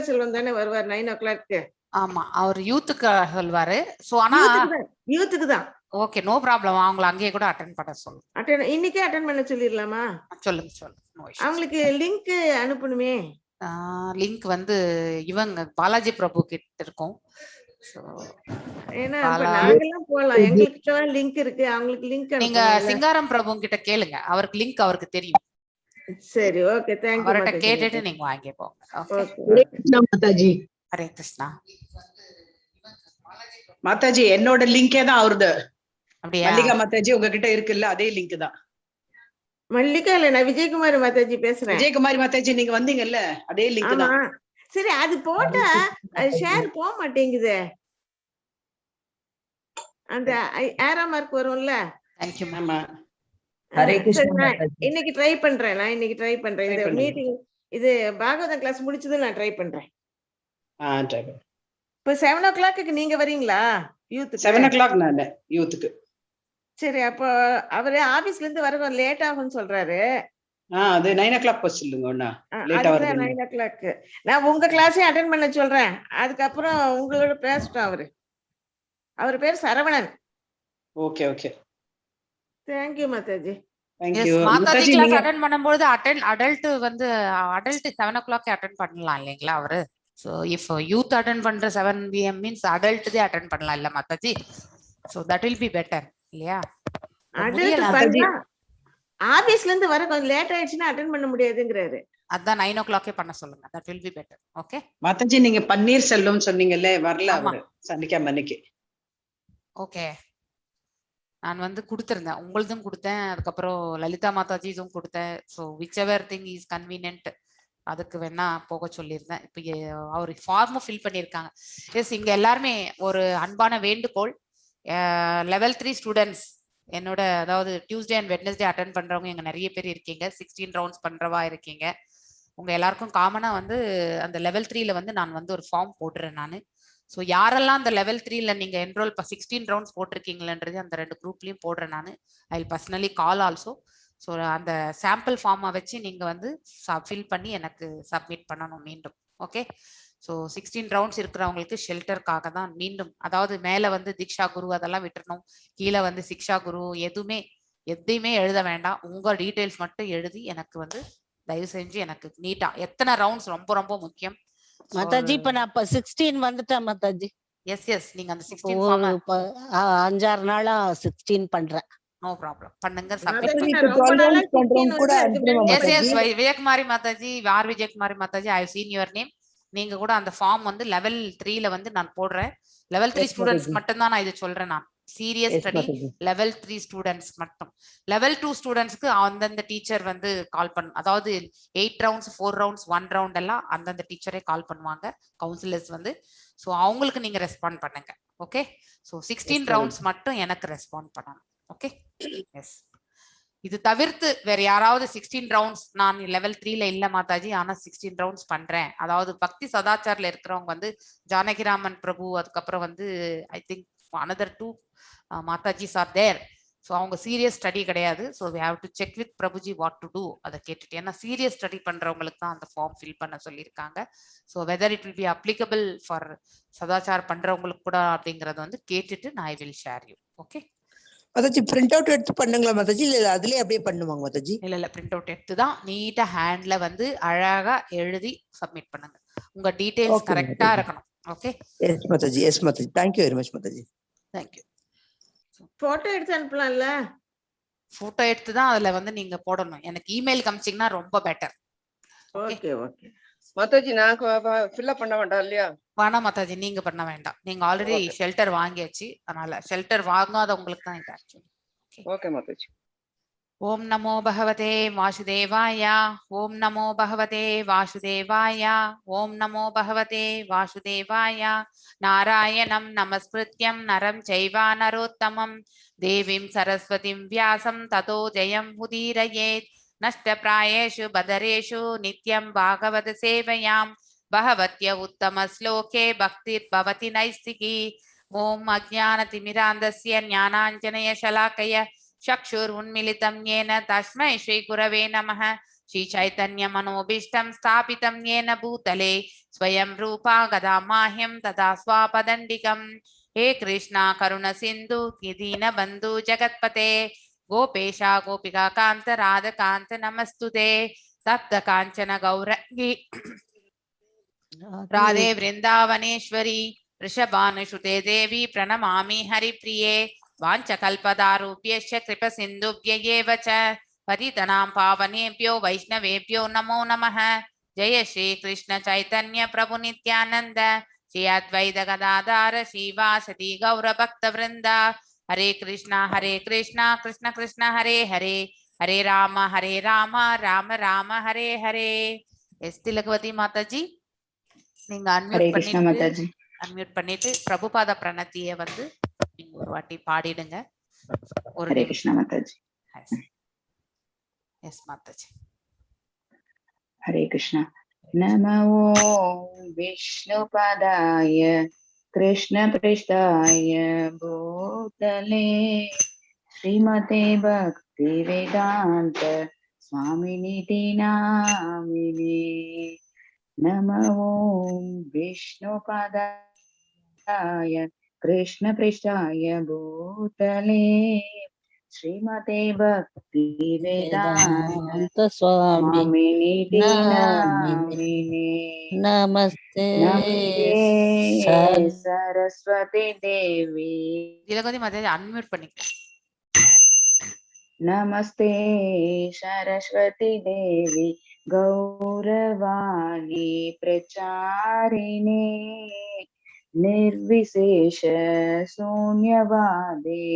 செல்வம் தானே வருவார் 9 o'clock. ஆமா, அவர் யூத்துக்கு சொல்வாரு. சோ ஆனா யூத்துக்கு தான். Okay, no problem. அவங்கள அங்கேயே கூட அட்டெண்ட் பண்ண சொல்லுங்க. இன்னைக்கே அட்டெண்ட் பண்ண சொல்லிடலாமா? சொல்லுங்க. அவங்களுக்கு லிங்க் அனுப்பணுமே. லிங்க் வந்து இவங்க பாலாஜி பிரபு கிட்ட இருக்கும். ஏன்னா நாங்கெல்லாம் போலாம், எங்களுக்கு லிங்க் இருக்கு, அவங்களுக்கு லிங்க் நீங்க சிங்காரம் பிரபு கிட்ட கேளுங்க, அவருக்கு லிங்க் அவருக்கு தெரியும். சரி, ஓகே, தேங்க் யூ. அவர்ட்ட கேட்டுட்டு நீங்க வாங்கி போங்க. ஓகே, ஹரே கிருஷ்ணா மாதாஜி. ஹரே கிருஷ்ணா மாதாஜி. என்னோட லிங்கே தான் அவருது. அப்படியா? மல்லிகா மாதாஜி உங்ககிட்ட இருக்குல்ல, அதே லிங்க் தான். மல்லிகா இல்ல, நான் விஜயகுமாரி மாதாஜி பேசுறேன். விஜயகுமாரி மாதாஜி நீங்க வந்தீங்கல்ல, அதே லிங்க் தான். சரி, அது போட்டா ஷேர் போக மாட்டேங்குது. அந்த ஏரோ மார்க் வரும்ல. थैंक यू ஆமா. ஹரே கிருஷ்ணா. இன்னைக்கு ட்ரை பண்றேன். இந்த மீட்டிங் இது பாகவதம் கிளாஸ் முடிச்சது நான் ட்ரை பண்றேன். ட்ரை பண்ணு. இப்ப 7 o'clock நீங்க வரீங்களா யூத்துக்கு? 7 o'clock நான் யூத்துக்கு. சரி, அப்போ அவரு ஆபீஸ்ல இருந்து வர லேட் ஆகும்னு சொல்றாரு. அது 9 o'clock போக சொல்லுங்க. ஒண்ணா லேட்டா வருது. 9 o'clock நான் உங்க கிளாஸே அட்டெண்ட் பண்ண சொல்றேன். அதுக்கப்புறம் உங்களோட பேசட்டும். அவர் பேர் Saravanan. Okay okay, thank you Mataji. Thank you Mataji. Class attend பண்ணும்போது அடல்ட் வந்து அடல்ட் 7 o'clock அட்டெண்ட் பண்ணலாம் இல்லைங்களா அவரு? So if youth attend பண்ற 7 PM means adult தே attend பண்ணலாம் இல்ல Mataji? So that will be better இல்லையா? adult பண்ணா ஆபீஸ்ல இருந்து வர கொஞ்சம் லேட் ஆயிடுச்சுனா அட்டெண்ட் பண்ண முடியாதுங்கறாரு. அதான் 9 o'clock பண்ண சொல்லுங்க. that will be better. Okay Mataji. நீங்க பன்னீர் செல்வம் சொன்னீங்கல்ல, வரல அவரு சனிக்கிழமை அன்னைக்கு. ஓகே, நான் வந்து கொடுத்திருந்தேன், உங்களுதும் கொடுத்தேன், அதுக்கப்புறம் லலிதா மாதாஜி இதுவும் கொடுத்தேன். So which ever thing is convenient அதுக்கு வேணா போக சொல்லியிருந்தேன். இப்போ அவர் ஃபார்மும் ஃபில் பண்ணியிருக்காங்க. எஸ், இங்க எல்லாருமே ஒரு அன்பான வேண்டுகோள். லெவல் 3 ஸ்டூடெண்ட்ஸ் என்னோட, அதாவது டியூஸ்டே அண்ட் வெட்னஸ்டே அட்டென்ட் பண்றவங்க எங்க நிறைய பேர் இருக்கீங்க. 16 ரவுண்ட்ஸ் பண்றவா இருக்கீங்க. உங்க எல்லாருக்கும் காமனா வந்து அந்த லெவல் 3ல வந்து நான் வந்து ஒரு ஃபார்ம் போடுறேன் நான். ஸோ யாரெல்லாம் அந்த லெவல் 3ல நீங்க என்ரோல் 16 ரவுண்ட்ஸ் போட்டிருக்கீங்களன்றது அந்த 2 குரூப்லயும் போடுறேன் நான். I will personally call also. So அந்த சாம்பிள் ஃபார்மை வச்சு நீங்க வந்து ஃபில் பண்ணி எனக்கு சப்மிட் பண்ணணும் மீண்டும். ஓகே, ஸோ 16 ரவுண்ட்ஸ் இருக்கிறவங்களுக்கு ஷெல்டருக்காக தான் மீண்டும், அதாவது மேலே வந்து தீக்ஷா குரு அதெல்லாம் விட்டுறணும், கீழே வந்து சிக்ஷா குரு எதையுமே எழுத வேண்டாம். உங்க டீட்டெயில்ஸ் மட்டும் எழுதி எனக்கு வந்து தயவு செஞ்சு எனக்கு நீட்டா எத்தனை ரவுண்ட்ஸ் ரொம்ப ரொம்ப முக்கியம் மாதாஜி. இப்ப நான் 16 வந்துட்டேன் மாதாஜி. எஸ், நீங்க அந்த 16 ஃபார்ம் 5-6 நாளா 16 பண்றேன். நோ ப்ராப்ளம், பண்ணுங்க. Vijayakumari Mataji, Vijayakumari Mataji, I have seen your name. நீங்க கூட அந்த ஃபார்ம் வந்து லெவல் 3ல வந்து நான் போடுறேன். லெவல் 3 ஸ்டூடெண்ட்ஸ் மட்டும் தான் நான் இது சொல்றேன். நான் சீரியஸ் ஸ்டடி லெவல் 3 ஸ்டூடெண்ட்ஸ் மட்டும். லெவல் 2 ஸ்டூடெண்ட்ஸ்க்கு அந்தந்த டீச்சர் வந்து கால் பண்ண, அதாவது 8 ரவுண்ட்ஸ் 4 ரவுண்ட்ஸ் 1 ரவுண்ட் எல்லாம் அந்தந்த டீச்சரே கால் பண்ணுவாங்க, கவுன்சிலர்ஸ் வந்து. ஸோ அவங்களுக்கு நீங்க ரெஸ்பாண்ட் பண்ணுங்க. ஓகே, ஸோ 16 ரவுண்ட்ஸ் மட்டும் எனக்கு ரெஸ்பாண்ட் பண்ணணும். Okay, yes. இது தவிர்த்து வேற யாராவது 16 ரவுண்ட்ஸ், நான் லெவல் 3ல இல்ல மாதாஜி, ஆனா 16 ரவுண்ட்ஸ் பண்றேன், அதாவது பக்தி சதாச்சார்ல இருக்கிறவங்க வந்து ஜானகிராமன் பிரபு, அதுக்கப்புறம் வந்து ஐ திங்க் அனதர் 2 மாதாஜிஸ் ஆர் தேர். ஸோ அவங்க சீரியஸ் ஸ்டடி கிடையாது. So we have to check with Prabhuji what to do அதை கேட்டுட்டு. ஏன்னா சீரியஸ் ஸ்டடி பண்றவங்களுக்கு தான் அந்த ஃபார்ம் ஃபில் பண்ண சொல்லியிருக்காங்க. So whether it will be applicable for சதாச்சார் பண்றவங்களுக்கு கூட அப்படிங்கறத வந்து கேட்டுட்டு நான் I will share you. Okay மாதாஜி. பிரிண்ட் அவுட் எடுத்து பண்ணுங்களா மாதாஜி, இல்ல அதுலயே அப்படியே பண்ணுவாங்க மாதாஜி? இல்ல பிரிண்ட் அவுட் எடுத்து தான் நீட்டா ஹேண்ட்ல வந்து அழகா எழுதி சப்மிட் பண்ணுங்க. உங்க டீடைல்ஸ் கரெக்டா இருக்கணும். Okay, yes Mataji. Yes Mataji, thank you very much Mataji. thank you. Photo எடுத்து அனுப்பலாம்ல? போட்டோ எடுத்து தான் அதுல வந்து நீங்க போடணும். எனக்கு இமெயில் காமிச்சீங்கன்னா ரொம்ப பெட்டர். Okay okay Mataji. நான் ஃபில் பண்ண வேண்டாம் இல்லையா? வேணாம் மாதாஜி, நீங்க பண்ண வேண்டாம். நீங்க ஆல்ரெடி ஷெல்டர் வாங்கியாச்சு, அதனால ஷெல்டர் வாங்காதவங்களுக்கு தான் இது ஆக்சுவலி. ஓகே மாதாஜி. ஓம் நமோ பகவதே வாசுதேவாய. ஓம் நமோ பகவதே வாசுதேவாய. ஓம் நமோ பகவதே வாசுதேவாய. நாராயணம் நமஸ்கிருத்யம் நரம் சைவ நரோத்தமம் தேவீம் சரஸ்வதிம் வியாசம் ததோ ஜெயம் உதீரயேத். நஷ்டப்ராயேஷு பதரேஷு நித்யம் பாகவத சேவையாம் பகவத்ய உத்தம ஸ்லோகே பக்திர் பவதி நைஸ்திகி. ஓம் அஜ்ஞானதிமிராந்தஸ்ய ஞானாஞ்சனய ஷலாக்கய चक्षुरुन्मिलितं येन तस्मै श्रीगुरवे नमः. श्री चैतन्य मनोभीष्टं स्थापितं येन भूतले स्वयं रूपा गदा माह्यं तदा स्वापदण्डिकं हे कृष्णा करुण सिन्धु दीनबन्धु जगत्पते गोपेशा गोपिका कान्त राधकान्त नमस्तुते तप्त काञ्चन गौरङ्गी राधे वृंदावनेश्वरी वृषभानुसुते देवी प्रणमामि हरिप्रिये वाञ्छकल्पदारूप्यश्च कृपसिन्धुभ्य एव च पतितनां पावनेभ्यो वैष्णवेभ्यो नमो नमः। जय श्री कृष्ण चैतन्य प्रभु नित्यानंद श्री अद्वैत गदाधर श्रीवासदि गौर भक्त वृंद हरे कृष्णा कृष्ण कृष्ण हरे हरे हरे राम राम राम हरे हरे। एस तिलकवती माता जी நீங்க அன்மியூட் பண்ணிட்டு பிரபுபாத பிரணத்தியை வந்து நீங்க ஒரு வாட்டி பாடிடுங்க ஒரு ஹரே கிருஷ்ணா மாதாஜி. எஸ் மாதாஜி. ஹரே கிருஷ்ணா. நமோ விஷ்ணுபதாய கிருஷ்ண பிருஷ்டாய பூதலே ஸ்ரீமதே பக்தி வேதாந்த स्वामिनिति नामिने नमो विष्णुपदाय कृष्णपृष्ठाय भूतले श्रीमते भक्ति वेदांत स्वामिनिति नामिने नमस्ते सरस्वती देवी. திலகவதி மாதாஜி அன்மியூட் பண்ணிக்க. नमस्ते सरस्वती देवी गौरवाणी प्रचारिणे निर्विशेष शून्यवादे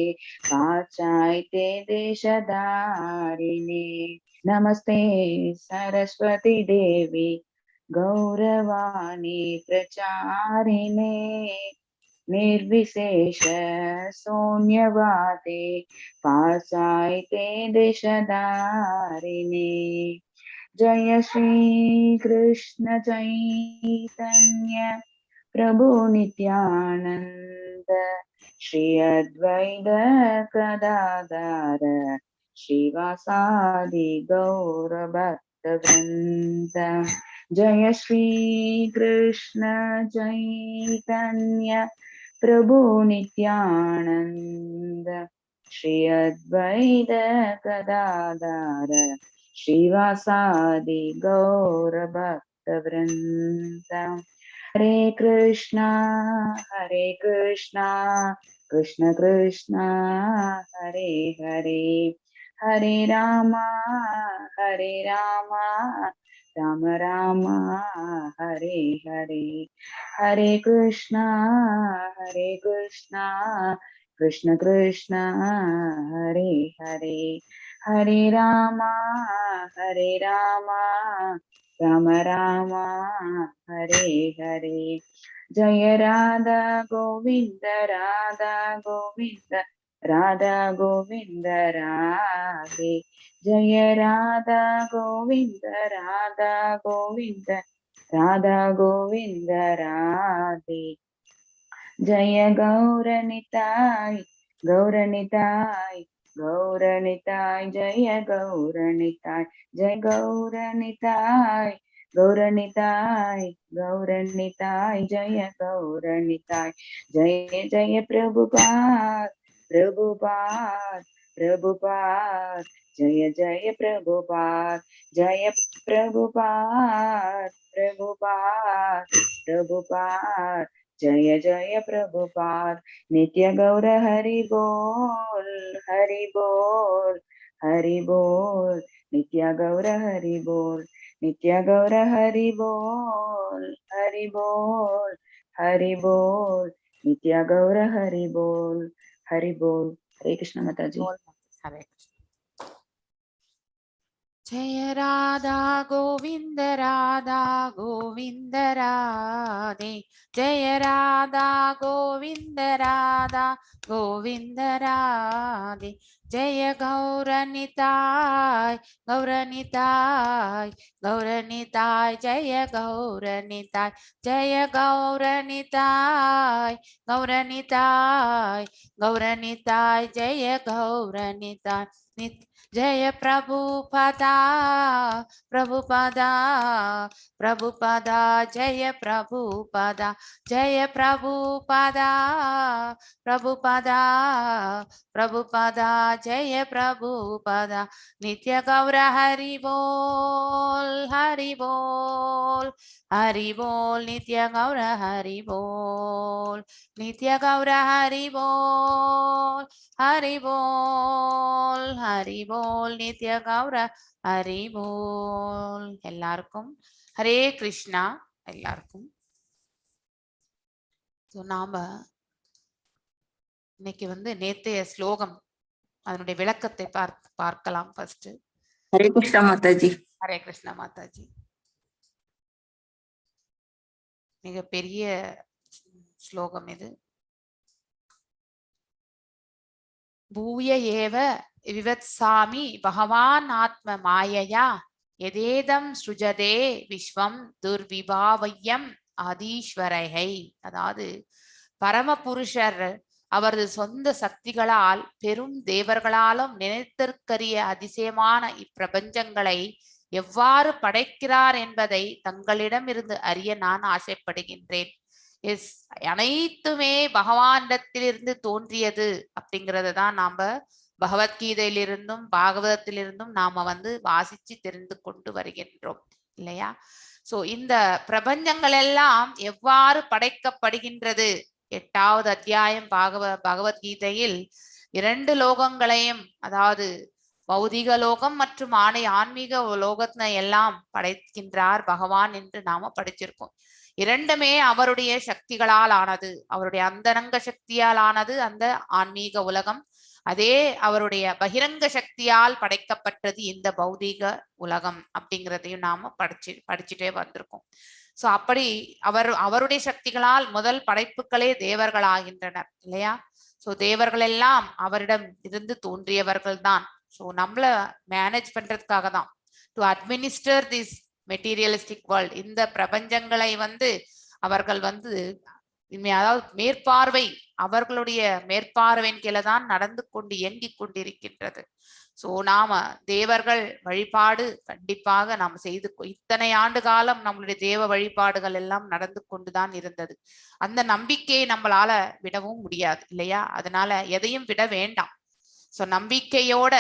पाश्चात्य देशधारिणे. नमस्ते सरस्वती देवी गौरवाणी प्रचारिणे निर्विशेष शून्यवादे पाश्चात्य देशधारिणे. जय श्री कृष्ण चैतन्य प्रभु नित्यानंद श्री अद्वैत गदाधर श्रीवासादि गौर भक्त वृंद. जय श्री कृष्ण चैतन्य प्रभु नित्यानंद श्री अद्वैत गदाधर श्रीवासादि गौर भक्त वृंद. हरे कृष्णा कृष्ण कृष्ण हरे हरे हरे राम राम राम हरे हरे. हरे कृष्णा कृष्ण कृष्ण हरे हरे हरे राम राम राम हरे हरे. जय राधा गोविंद राधा गोविंद राधे. जय राधा गोविंद राधा गोविंद राधे. जय गौरनिताय गौरनिताय जय गौरनिताय जय गौरनिताय गौरनिताय जय गौरनिताय. जय जय प्रभुपाद जय जय प्रभुपाद जय प्रभुपाद जय जय प्रभुपाद. नित्य गौर हरि बोल हरि बोल नित्य गौर हरि बोल नित्य गौर हरि बोल हरि बोल नित्य गौर हरि बोल हरि बोल. हरे कृष्ण माता जी. हरे कृष्ण. जय राधा गोविंद राधे जय राधा गोविंद राधे जय गौरनिताय गौरनिताय गौरनिताय जय गौरनिताय जय गौरनिताय गौरनिताय गौरनिताय जय गौरनिताय जय प्रभुपदा प्रभुपदा प्रभुपदा जय प्रभुपदा जय प्रभुपदा प्रभुपदा प्रभुपदा जय प्रभुपदा नित्य गौर हरि बोल हरि बोल हरि बोल नित्य गौर हरि बोल नित्य गौर हरि बोल हरि बोल हरि बोल नित्य गौर हरि बोल எல்லாருக்கும் ஹரே கிருஷ்ணா எல்லாருக்கும் நாம இன்னைக்கு வந்து நேத்தைய ஸ்லோகம் அதனுடைய விளக்கத்தை பார்க்கலாம். ஃபர்ஸ்ட் ஹரே கிருஷ்ணா மாதாஜி. ஹரே கிருஷ்ணா மாதாஜி. மிக பெரிய ஸ்லோகம் இது. பூய ஏவ விவத்சாமி பகவான் ஆத்ம மாயையா எதேதம் சுஜதே விஸ்வம் துர்விபாவயம் ஆதீஸ்வரகை. அதாவது பரமபுருஷர் அவரது சொந்த சக்திகளால் பெரும் தேவர்களாலும் நினைத்திருக்கரிய அதிசயமான இப்பிரபஞ்சங்களை எவ்வாறு படைக்கிறார் என்பதை தங்களிடமிருந்து அறிய நான் ஆசைப்படுகின்றேன். அனைத்துமே பகவானிடத்திலிருந்து தோன்றியது அப்படிங்கறத தான் நாம பகவத்கீதையிலிருந்தும் பாகவதத்திலிருந்தும் நாம வந்து வாசிச்சு தெரிந்து கொண்டு வருகின்றோம் இல்லையா? சோ இந்த பிரபஞ்சங்கள் எல்லாம் எவ்வாறு படைக்கப்படுகின்றது? 8வது அத்தியாயம் பகவத்கீதையில் 2 லோகங்களையும், அதாவது பௌதிக லோகம் மற்றும் ஆன்மீக லோகத்தை எல்லாம் படைக்கின்றார் பகவான் என்று நாம படிச்சிருக்கோம். 2மே அவருடைய சக்திகளால் ஆனது, அவருடைய அந்தரங்க சக்தியால் ஆனது அந்த ஆன்மீக உலகம். அதே அவருடைய பகிரங்க சக்தியால் படைக்கப்பட்டது இந்த பௌதீக உலகம் அப்படிங்கிறதையும் நாம படிச்சுட்டே வந்திருக்கோம். சோ அப்படி அவருடைய சக்திகளால் முதல் படைப்புகளே தேவர்கள் ஆகின்றனர் இல்லையா? சோ தேவர்கள் எல்லாம் அவரிடம் இருந்து தோன்றியவர்கள் தான். சோ நம்மள மேனேஜ் பண்றதுக்காக தான், to administer this materialistic world, இந்த பிரபஞ்சங்களை வந்து அவர்கள் வந்து அதாவது மேற்பார்வை, அவர்களுடைய மேற்பார்வையின் கீழே தான் நடந்து கொண்டு இயங்கிக் கொண்டிருக்கின்றது. சோ நாம தேவர்கள் வழிபாடு கண்டிப்பாக நாம் செய்து, இத்தனை ஆண்டு காலம் நம்மளுடைய தேவ வழிபாடுகள் எல்லாம் நடந்து கொண்டுதான் இருந்தது. அந்த நம்பிக்கையை நம்மளால விடவும் முடியாது இல்லையா? அதனால எதையும் விட வேண்டாம். சோ நம்பிக்கையோட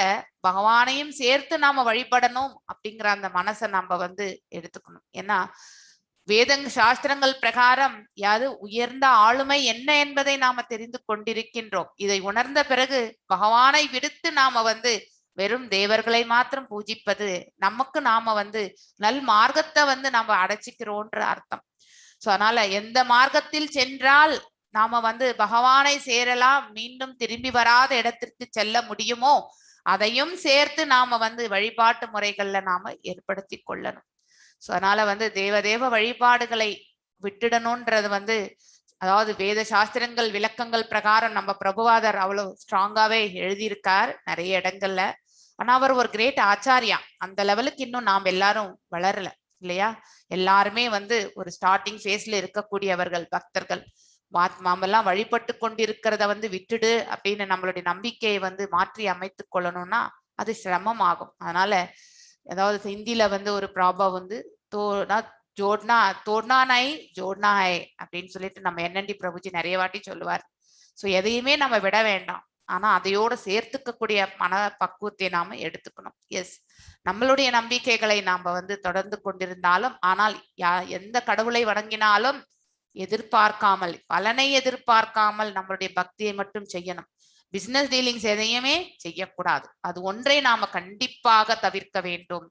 பகவானையும் சேர்த்து நாம வழிபடணும் அப்படிங்கிற அந்த மனசை நம்ம வந்து எடுத்துக்கணும். ஏன்னா சாஸ்திரங்கள் பிரகாரம் யாது உயர்ந்த ஆளுமை என்ன என்பதை நாம தெரிந்து கொண்டிருக்கின்றோம். இதை உணர்ந்த பிறகு பகவானை விடுத்து நாம வந்து வெறும் தேவர்களை மாத்திரம் பூஜிப்பது நமக்கு நாம வந்து நல் மார்க்கத்தை வந்து நாம அடைச்சிக்கிறோன்ற அர்த்தம். சோ அதனால எந்த மார்க்கத்தில் சென்றால் நாம வந்து பகவானை சேரலாம், மீண்டும் திரும்பி வராத இடத்திற்கு செல்ல முடியுமோ அதையும் சேர்த்து நாம வந்து வழிபாட்டு முறைகள்ல நாம ஏற்படுத்தி கொள்ளணும். சோ அதனால வந்து தேவ வழிபாடுகளை விட்டுடணும்ன்றது வந்து, அதாவது வேத சாஸ்திரங்கள் விளக்கங்கள் பிரகாரம் நம்ம பிரபுவாதர் அவ்வளவு ஸ்ட்ராங்காவே எழுதியிருக்கார் நிறைய இடங்கள்ல. ஆனா அவர் ஒரு கிரேட் ஆச்சாரியா. அந்த லெவலுக்கு இன்னும் நாம் எல்லாரும் வளரல இல்லையா? எல்லாருமே வந்து ஒரு ஸ்டார்டிங் ஃபேஸ்ல இருக்கக்கூடியவர்கள் பக்தர்கள். மாமெல்லாம் வழிபட்டு கொண்டிருக்கிறத வந்து விட்டுடு அப்படின்னு நம்மளுடைய நம்பிக்கையை வந்து மாற்றி அமைத்து கொள்ளணும்னா அது சிரமம் ஆகும். அதனால அதாவது ஹிந்தியில வந்து ஒரு ப்ராபா வந்து தோட்னா நை ஜோட்னா ஹை அப்படின்னு சொல்லிட்டு நம்ம என்என்டி பிரபுஜி நிறைய வாட்டி சொல்லுவார். சோ எதையுமே நம்ம விட வேண்டாம், ஆனா அதையோட சேர்த்துக்கக்கூடிய மன பக்குவத்தை நாம எடுத்துக்கணும். எஸ், நம்மளுடைய நம்பிக்கைகளை நாம வந்து தொடர்ந்து கொண்டிருந்தாலும், ஆனால் எந்த கடவுளை வணங்கினாலும் எதிர்பார்க்காமல், பலனை எதிர்பார்க்காமல் நம்மளுடைய பக்தியை மட்டும் செய்யணும். பிசினஸ் டீலிங்ஸ் எதையுமே செய்யக்கூடாது. அது ஒன்றை நாம கண்டிப்பாக தவிர்க்க வேண்டும்.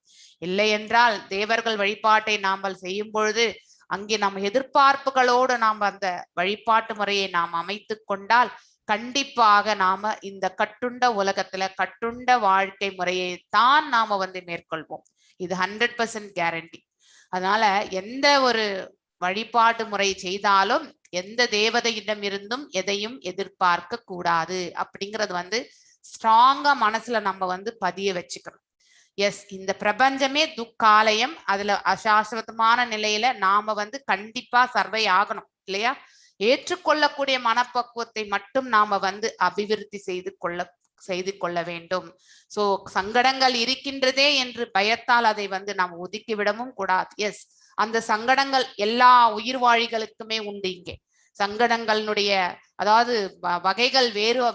இல்லை என்றால் தேவர்கள் வழிபாட்டை நாமல் செய்யும் பொழுது அங்கே நம்ம எதிர்பார்ப்புகளோடு நாம் அந்த வழிபாட்டு முறையை நாம் அமைத்து கொண்டால் கண்டிப்பாக நாம இந்த கட்டுண்ட உலகத்துல கட்டுண்ட வாழ்க்கை முறையை தான் நாம வந்து மேற்கொள்வோம். இது 100% கேரண்டி. அதனால எந்த ஒரு வழிபாட்டு முறை செய்தாலும் எந்த தேவதையிடம் இருந்தும் எதையும் எதிர்பார்க்க கூடாது அப்படிங்கிறது வந்து ஸ்ட்ராங்கா மனசுல நம்ம வந்து பதிய வச்சுக்கணும். எஸ், இந்த பிரபஞ்சமே துக்காலயம், அதுல அசாஸ்வதமான நிலையில நாம வந்து கண்டிப்பா சர்வை ஆகணும் இல்லையா? ஏற்றுக்கொள்ளக்கூடிய மனப்பக்குவத்தை மட்டும் நாம வந்து அபிவிருத்தி செய்து கொள்ள வேண்டும். சோ சங்கடங்கள் இருக்கின்றதே என்று பயத்தால் அதை வந்து நாம் ஒதுக்கிவிடவும் கூடாது. எஸ், அந்த சங்கடங்கள் எல்லா உயிர்வாழிகளுக்குமே உண்டு. இங்கே சங்கடங்களுடைய அதாவது வகைகள்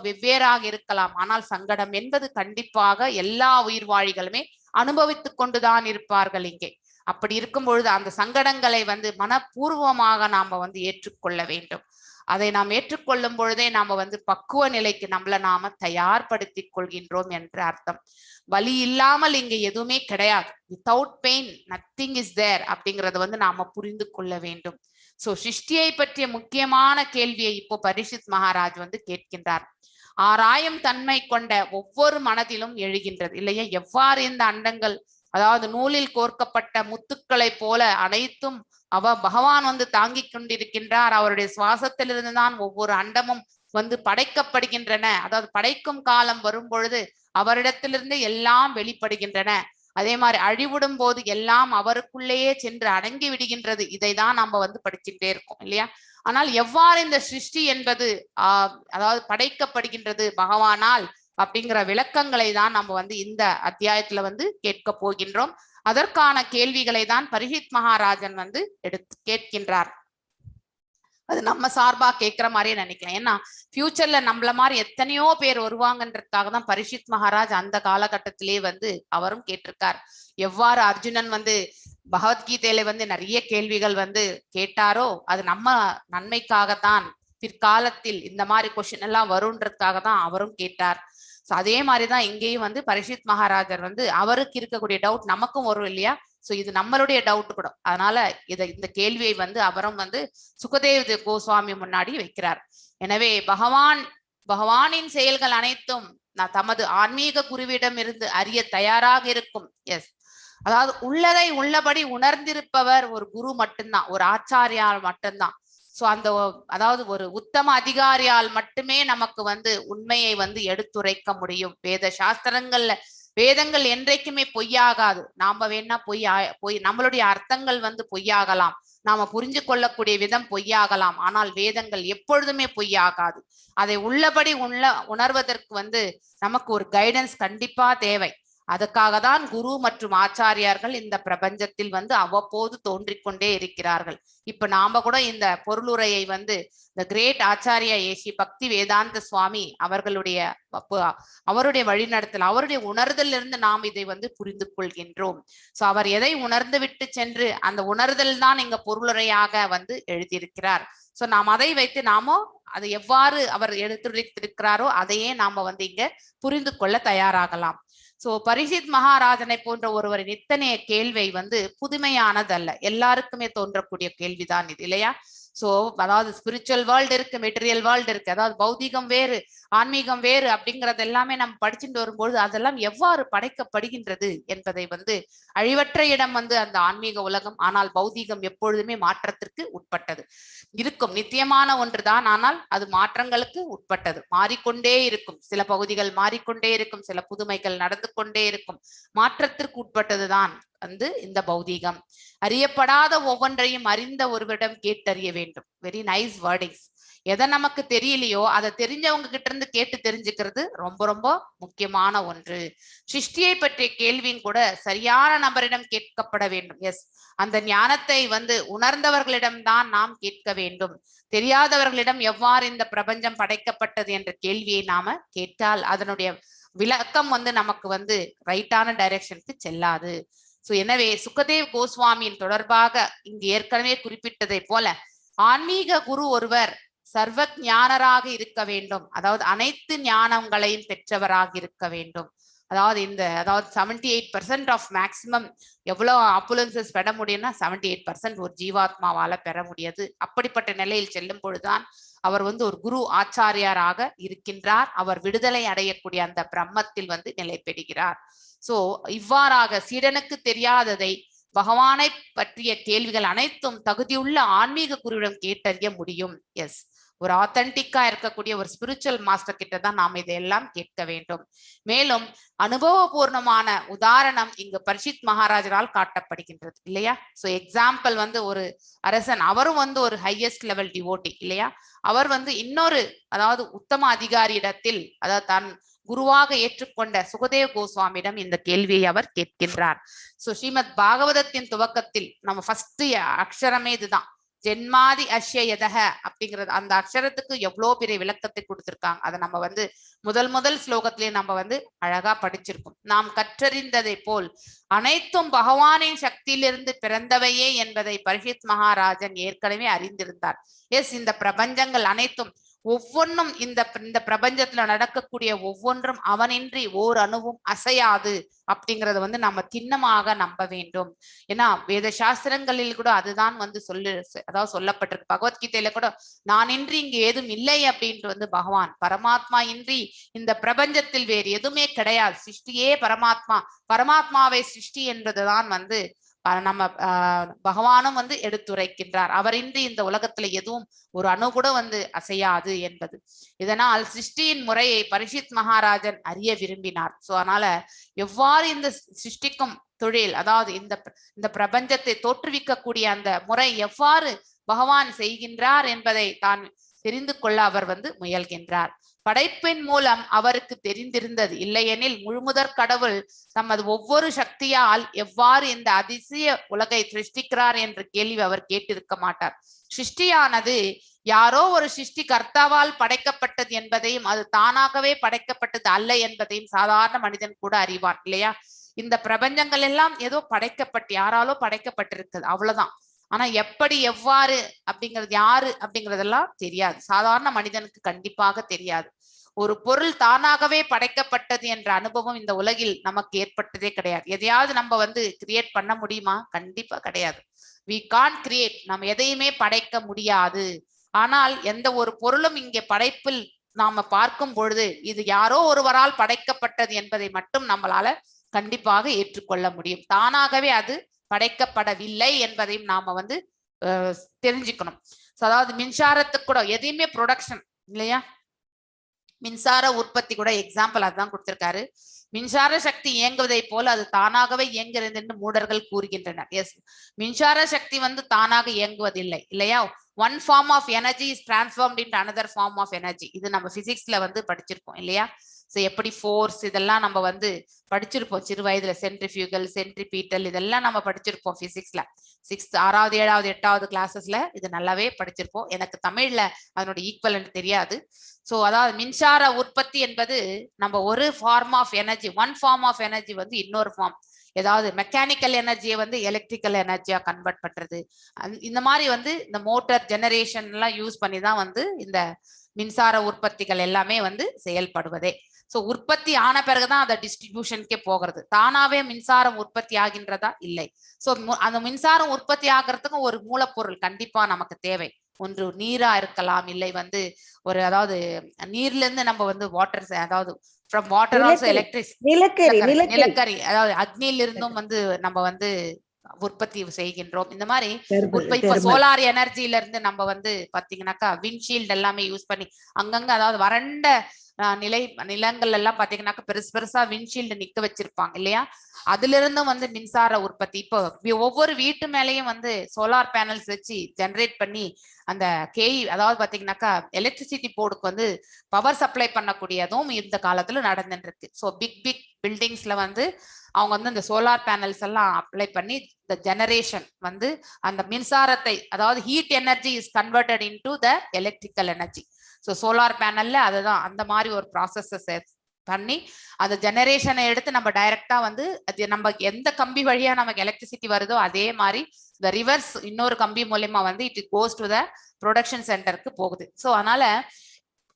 வெவ்வேறாக இருக்கலாம். ஆனால் சங்கடம் என்பது கண்டிப்பாக எல்லா உயிர்வாழிகளுமே அனுபவித்துக் கொண்டுதான் இருப்பார்கள் இங்கே. அப்படி இருக்கும் பொழுது அந்த சங்கடங்களை வந்து மனப்பூர்வமாக நாம வந்து ஏற்றுக்கொள்ள வேண்டும். அதை நாம் ஏற்றுக்கொள்ளும் பொழுதே நாம வந்து பக்குவ நிலைக்கு நம்மள நாம தயார்படுத்தி கொள்கின்றோம் என்று அர்த்தம். வலி இல்லாமல் இங்க எதுவுமே கிடையாது. Without pain nothing is there அப்படிங்கறத வந்து நாம புரிந்து கொள்ள வேண்டும். சோ சிருஷ்டியை பற்றிய முக்கியமான கேள்வியை இப்போ பரீட்சித் மகாராஜ் வந்து கேட்கின்றார். ஆராயும் தன்மை கொண்ட ஒவ்வொரு மனதிலும் எழுகின்றது இல்லையா? எவ்வாறு இந்த அண்டங்கள் அதாவது நூலில் கோர்க்கப்பட்ட முத்துக்களை போல அனைத்தும் பகவான் வந்து தாங்கிக் கொண்டிருக்கின்றார். அவருடைய சுவாசத்திலிருந்து தான் ஒவ்வொரு அண்டமும் வந்து படைக்கப்படுகின்றன. அதாவது படைக்கும் காலம் வரும் பொழுது அவரிடத்திலிருந்து எல்லாம் வெளிப்படுகின்றன. அதே மாதிரி அழிவிடும் போது எல்லாம் அவருக்குள்ளேயே சென்று அடங்கி விடுகின்றது. இதை தான் நம்ம வந்து படிச்சுட்டே இருக்கோம் இல்லையா? ஆனால் எவ்வாறு இந்த சிருஷ்டி என்பது அதாவது படைக்கப்படுகின்றது பகவானால் அப்படிங்கிற விளக்கங்களை தான் நம்ம வந்து இந்த அத்தியாயத்துல வந்து கேட்க போகின்றோம். அதற்கான கேள்விகளை தான் பரீட்சித் மகாராஜன் வந்து கேட்கின்றார். அது நம்ம சார்பா கேட்கிற மாதிரியே நினைக்கலாம். ஏன்னா ஃபியூச்சர்ல நம்மள மாதிரி எத்தனையோ பேர் வருவாங்கன்றதுக்காக தான் பரீட்சித் மகாராஜ் அந்த காலகட்டத்திலேயே வந்து அவரும் கேட்டிருக்கார். எவ்வாறு அர்ஜுனன் வந்து பகவத்கீதையில வந்து நிறைய கேள்விகள் வந்து கேட்டாரோ அது நம்ம நன்மைக்காகத்தான், பிற்காலத்தில் இந்த மாதிரி கொஸ்டின் எல்லாம் வரும்ன்றதுக்காக தான் அவரும் கேட்டார். அதே மாதிரிதான் இங்கேயும் வந்து பரீட்சித் மகாராஜர் வந்து அவருக்கு இருக்கக்கூடிய டவுட் நமக்கும் வரும் இல்லையா? சோ இது நம்மளுடைய டவுட் கூட. அதனால இந்த கேள்வியை வந்து அவரும் வந்து சுகதேவ் கோஸ்வாமி முன்னாடி வைக்கிறார். எனவே பகவானின் செயல்கள் அனைத்தும் தமது ஆன்மீக குருவிடம் இருந்து அறிய தயாராக இருக்கும். எஸ், அதாவது உள்ளதை உள்ளபடி உணர்ந்திருப்பவர் ஒரு குரு மட்டும்தான், ஒரு ஆச்சாரியால் மட்டும்தான். சோ அந்த அதாவது ஒரு உத்தம அதிகாரியால் மட்டுமே நமக்கு வந்து உண்மையை வந்து எடுத்துரைக்க முடியும். வேதங்கள் என்றைக்குமே பொய்யாகாது. நாம வேணா பொய் நம்மளுடைய அர்த்தங்கள் வந்து பொய்யாகலாம், நாம புரிஞ்சு கொள்ளக்கூடிய விதம் பொய்யாகலாம். ஆனால் வேதங்கள் எப்பொழுதுமே பொய்யாகாது. அதை உள்ளபடி உணர்வதற்கு வந்து நமக்கு ஒரு கைடன்ஸ் கண்டிப்பா தேவை. அதுக்காக தான் குரு மற்றும் ஆச்சாரியார்கள் இந்த பிரபஞ்சத்தில் வந்து அவ்வப்போது தோன்றிக்கொண்டே இருக்கிறார்கள். இப்ப நாம கூட இந்த பொருளுரையை வந்து இந்த கிரேட் ஆச்சாரியா ஏசி பக்தி வேதாந்த சுவாமி அவருடைய வழிநடத்தல், அவருடைய உணர்தல் இருந்து நாம் இதை வந்து புரிந்து கொள்கின்றோம். சோ அவர் எதை உணர்ந்து விட்டு சென்று அந்த உணர்தல் தான் இங்க பொருளுரையாக வந்து எழுதியிருக்கிறார். சோ நாம் அதை வைத்து நாமோ அதை எவ்வாறு அவர் எடுத்துரைத்திருக்கிறாரோ அதையே நாம வந்து இங்க புரிந்து கொள்ள தயாராகலாம். சோ பரீட்சித் மகாராஜனை போன்ற ஒருவரின் இத்தனைய கேள்வி வந்து புதுமையானதல்ல, எல்லாருக்குமே தோன்றக்கூடிய கேள்விதான் இது இல்லையா? சோ அதாவது ஸ்பிரிச்சுவல் வேர்ல்டு இருக்கு, மெட்டீரியல் வேர்ல்டு இருக்கு, அதாவது பௌதிகம் வேறு ஆன்மீகம் வேறு அப்படிங்கறது எல்லாமே நம்ம படிச்சுட்டு வரும்பொழுது அதெல்லாம் எவ்வாறு படைக்கப்படுகின்றது என்பதை வந்து அழிவற்ற இடம் வந்து அந்த ஆன்மீக உலகம். ஆனால் பௌதிகம் எப்பொழுதுமே மாற்றத்திற்கு உட்பட்டது இருக்கும், நித்தியமான ஒன்றுதான். ஆனால் அது மாற்றங்களுக்கு உட்பட்டது, மாறிக்கொண்டே இருக்கும். சில பகுதிகள் மாறிக்கொண்டே இருக்கும், சில புதுமைகள் நடந்து கொண்டே இருக்கும். மாற்றத்திற்கு உட்பட்டதுதான் வந்து இந்த பௌதீகம். அறியப்படாத ஒவ்வொன்றையும் அறிந்த ஒருவரிடம் கேட்டறிய வேண்டும். Very nice wordings. எதை நமக்கு தெரியலையோ அதை தெரிஞ்சவங்க கிட்ட இருந்து கேட்டு தெரிஞ்சுக்கிறது ரொம்ப ரொம்ப முக்கியமான ஒன்று. சிருஷ்டியை பற்றிய கேள்வியும் கூட சரியான நபரிடம் கேட்கப்பட வேண்டும். எஸ், அந்த ஞானத்தை வந்து உணர்ந்தவர்களிடம்தான் நாம் கேட்க வேண்டும். தெரியாதவர்களிடம் எவ்வாறு இந்த பிரபஞ்சம் படைக்கப்பட்டது என்ற கேள்வியை நாம கேட்டால் அதனுடைய விளக்கம் வந்து நமக்கு வந்து ரைட்டான டைரக்ஷனுக்கு செல்லாது. சோ எனவே சுகதேவ் கோஸ்வாமியின் தொடர்பாக இங்கு ஏற்கனவே குறிப்பிட்டதை போல ஆன்மீக குரு ஒருவர் சர்வ ஞானராக இருக்க வேண்டும். அதாவது அனைத்து ஞானங்களையும் பெற்றவராக இருக்க வேண்டும். அதாவது 78% ஆஃப் மேக்சிமம் எவ்வளவு ஆப்புலன்சஸ் பெற முடியும்னா 78% ஒரு ஜீவாத்மாவால பெற முடியாது. அப்படிப்பட்ட நிலையில் செல்லும் பொழுதுதான் அவர் வந்து ஒரு குரு ஆச்சாரியாராக இருக்கின்றார். அவர் விடுதலை அடையக்கூடிய அந்த பிரம்மத்தில் வந்து நிலை பெறுகிறார். சோ இவ்வாறாக சீடனுக்கு தெரியாததை பகவானை பற்றிய கேள்விகள் அனைத்தும் தகுதியுள்ள ஆன்மீக குருவிடம் கேட்டறிய முடியும். எஸ், ஒரு ஆத்தென்டிக்கா இருக்கக்கூடிய ஒரு ஸ்பிரிச்சுவல் மாஸ்டர் கிட்ட தான் நாம் இதையெல்லாம் கேட்க வேண்டும். மேலும் அனுபவபூர்ணமான உதாரணம் இங்கு பரீட்சித் மகாராஜரால் காட்டப்படுகின்றது இல்லையா? சோ எக்ஸாம்பிள் வந்து ஒரு அரசன், அவரும் வந்து ஒரு ஹையஸ்ட் லெவல் டிவோட்டி இல்லையா? அவர் வந்து இன்னொரு அதாவது உத்தம அதிகாரியிடத்தில் அதாவது தன் குருவாக ஏற்றுக்கொண்ட சுகதேவ் கோஸ்வாமியிடம் இந்த கேள்வியை அவர் கேட்கின்றார். சோ ஸ்ரீமத் பாகவதத்தின் துவக்கத்தில் நம்ம ஃபர்ஸ்ட் அக்ஷரமே இதுதான், ஜென்மாதி அஷ்யயதக அப்படிங்கிறது. அந்த அக்ஷரத்துக்கு எவ்வளவு பெரிய விளக்கத்தை கொடுத்திருக்காங்க. அதை நம்ம வந்து முதல் ஸ்லோகத்திலேயே நம்ம வந்து அழகா படிச்சிருக்கோம். நாம் கற்றறிந்ததை போல் அனைத்தும் பகவானின் சக்தியிலிருந்து பிறந்தவையே என்பதை பரீட்சித் மகாராஜன் ஏற்கனவே அறிந்திருந்தார். எஸ், இந்த பிரபஞ்சங்கள் அனைத்தும் ஒவ்வொன்றும் இந்த பிரபஞ்சத்துல நடக்கக்கூடிய ஒவ்வொன்றும் அவனின்றி ஓர் அணுவும் அசையாது அப்படிங்கறத வந்து நம்ம திண்ணமாக நம்ப வேண்டும். ஏன்னா வேத சாஸ்திரங்களில் கூட அதுதான் வந்து அதாவது சொல்லப்பட்டிருக்கு. பகவத்கீதையில கூட நான் இன்றி இங்கு ஏதும் இல்லை அப்படின்ட்டு வந்து பகவான் பரமாத்மா இன்றி இந்த பிரபஞ்சத்தில் வேறு எதுவுமே கிடையாது. சிருஷ்டியே பரமாத்மா, பரமாத்மாவை சிருஷ்டி என்பதுதான் வந்து நம்ம பகவானும் வந்து எடுத்துரைக்கின்றார். அவரின்றி இந்த உலகத்துல எதுவும் ஒரு அணு கூட வந்து அசையாது என்பது. இதனால் சிருஷ்டியின் முறையை பரீட்சித் மகாராஜன் அறிய விரும்பினார். சோ அதனால எவ்வாறு இந்த சிருஷ்டிக்கும் தொழில், அதாவது இந்த பிரபஞ்சத்தை தோற்றுவிக்கக்கூடிய அந்த முறை எவ்வாறு பகவான் செய்கின்றார் என்பதை தான் தெரிந்து கொள்ள அவர் வந்து முயல்கின்றார். படைப்பின் மூலம் அவருக்கு தெரிந்திருந்தது. இல்லையெனில் முழுமுதற் கடவுள் தமது ஒவ்வொரு சக்தியால் எவ்வாறு இந்த அதிசய உலகை சிருஷ்டிக்கிறார் என்ற கேள்வி அவர் கேட்டிருக்க மாட்டார். சிருஷ்டியானது யாரோ ஒரு சிருஷ்டி கர்த்தாவால் படைக்கப்பட்டது என்பதையும் அது தானாகவே படைக்கப்பட்டது அல்ல என்பதையும் சாதாரண மனிதன் கூட அறிவான் இல்லையா? இந்த பிரபஞ்சங்கள் எல்லாம் ஏதோ யாராலோ படைக்கப்பட்டிருக்குது, அவ்வளவுதான். ஆனா எப்படி எவ்வாறு அப்படிங்கிறது யாரு அப்படிங்கறதெல்லாம் தெரியாது. சாதாரண மனிதனுக்கு கண்டிப்பாக தெரியாது. ஒரு பொருள் தானாகவே படைக்கப்பட்டது என்ற அனுபவம் இந்த உலகில் நமக்கு ஏற்பட்டதே கிடையாது. எதையாவது நம்ம வந்து கிரியேட் பண்ண முடியுமா? கண்டிப்பா கிடையாது. we can't create, நம்ம எதையுமே படைக்க முடியாது. ஆனால் எந்த ஒரு பொருளும் இங்கே படைப்பில் நாம பார்க்கும் பொழுது இது யாரோ ஒருவரால் படைக்கப்பட்டது என்பதை மட்டும் நம்மளால கண்டிப்பாக ஏற்றுக்கொள்ள முடியும். தானாகவே அது படைக்கப்படவில்லை என்பதையும் நாம வந்து தெரிஞ்சுக்கணும். அதாவது மின்சாரத்துக்கு கூட எதையுமே ப்ரொடக்ஷன் இல்லையா? மின்சார உற்பத்தி கூட எக்ஸாம்பிள் அதுதான் கொடுத்திருக்காரு. மின்சார சக்தி இயங்குவதை போல அது தானாகவே இயங்குகிறது என்று மூடர்கள் கூறுகின்றனர். எஸ், மின்சார சக்தி வந்து தானாக இயங்குவதில்லை இல்லையா? One form of energy is transformed into another form of energy. இது நம்ம பிசிக்ஸ்ல வந்து படிச்சிருக்கோம் இல்லையா? ஸோ எப்படி ஃபோர்ஸ் இதெல்லாம் நம்ம வந்து படிச்சிருப்போம் சிறு வயதுல. சென்ட்ரிஃபியூகல், சென்ட்ரிபீட்டல் இதெல்லாம் நம்ம படிச்சிருப்போம் பிசிக்ஸ்ல. 6th 6வது 7வது 8வது கிளாஸஸ்ல இது நல்லாவே படிச்சிருப்போம். எனக்கு தமிழ்ல அதனோட ஈக்குவலன்ட் தெரியாது. ஸோ அதாவது மின்சார உற்பத்தி என்பது நம்ம ஒரு form of energy, one form of energy வந்து இன்னொரு ஃபார்ம், ஏதாவது மெக்கானிக்கல் எனர்ஜியை வந்து எலக்ட்ரிக்கல் எனர்ஜியா கன்வெர்ட் பண்றது, இந்த மாதிரி வந்து இந்த மோட்டார் ஜெனரேஷன் எல்லாம் யூஸ் பண்ணி தான் வந்து இந்த மின்சார உற்பத்திகள் எல்லாமே வந்து செயல்படுவதே. சோ உற்பத்தி ஆன பிறகுதான் அதை டிஸ்ட்ரிபியூஷனுக்கே போகிறது. தானாவே மின்சாரம் உற்பத்தி ஆகின்றதா? இல்லை. சோ அந்த மின்சாரம் உற்பத்தி ஆகிறதுக்கும் ஒரு மூலப்பொருள் கண்டிப்பா நமக்கு தேவை. ஒன்று நீரா இருக்கலாம், இல்லை வந்து ஒரு அதாவது நீர்ல இருந்து நம்ம வந்து வாட்டர், அதாவது ஃப்ரம் வாட்டர் ஆல்சோ நிலக்கரி, அதாவது அக்னியில இருந்தும் வந்து நம்ம வந்து உற்பத்தி செய்கின்றோம். இந்த மாதிரி இப்ப சோலார் எனர்ஜில இருந்து நம்ம வந்து பாத்தீங்கன்னாக்கா விண்ட்ஷீல்ட் எல்லாமே யூஸ் பண்ணி அங்கங்க, அதாவது வறண்ட நிலங்கள் எல்லாம் பாத்தீங்கன்னாக்கா பெருசா விண்ட்ஷீல்டு நிக்க வச்சிருப்பாங்க இல்லையா? அதுல இருந்தும் வந்து மின்சார உற்பத்தி. இப்போ ஒவ்வொரு வீட்டு மேலேயும் வந்து சோலார் பேனல்ஸ் வச்சு ஜெனரேட் பண்ணி அந்த அதாவது பாத்தீங்கன்னாக்கா எலக்ட்ரிசிட்டி போர்டுக்கு வந்து பவர் சப்ளை பண்ணக்கூடியதும் இந்த காலத்துல நடந்துட்டு இருக்கு. ஸோ பிக் பில்டிங்ஸ்ல வந்து அவங்க வந்து இந்த சோலார் பேனல்ஸ் எல்லாம் அப்ளை பண்ணி இந்த ஜெனரேஷன் வந்து அந்த மின்சாரத்தை, அதாவது heat energy is converted into the electrical energy. So solar பேனல்ல அதுதான் அந்த மாதிரி ஒரு ப்ராசஸை பண்ணி அந்த ஜெனரேஷனை எடுத்து நம்ம டைரக்டா வந்து அது நம்ம எந்த கம்பி வழியா நமக்கு எலக்ட்ரிசிட்டி வருதோ அதே மாதிரி இந்த ரிவர்ஸ் இன்னொரு கம்பி மூலமா வந்து it goes to the production சென்டருக்கு போகுது. ஸோ அதனால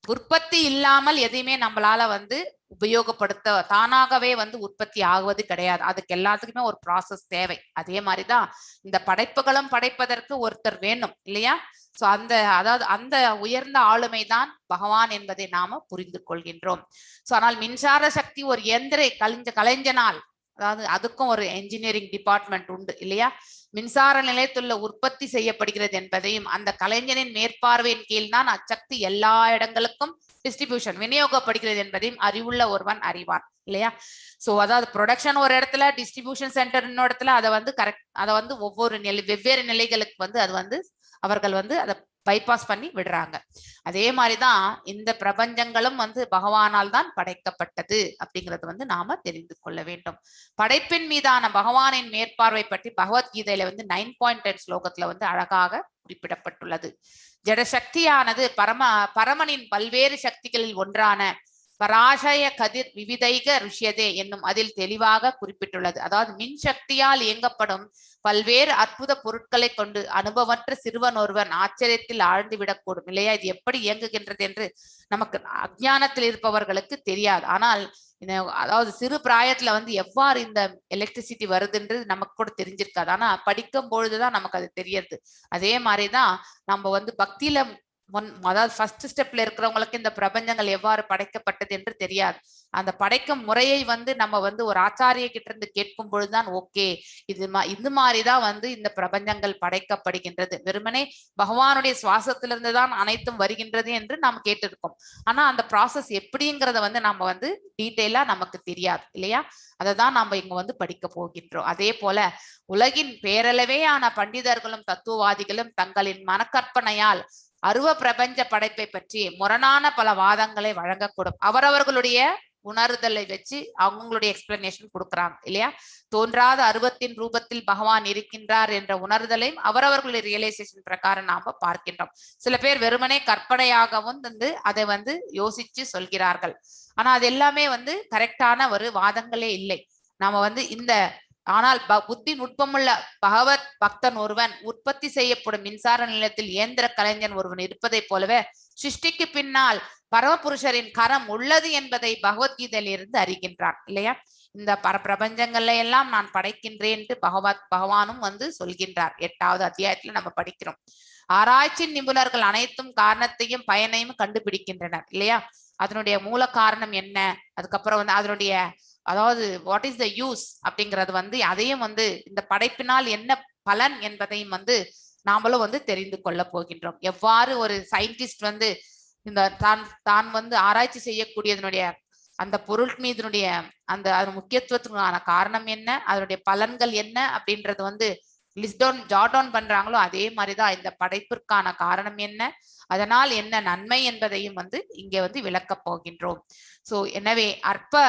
உற்பத்தி இல்லாமல் எதையுமே நம்மளால வந்து உபயோகப்படுத்த தானாகவே வந்து உற்பத்தி ஆகுவது கிடையாது. அதுக்கு எல்லாத்துக்குமே ஒரு ப்ராசஸ் தேவை. அதே மாதிரிதான் இந்த படைப்புகளும் படைப்பதற்கு ஒருத்தர் வேணும் இல்லையா? சோ அதாவது அந்த உயர்ந்த ஆளுமை தான் பகவான் என்பதை நாம புரிந்து கொள்கின்றோம். சோ ஆனால் மின்சார சக்தி ஒரு இயந்திர கலைஞனால் அதாவது அதுக்கும் ஒரு என்ஜினியரிங் டிபார்ட்மெண்ட் உண்டு இல்லையா? மின்சார நிலையத்துள்ள உற்பத்தி செய்யப்படுகிறது என்பதையும் அந்த கலைஞரின் மேற்பார்வையின் கீழ் தான் அச்சக்தி எல்லா இடங்களுக்கும் டிஸ்ட்ரிபியூஷன் விநியோகப்படுகிறது என்பதையும் அறிவுள்ள ஒருவன் அறிவான் இல்லையா? சோ அதாவது ப்ரொடக்ஷன் ஒரு இடத்துல, டிஸ்ட்ரிபியூஷன் சென்டர் இன்னொரு இடத்துல, அதை வந்து கரெக்ட், அதை வந்து ஒவ்வொரு வெவ்வேறு நிலைகளுக்கு வந்து அது வந்து அவர்கள் வந்து அதை பைபாஸ் பண்ணி விடுறாங்க. அதே மாதிரிதான் இந்த பிரபஞ்சங்களும் வந்து பகவானால் தான் படைக்கப்பட்டது அப்படிங்கறது வந்து நாம தெரிந்து கொள்ள வேண்டும். படைப்பின் மீதான பகவானின் மேற்பார்வை பற்றி பகவத்கீதையில வந்து 9.10 ஸ்லோகத்துல வந்து அழகாக குறிப்பிடப்பட்டுள்ளது. ஜடசக்தியானது பரமனின் பல்வேறு சக்திகளில் ஒன்றான பராசய கதிர் விவிதைக ருஷ்யதே என்னும் அதில் தெளிவாக குறிப்பிட்டுள்ளது. அதாவது மின் சக்தியால் இயங்கப்படும் பல்வேறு அற்புத பொருட்களை கொண்டு அனுபவமற்ற சிறுவன் ஒருவன் ஆச்சரியத்தில் ஆழ்ந்து விடக்கூடும் இல்லையா? இது எப்படி இயங்குகின்றது என்று நமக்கு அஞ்ஞானத்தில் இருப்பவர்களுக்கு தெரியாது. ஆனால் அதாவது சிறு பிராயத்துல வந்து எவ்வாறு இந்த எலக்ட்ரிசிட்டி வருதுன்றது நமக்கு கூட தெரிஞ்சிருக்காது. ஆனா படிக்கும் பொழுதுதான் நமக்கு அது தெரியறது. அதே மாதிரிதான் நம்ம வந்து பக்தியில அதாவது ஃபர்ஸ்ட் ஸ்டெப்ல இருக்கிறவங்களுக்கு இந்த பிரபஞ்சங்கள் எவ்வாறு படைக்கப்பட்டது என்று தெரியாது. அந்த படைக்கும் முறையை வந்து நம்ம வந்து ஒரு ஆச்சாரிய கிட்ட இருந்து கேட்கும் பொழுதுதான் ஓகே இது மாதிரிதான் வந்து இந்த பிரபஞ்சங்கள் படைக்கப்படுகின்றது, வெறுமனே பகவானுடைய சுவாசத்திலிருந்து தான் அனைத்தும் வருகின்றது என்று நாம் கேட்டிருக்கோம். ஆனா அந்த ப்ராசஸ் எப்படிங்கிறத வந்து நம்ம வந்து டீட்டெயிலா நமக்கு தெரியாது இல்லையா? அதைதான் நாம இங்க வந்து படிக்க போகின்றோம். அதே போல உலகின் பேரளவேயான பண்டிதர்களும் தத்துவவாதிகளும் தங்களின் மனக்கற்பனையால் அருவ பிரபஞ்ச படைப்பை பற்றி முரணான பல வாதங்களை வழங்கக்கூடும். அவரவர்களுடைய உணர்தலை வச்சு அவங்களுடைய எக்ஸ்பிளனேஷன் கொடுக்குறாங்க இல்லையா? தோன்றாத அருவத்தின் ரூபத்தில் பகவான் இருக்கின்றார் என்ற உணர்தலையும் அவரவர்களுடைய ரியலைசேஷன் பிரகாரம் நாம பார்க்கின்றோம். சில பேர் வெறுமனே கற்பனையாகவும் வந்து அதை வந்து யோசிச்சு சொல்கிறார்கள். ஆனா அது எல்லாமே வந்து கரெக்டான ஒரு வாதங்களே இல்லை. நாம வந்து இந்த ஆனால் புத்தி நுட்பமுள்ள பகவத் பக்தன் ஒருவன் உற்பத்தி செய்யப்படும் மின்சார நிலையத்தில் இயந்திர கலைஞன் ஒருவன் இருப்பதை போலவே சிருஷ்டிக்கு பின்னால் பரமபுருஷரின் கரம் உள்ளது என்பதை பகவத்கீதையில இருந்து அறிகின்றான் இல்லையா? இந்த பிரபஞ்சங்கள்ல எல்லாம் நான் படைக்கின்றேன் பகவானும் வந்து சொல்கின்றார். 8வது அத்தியாயத்துல நம்ம படிக்கிறோம். ஆராய்ச்சி நிபுணர்கள் அனைத்தும் காரணத்தையும் பயனையும் கண்டுபிடிக்கின்றனர் இல்லையா? அதனுடைய மூல காரணம் என்ன, அதுக்கப்புறம் வந்து அதனுடைய அதாவது வாட் இஸ் த யூஸ் அப்படிங்கிறது வந்து அதையும் வந்து இந்த படைப்பினால் என்ன பலன் என்பதையும் வந்து நாமளும் வந்து தெரிந்து கொள்ள போகின்றோம். எவ்வாறு ஒரு சயின்டிஸ்ட் வந்து இந்த தான் வந்து ஆராய்ச்சி செய்யக்கூடியதனுடைய அந்த பொருள் மீதனுடைய அந்த முக்கியத்துவத்துக்கான காரணம் என்ன, அதனுடைய பலன்கள் என்ன அப்படின்றது வந்து ஜாட் டவுன் பண்றாங்களோ அதே மாதிரிதான் இந்த படைப்பிற்கான காரணம் என்ன, அதனால் என்ன நன்மை என்பதையும் வந்து இங்கே வந்து விளக்கப் போகின்றோம். சோ எனவே அற்ப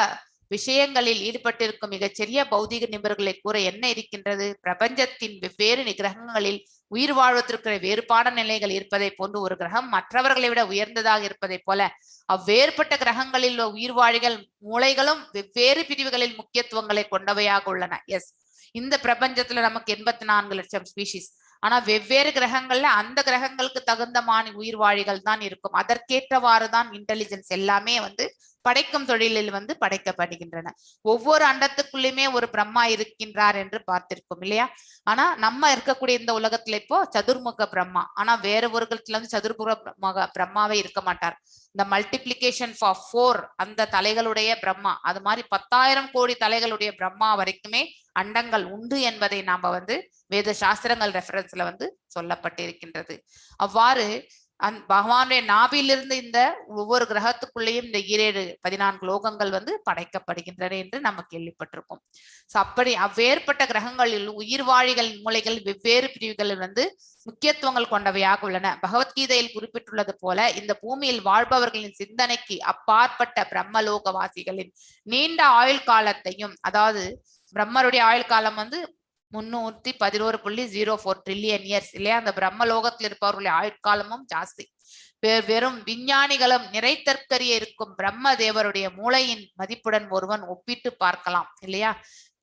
விஷயங்களில் ஈடுபட்டிருக்கும் மிகச்சிறிய பௌதிக நிபுணர்களை கூற என்ன இருக்கின்றது? பிரபஞ்சத்தின் வெவ்வேறு கிரகங்களில் உயிர் வாழ்வதற்கு வேறுபாட நிலைகள் இருப்பதை போன்று ஒரு கிரகம் மற்றவர்களை விட உயர்ந்ததாக இருப்பதை போல அவ்வேறுபட்ட கிரகங்களில் உயிர்வாழிகள் மூளைகளும் வெவ்வேறு பிரிவுகளில் முக்கியத்துவங்களை கொண்டவையாக உள்ளன. எஸ், இந்த பிரபஞ்சத்துல நமக்கு 84 லட்சம் ஸ்பீஷிஸ். ஆனா வெவ்வேறு கிரகங்கள்ல அந்த கிரகங்களுக்கு தகுந்தமான உயிர்வாழிகள் தான் இருக்கும். அதற்கேற்றவாறுதான் இன்டெலிஜென்ஸ் எல்லாமே வந்து படைக்கும் தொழிலில் வந்து படைக்கப்படுகின்றன. ஒவ்வொரு அண்டத்துக்குள்ளயுமே ஒரு பிரம்மா இருக்கின்றார் என்று பார்த்திருக்கோம் இல்லையா? ஆனா நம்ம இருக்கக்கூடிய இந்த உலகத்துல இப்போ சதுர்முக பிரம்மா, ஆனா வேற ஒரு இடத்துல வந்து சதுர்முக பிரம்மாவே இருக்க மாட்டார். இந்த மல்டிப்ளிகேஷன் ஃபார் 4 அந்த தலைகளுடைய பிரம்மா, அது மாதிரி 10,000 கோடி தலைகளுடைய பிரம்மா வரைக்குமே அண்டங்கள் உண்டு என்பதை நாம வந்து வேத சாஸ்திரங்கள் ரெஃபரன்ஸ்ல வந்து சொல்லப்பட்டிருக்கின்றது. அவ்வாறு பகவானுடைய நாபிலிருந்து இந்த ஒவ்வொரு கிரகத்துக்குள்ளேயும் இந்த 14 லோகங்கள் வந்து படைக்கப்படுகின்றன என்று நம்ம கேள்விப்பட்டிருக்கோம். அப்படி அவ்வேற்பட்ட கிரகங்களில் உயிர்வாழிகளின் மூளைகள் வெவ்வேறு பிரிவுகளில் வந்து முக்கியத்துவங்கள் கொண்டவையாக உள்ளன. பகவத்கீதையில் குறிப்பிட்டுள்ளது போல இந்த பூமியில் வாழ்பவர்களின் சிந்தனைக்கு அப்பாற்பட்ட பிரம்மலோகவாசிகளின் நீண்ட ஆயுள் காலத்தையும், அதாவது பிரம்மருடைய ஆயுள் காலம் வந்து 311.04 ட்ரில்லியன் இயர்ஸ் இல்லையா? அந்த பிரம்மலோகத்தில் இருப்பவர்களுடைய ஆயுட்காலமும் ஜாஸ்தி. வெறும் விஞ்ஞானிகளும் நிறைத்தற்கரிய இருக்கும் பிரம்ம தேவருடைய மூளையின் மதிப்புடன் ஒருவன் ஒப்பிட்டு பார்க்கலாம் இல்லையா?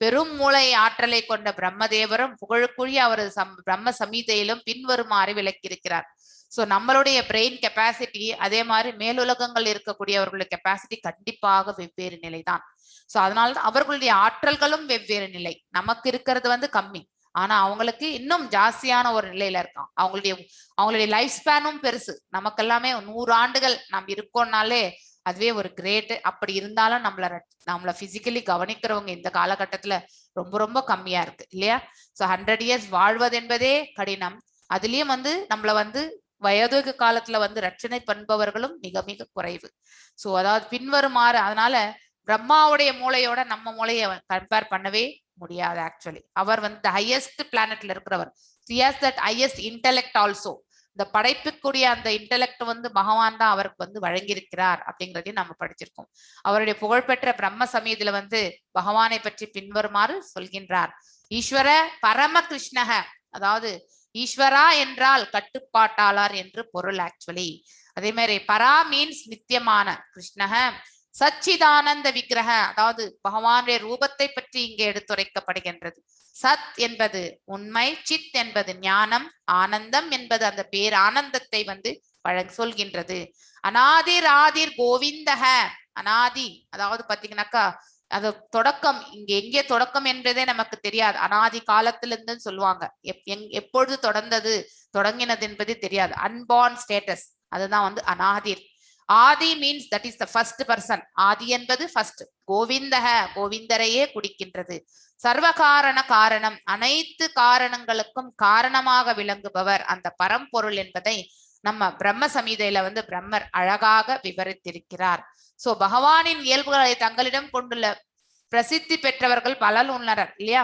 பெரும் மூளை ஆற்றலை கொண்ட பிரம்மதேவரும் புகழுக்குரிய அவரது பிரம்ம சமீதையிலும் பின்வருமாறு விளக்கியிருக்கிறார். சோ நம்மளுடைய பிரெயின் கெப்பாசிட்டி அதே மாதிரி மேலுலகங்கள் இருக்கக்கூடியவர்களுடைய கெப்பாசிட்டி கண்டிப்பாக வெவ்வேறு நிலைதான். சோ அதனால அவர்களுடைய ஆற்றல்களும் வெவ்வேறு நிலை. நமக்கு இருக்கிறது வந்து கம்மி, ஆனா அவங்களுக்கு இன்னும் ஜாஸ்தியான ஒரு நிலையில இருக்கான். அவங்களுடைய லைஃப் ஸ்பேனும் பெருசு. நமக்கு எல்லாமே 100 ஆண்டுகள் நாம் இருக்கோம்னாலே அதுவே ஒரு கிரேட். அப்படி இருந்தாலும் நம்மள பிசிக்கலி கவனிக்கிறவங்க இந்த காலகட்டத்துல ரொம்ப ரொம்ப கம்மியா இருக்கு இல்லையா? ஸோ 100 years வாழ்வது என்பதே கடினம். அதுலயும் வந்து நம்மள வந்து வயது காலத்துல வந்து ரட்சணை பண்பவர்களும் மிக மிக குறைவு. ஸோ அதாவது பின்வருமாறு, அதனால பிரம்மாவுடைய மூளையோட நம்ம மூளையை கம்பேர் பண்ணவே முடியாது. ஆக்சுவலி அவர் வந்து ஹையஸ்ட் பிளானட்ல இருக்கிறவர். he has that highest intellect also. இந்த படைப்புக்குரிய அந்த இன்டெலெக்ட் வந்து பகவான் தான் அவருக்கு வந்து வழங்கியிருக்கிறார் அப்படிங்கிறதையும் நம்ம படிச்சிருக்கோம். அவருடைய புகழ்பெற்ற பிரம்ம சமீதியில வந்து பகவானை பற்றி பின்வருமாறு சொல்கின்றார். ஈஸ்வர பரம கிருஷ்ணக, அதாவது ஈஸ்வரா என்றால் கட்டுப்பாட்டாளர் என்று பொருள் ஆக்சுவலி. அதே மாதிரி பரா மீன்ஸ் நித்தியமான, கிருஷ்ணக சச்சிதானந்த விக்கிரக, அதாவது பகவானுடைய ரூபத்தை பற்றி இங்கே எடுத்துரைக்கப்படுகின்றது. சத் என்பது உண்மை, சித் என்பது ஞானம், ஆனந்தம் என்பது அந்த பேர் ஆனந்தத்தை வந்து சொல்கின்றது. அநாதிர் ஆதிர் கோவிந்தக, அநாதி அதாவது பாத்தீங்கன்னாக்கா அது தொடக்கம், இங்க எங்கே தொடக்கம் என்பதே நமக்கு தெரியாது. அநாதி காலத்திலிருந்து சொல்லுவாங்க. எப்பொழுது தொடங்கினது என்பது தெரியாது. அன்பார்ன் ஸ்டேட்டஸ், அதுதான் வந்து அநாதிர். ஆதி means that is the first person. ஆதி என்பது ஃபர்ஸ்ட். கோவிந்தக கோவிந்தரையே குடிக்கின்றது. சர்வகாரண காரணம், அனைத்து காரணங்களுக்கும் காரணமாக விளங்குபவர் அந்த பரம்பொருள் என்பதை நம்ம பிரம்ம சமீதையில வந்து பிரம்மர் அழகாக விவரித்திருக்கிறார். சோ பகவானின் இயல்புகளை தங்களிடம் கொண்டுள்ள பிரசித்தி பெற்றவர்கள் பலர் உள்ளனர் இல்லையா?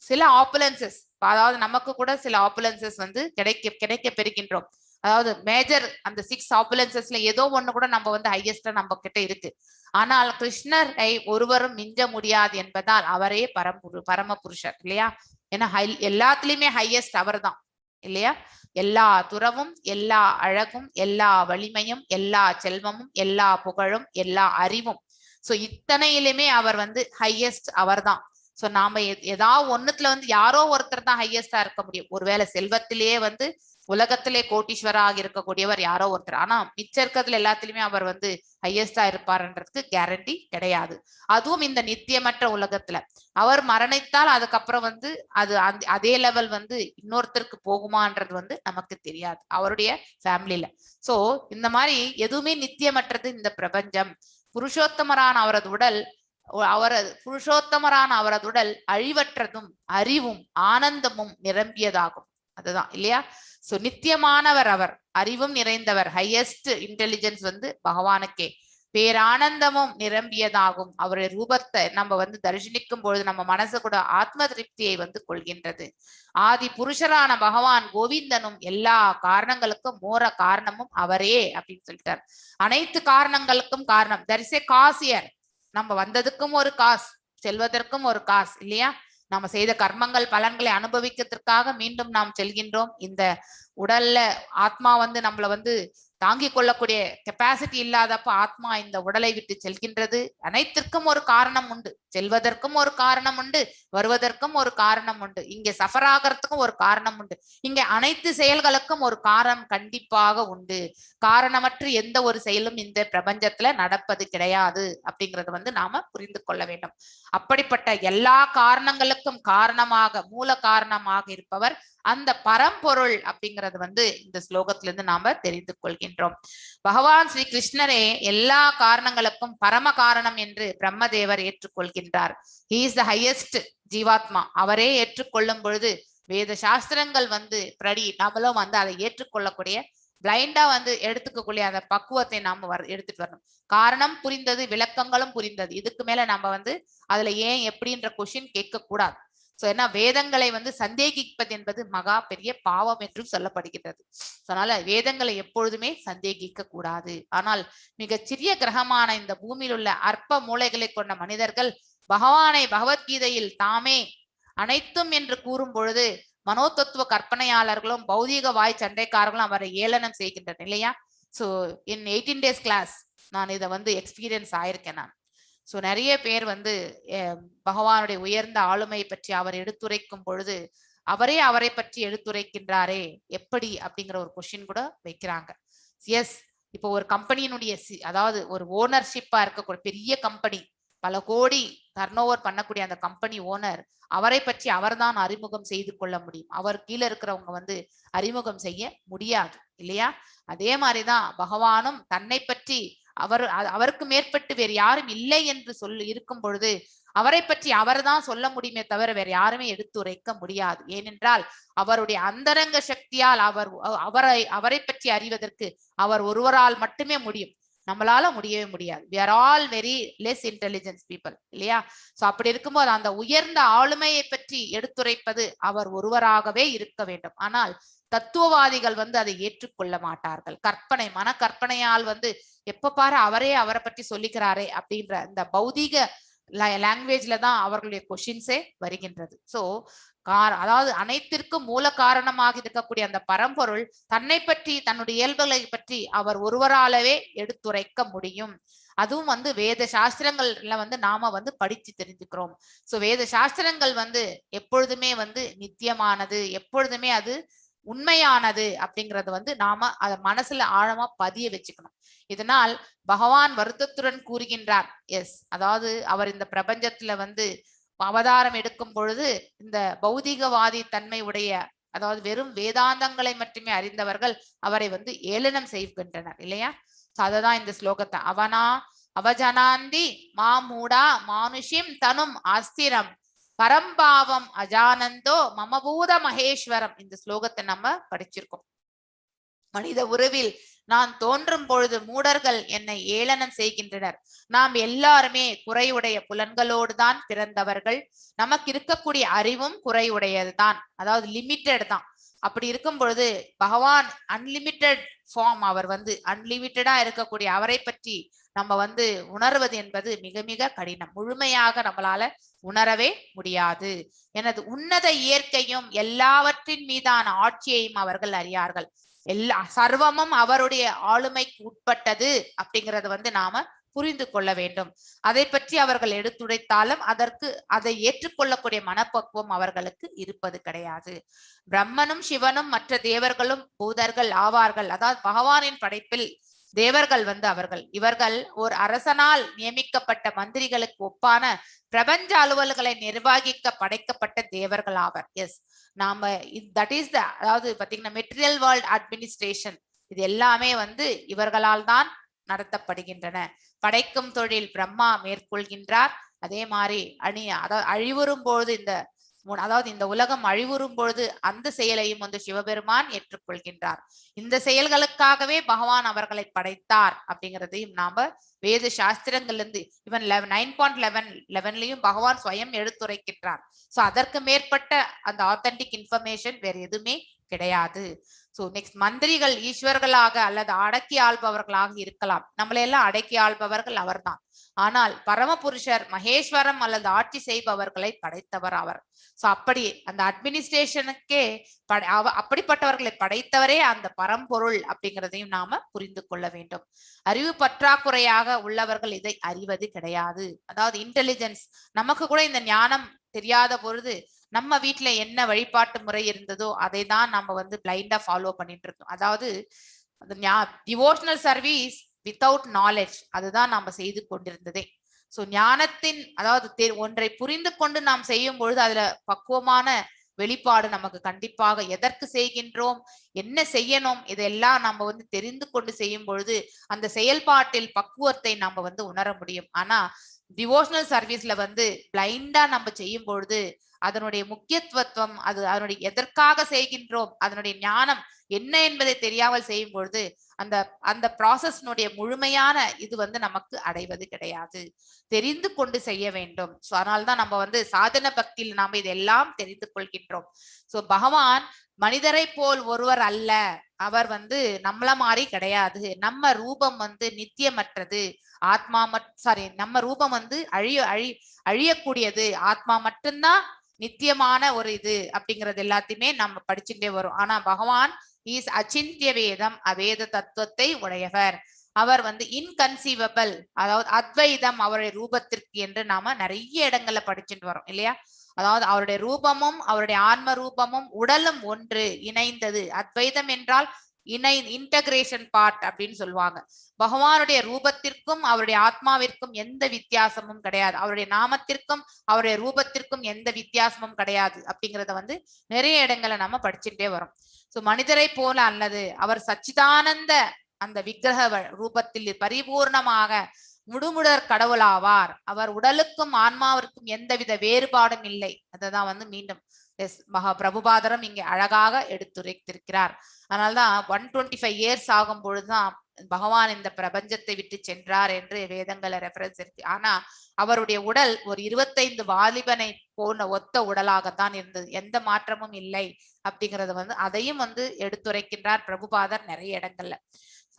சில ஆப்புலன்சஸ், அதாவது நமக்கு கூட சில ஆப்புலன்சஸ் வந்து கிடைக்க பெறுகின்றோம். அதாவது மேஜர் அந்த 6 ஆப்புலன்சஸ்ல ஏதோ ஒண்ணு கூட நம்ம வந்து ஹையஸ்டா நம்ம கிட்ட இருக்கு. ஆனால் கிருஷ்ணரை ஒருவரும் மிஞ்ச முடியாது என்பதால் அவரே பரம புருஷர் இல்லையா? ஏன்னா எல்லாத்துலயுமே ஹையஸ்ட் அவர் தான் இல்லையா? எல்லா துறவும், எல்லா அழகும், எல்லா வலிமையும், எல்லா செல்வமும், எல்லா புகழும், எல்லா அறிவும், சோ இத்தனையிலுமே அவர் வந்து ஹையஸ்ட் அவர் தான். சோ நாம ஏதாவது ஒண்ணுத்துல வந்து யாரோ ஒருத்தர் தான் ஹையஸ்டா இருக்க முடியும். ஒருவேளை செல்வத்திலேயே வந்து உலகத்திலே கோட்டீஸ்வராக இருக்கக்கூடியவர் யாரோ ஒருத்தர். ஆனா மிச்ச இருக்கிறதுல எல்லாத்திலுமே அவர் வந்து ஹையஸ்டா இருப்பாருன்றதுக்கு கேரண்டி கிடையாது. அதுவும் இந்த நித்தியமற்ற உலகத்துல அவர் மரணித்தால் அதுக்கப்புறம் வந்து அது அதே லெவல் வந்து இன்னொருத்தருக்கு போகுமான்றது வந்து நமக்கு தெரியாது அவருடைய ஃபேமிலியில. சோ இந்த மாதிரி எதுவுமே நித்தியமற்றது இந்த பிரபஞ்சம். புருஷோத்தமரான அவரது உடல் அழிவற்றதும் அறிவும் ஆனந்தமும் நிரம்பியதாகும். அதுதான் இல்லையா? சோ நித்தியமானவர் அவர், அறிவும் நிறைந்தவர். ஹையஸ்ட் இன்டெலிஜென்ஸ் வந்து பகவானுக்கே. பேரானந்தமும் நிரம்பியதாகும். அவருடைய ரூபத்தை நம்ம வந்து தரிசனிக்கும் பொழுது நம்ம மனசு கூட ஆத்ம திருப்தியை வந்து கொள்கின்றது. ஆதி புருஷரான பகவான் கோவிந்தனும் எல்லா காரணங்களுக்கும் மூல காரணமும் அவரே அப்படின்னு சொல்லிட்டார். அனைத்து காரணங்களுக்கும் காரணம். தரிசே காசியர், நம்ம வந்ததுக்கும் ஒரு காசு, செல்வதற்கும் ஒரு காசு இல்லையா? நம்ம செய்த கர்மங்கள் பலன்களை அனுபவிக்கிறதுக்காக மீண்டும் நாம் செல்கின்றோம். இந்த உடல்ல ஆத்மா வந்து நம்மள வந்து தாங்கிக் கொள்ளக்கூடிய கெப்பாசிட்டி இல்லாதப்ப ஆத்மா இந்த உடலை விட்டு செல்கின்றது. அனைத்திற்கும் ஒரு காரணம் உண்டு. செல்வதற்கும் ஒரு காரணம் உண்டு, வருவதற்கும் ஒரு காரணம் உண்டு, இங்க சஃபர் ஆகிறதுக்கும் ஒரு காரணம் உண்டு. இங்க அனைத்து செயல்களுக்கும் ஒரு காரணம் கண்டிப்பாக உண்டு. காரணமற்று எந்த ஒரு செயலும் இந்த பிரபஞ்சத்துல நடப்பது கிடையாது அப்படிங்கறது வந்து நாம புரிந்து கொள்ள வேண்டும். அப்படிப்பட்ட எல்லா காரணங்களுக்கும் காரணமாக மூல காரணமாக இருப்பவர் அந்த பரம்பொருள் அப்படிங்கிறது வந்து இந்த ஸ்லோகத்துல இருந்து நாம தெரிந்து கொள்கின்றோம். பகவான் ஸ்ரீ கிருஷ்ணரே எல்லா காரணங்களுக்கும் பரம காரணம் என்று பிரம்மதேவர் ஏற்றுக்கொள்கின்றார். ஹி இஸ் த ஹையஸ்ட் ஜீவாத்மா. அவரே ஏற்றுக்கொள்ளும் பொழுது வேத சாஸ்திரங்கள் வந்து நம்மளும் வந்து அதை ஏற்றுக்கொள்ளக்கூடிய பிளைண்டா வந்து எடுத்துக்கக்கூடிய அந்த பக்குவத்தை நாம எடுத்துட்டு வரணும். காரணம் புரிந்தது, விளக்கங்களும் புரிந்தது. இதுக்கு மேல நம்ம வந்து அதுல ஏன் எப்படின்ற கொஸ்டின் கேட்க கூடாது. சோ ஏன்னா வேதங்களை வந்து சந்தேகிப்பது என்பது மகா பெரிய பாவம் என்றும் சொல்லப்படுகிறது. அதனால வேதங்களை எப்பொழுதுமே சந்தேகிக்க கூடாது. ஆனால் மிகச் சிறிய கிரகமான இந்த பூமியில் உள்ள அற்ப மூளைகளை கொண்ட மனிதர்கள் பகவானை பகவத்கீதையில் தாமே அனைத்தும் என்று கூறும் பொழுது மனோதத்துவ கற்பனையாளர்களும் பௌதீக வாய் சண்டைக்காரர்களும் அவரை ஏளனம் செய்கின்றனர் இல்லையா? சோ இன் 18 days கிளாஸ் நான் இதை வந்து எக்ஸ்பீரியன்ஸ் ஆயிருக்கேன் நான். சோ நிறைய பேர் வந்து பகவானுடைய உயர்ந்த ஆளுமை பற்றி அவர் எடுத்துரைக்கும் பொழுது அவரை பற்றி எடுத்துரைக்கின்றாரே எப்படி அப்படிங்கிற ஒரு கொஸ்டின் கூட வைக்கிறாங்க. எஸ், இப்போ ஒரு கம்பெனியினுடைய அதாவது ஒரு ஓனர்ஷிப்பா இருக்கக்கூடிய பெரிய கம்பெனி, பல கோடி டர்ன்ஓவர் பண்ணக்கூடிய அந்த கம்பெனி ஓனர், அவரை பற்றி அவர்தான் அறிமுகம் செய்து கொள்ள முடியும். அவர் கீழே இருக்கிறவங்க வந்து அறிமுகம் செய்ய முடியாது இல்லையா? அதே மாதிரிதான் பகவானும் தன்னை பற்றி அவருக்கு மேற்பட்டு வேறு யாரும் இல்லை என்று இருக்கும் பொழுது அவரை பற்றி அவர்தான் சொல்ல முடியுமே தவிர வேற யாருமே எடுத்துரைக்க முடியாது. ஏனென்றால் அவருடைய அந்தரங்க சக்தியால் அவரை பற்றி அறிவதற்கு அவர் ஒருவரால் மட்டுமே முடியும். நம்மளால முடியவே முடியாது. we are all very less intelligent people இல்லையா? சோ அப்படி இருக்கும்போது அந்த உயர்ந்த ஆளுமையை பற்றி எடுத்துரைப்பது அவர் ஒருவராகவே இருக்க வேண்டும். ஆனால் தத்துவவாதிகள் அதை ஏற்றுக்கொள்ள மாட்டார்கள். மன கற்பனையால் எப்ப பாரு அவரை பற்றி சொல்லிக்கிறாரே அப்படின்ற இந்த பௌதீக லாங்குவேஜ்ல தான் அவர்களுடைய கொஷின்ஸே வருகின்றது. சோ அதாவது அனைத்திற்கும் மூல காரணமாக இருக்கக்கூடிய அந்த பரம்பொருள் தன்னை பற்றி தன்னுடைய இயல்புகளை பற்றி அவர் ஒருவராலவே எடுத்துரைக்க முடியும். அதுவும் வேத சாஸ்திரங்கள்ல நாம படிச்சு தெரிஞ்சுக்கிறோம். சோ வேத சாஸ்திரங்கள் எப்பொழுதுமே நித்தியமானது, எப்பொழுதுமே அது உண்மையானது அப்படிங்கறது நாம அத மனசுல ஆழமா பதிய வச்சுக்கணும். இதனால் பகவான் வருத்தத்துடன் கூறுகின்றார், எஸ், அதாவது அவர் இந்த பிரபஞ்சத்துல அவதாரம் எடுக்கும் பொழுது இந்த பௌதிகவாதி தன்மை உடைய, அதாவது வெறும் வேதாந்தங்களை மட்டுமே அறிந்தவர்கள் அவரை ஏளனம் செய்கின்றனர் இல்லையா? அததான் இந்த ஸ்லோகத்தை அவஜனாந்தி மாமூடா மானுஷிம் தனும் ஆஸ்திரம் பரம்பாவம் அஜானந்தோ மமபூத மகேஸ்வரம். இந்த ஸ்லோகத்தை நம்ம படிச்சிருக்கோம். மனித உறவில் நான் தோன்றும் பொழுது மூடர்கள் என்னை ஏளனம் செய்கின்றனர். நாம் எல்லாருமே குறையுடைய புலன்களோடு தான் பிறந்தவர்கள். நமக்கு இருக்கக்கூடிய அறிவும் குறையுடையதுதான், அதாவது லிமிட்டட் தான். அப்படி இருக்கும் பொழுது பகவான் அன்லிமிட்டெட் ஃபார்ம், அவர் அன்லிமிட்டடா இருக்கக்கூடிய அவரை பற்றி நம்ம உணர்வது என்பது மிக மிக கடினம். முழுமையாக நம்மளால உணரவே முடியாது. எனது உன்னத இயற்கையும் எல்லாவற்றின் மீதான ஆட்சியையும் அவர்கள் அறியார்கள். சர்வமும் அவருடைய ஆளுமைக்கு உட்பட்டது அப்படிங்கறது நாம புரிந்து கொள்ள வேண்டும். அதை பற்றி அவர்கள் எடுத்துரைத்தாலும் அதை ஏற்றுக்கொள்ளக்கூடிய மனப்பக்குவம் அவர்களுக்கு இருப்பது கிடையாது. பிரம்மனும் சிவனும் மற்ற தேவர்களும் பூதர்கள் ஆவார்கள். அதாவது பகவானின் படைப்பில் தேவர்கள் இவர்கள் ஒரு அரசனால் நியமிக்கப்பட்ட மந்திரிகளுக்கு ஒப்பான பிரபஞ்ச அலுவல்களை நிர்வகிக்க படைக்கப்பட்ட தேவர்கள் ஆவர். எஸ், நாம தட் இஸ் அதாவது பாத்தீங்கன்னா மெட்டீரியல் வேர்ல்ட் அட்மினிஸ்ட்ரேஷன் இது எல்லாமே இவர்களால் தான் நடத்தப்படுகின்றன. படைக்கும் தொழில் பிரம்மா மேற்கொள்கின்றார். அதே மாதிரி அதாவது அழிவுறும் பொழுது இந்த உலகம் அழிவுறும் பொழுது அந்த செயலையும் சிவபெருமான் ஏற்றுக்கொள்கின்றார். இந்த செயல்களுக்காகவே பகவான் அவர்களை படைத்தார் அப்படிங்கிறதையும் நாம வேத சாஸ்திரங்கள்ல இருந்து இவன் 9.11 பகவான் சுயம் எடுத்துரைக்கின்றார். சோ அதற்கு மேற்பட்ட அந்த ஆத்தென்டிக் இன்ஃபர்மேஷன் வேற எதுவுமே கிடையாது. சோ நெக்ஸ்ட், மந்திரிகள் ஈஸ்வர்களாக அல்லது அடக்கி ஆள்பவர்களாக இருக்கலாம். நம்மளையெல்லாம் அடக்கி ஆள்பவர்கள் அவர்தான். ஆனால் பரமபுருஷர் மகேஸ்வரம் அல்லது ஆட்சி செய்பவர்களை படைத்தவர் அவர். சோ அப்படி அந்த அட்மினிஸ்ட்ரேஷனுக்கே அப்படிப்பட்டவர்களை படைத்தவரே அந்த பரம்பொருள் அப்படிங்கிறதையும் நாம புரிந்து கொள்ள வேண்டும். அறிவு பற்றாக்குறையாக உள்ளவர்கள் இதை அறிவது கிடையாது. அதாவது இன்டெலிஜென்ஸ், நமக்கு கூட இந்த ஞானம் தெரியாத பொழுது நம்ம வீட்டுல என்ன வழிபாட்டு முறை இருந்ததோ அதை தான் நம்ம பிளைண்டா ஃபாலோ பண்ணிட்டு இருக்கோம். அதாவது டிவோஷனல் சர்வீஸ் வித்தவுட் நாலேஜ், அதுதான் நாம செய்து கொண்டிருந்ததே. சோ ஞானத்தின் அதாவது ஒன்றை புரிந்து கொண்டு நாம் செய்யும் பொழுது அதுல பக்குவமான வெளிப்பாடு நமக்கு கண்டிப்பாக எதற்கு செய்கின்றோம், என்ன செய்யணும், இதெல்லாம் நம்ம தெரிந்து கொண்டு செய்யும் பொழுது அந்த செயல்பாட்டில் பக்குவத்தை நம்ம உணர முடியும். ஆனா டிவோஷனல் சர்வீஸ்ல பிளைண்டா நம்ம செய்யும் பொழுது அதனுடைய முக்கியத்துவம், அதனுடைய எதற்காக செய்கின்றோம், அதனுடைய ஞானம் என்ன என்பதை தெரியாமல் செய்யும் பொழுது அந்த ப்ராசஸ்னுடைய முழுமையான இது நமக்கு அடைவது கிடையாது. தெரிந்து கொண்டு செய்ய வேண்டும். சோ அதனால்தான் நம்ம சாதன பக்தியில் நாம இதெல்லாம் தெரிந்து கொள்கின்றோம். சோ பகவான் மனிதரை போல் ஒருவர் அல்ல. அவர் நம்மள மாதிரி கிடையாது. நம்ம ரூபம் நித்தியமற்றது. ஆத்மா நம்ம ரூபம் அழியக்கூடியது. ஆத்மா மட்டும்தான் நித்தியமான ஒரு இது அப்படிங்கிறது எல்லாத்தையுமே நம்ம படிச்சுட்டே வரும். ஆனா பகவான் இஸ் அச்சிந்திய வேதம், அவேத தத்துவத்தை உடையவர். அவர் இன்கன்சீவபிள், அதாவது அத்வைதம் அவருடைய ரூபத்திற்கு என்று நாம நிறைய இடங்கள்ல படிச்சுட்டு வரோம் இல்லையா? அதாவது அவருடைய ரூபமும் அவருடைய ஆன்ம ரூபமும் உடலும் ஒன்று, இணைந்தது. அத்வைதம் என்றால் இன்டகிரேஷன் பார்ட் அப்படின்னு சொல்லுவாங்க. பகவானுடைய ரூபத்திற்கும் அவருடைய ஆத்மாவிற்கும் எந்த வித்தியாசமும் கிடையாது. அவருடைய நாமத்திற்கும் அவருடைய ரூபத்திற்கும் எந்த வித்தியாசமும் கிடையாது அப்படிங்கறத நிறைய இடங்களை நம்ம படிச்சுட்டே வரோம். சோ மனிதரை போல அல்லது அவர் சச்சிதானந்த அந்த விக்கிரக ரூபத்தில் பரிபூர்ணமாக முழுமுடற் கடவுளாவார். அவர் உடலுக்கும் ஆன்மாவிற்கும் எந்தவித வேறுபாடும் இல்லை. அததான் வந்து மீண்டும் பிரபுபாதரும் இங்கே அழகாக எடுத்துரைத்திருக்கிறார். அதனால்தான் 125 இயர்ஸ் ஆகும் பொழுதுதான் பகவான் இந்த பிரபஞ்சத்தை விட்டு சென்றார் என்று வேதங்கள ரெஃபரன்ஸ் இருக்கு. ஆனா அவருடைய உடல் ஒரு 25 வாலிபனை போன ஒத்த உடலாகத்தான் இருந்தது, எந்த மாற்றமும் இல்லை அப்படிங்கறது வந்து அதையும் வந்து எடுத்துரைக்கின்றார் பிரபுபாதர் நிறைய இடங்கள்ல.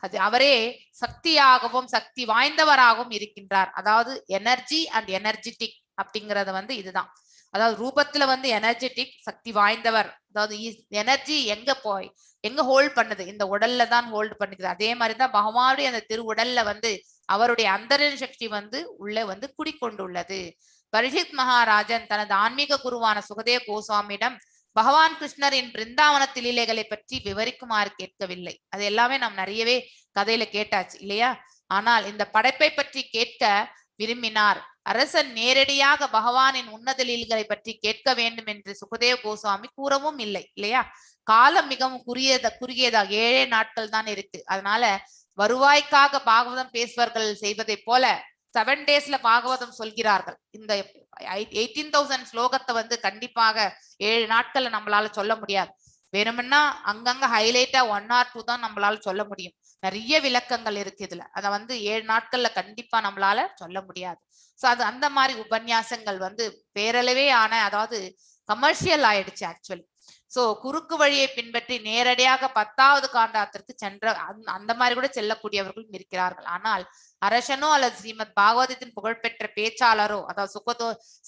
அது அவரே சக்தியாகவும் சக்தி வாய்ந்தவராகவும் இருக்கின்றார். அதாவது எனர்ஜி அண்ட் எனர்ஜெட்டிக் அப்படிங்கறது வந்து இதுதான். அதாவது ரூபத்துல வந்து எனர்ஜெட்டிக், சக்தி வாய்ந்தவர். அதாவது எனர்ஜி எங்க ஹோல்ட் பண்ணுது, இந்த உடல்ல தான் ஹோல்ட் பண்ணுது. அதே மாதிரிதான் பகவானுடைய அந்த திரு உடல்ல வந்து அவருடைய அந்தரங்க சக்தி வந்து உள்ள வந்து குடிக்கொண்டுள்ளது. பரீட்சித் மகாராஜன் தனது ஆன்மீக குருவான சுகதேவ கோஸ்வாமியிடம் பகவான் கிருஷ்ணரின் பிருந்தாவனத்து லீலைகளை பற்றி விவரிக்குமாறு கேட்கவில்லை. அது எல்லாமே நாம் நிறையவே கதையில கேட்டாச்சு இல்லையா? ஆனால் இந்த படைப்பை பற்றி கேட்க விரும்பினார். அரசன் நேரடியாக பகவானின் உன்னத லீலைகளை பற்றி கேட்க வேண்டும் என்று சுகதேவ கோஸ்வாமி கூறவும் இல்லை இல்லையா? காலம் மிகவும் குறுகியதாக 7 நாட்கள் தான் இருக்கு. அதனால வருவாய்க்காக பாகவதம் பேசுவர்கள் செய்வதை போல 7 daysல பாகவதம் சொல்கிறார்கள். இந்த 18,000 ஸ்லோகத்தை வந்து கண்டிப்பாக 7 நாட்கள்ல நம்மளால சொல்ல முடியாது. வேணும்னா அங்கங்க ஹைலைட்டா 1 or 2 தான் நம்மளால சொல்ல முடியும். நிறைய விளக்கங்கள் இருக்கு இதுல. அத வந்து 7 நாட்கள்ல கண்டிப்பா நம்மளால சொல்ல முடியாது. சோ அது அந்த மாதிரி உபன்யாசங்கள் வந்து பேரளவே ஆன, அதாவது கமர்ஷியல் ஆயிடுச்சு ஆக்சுவலி. சோ குறுக்கு வழியை பின்பற்றி நேரடியாக 10வது காண்டத்திற்கு சென்ற அந்த மாதிரி கூட செல்லக்கூடியவர்களும் இருக்கிறார்கள். ஆனால் அரசனோ அல்லது ஸ்ரீமத் பாகவதத்தின் புகழ்பெற்ற பேச்சாளரோ, அதாவது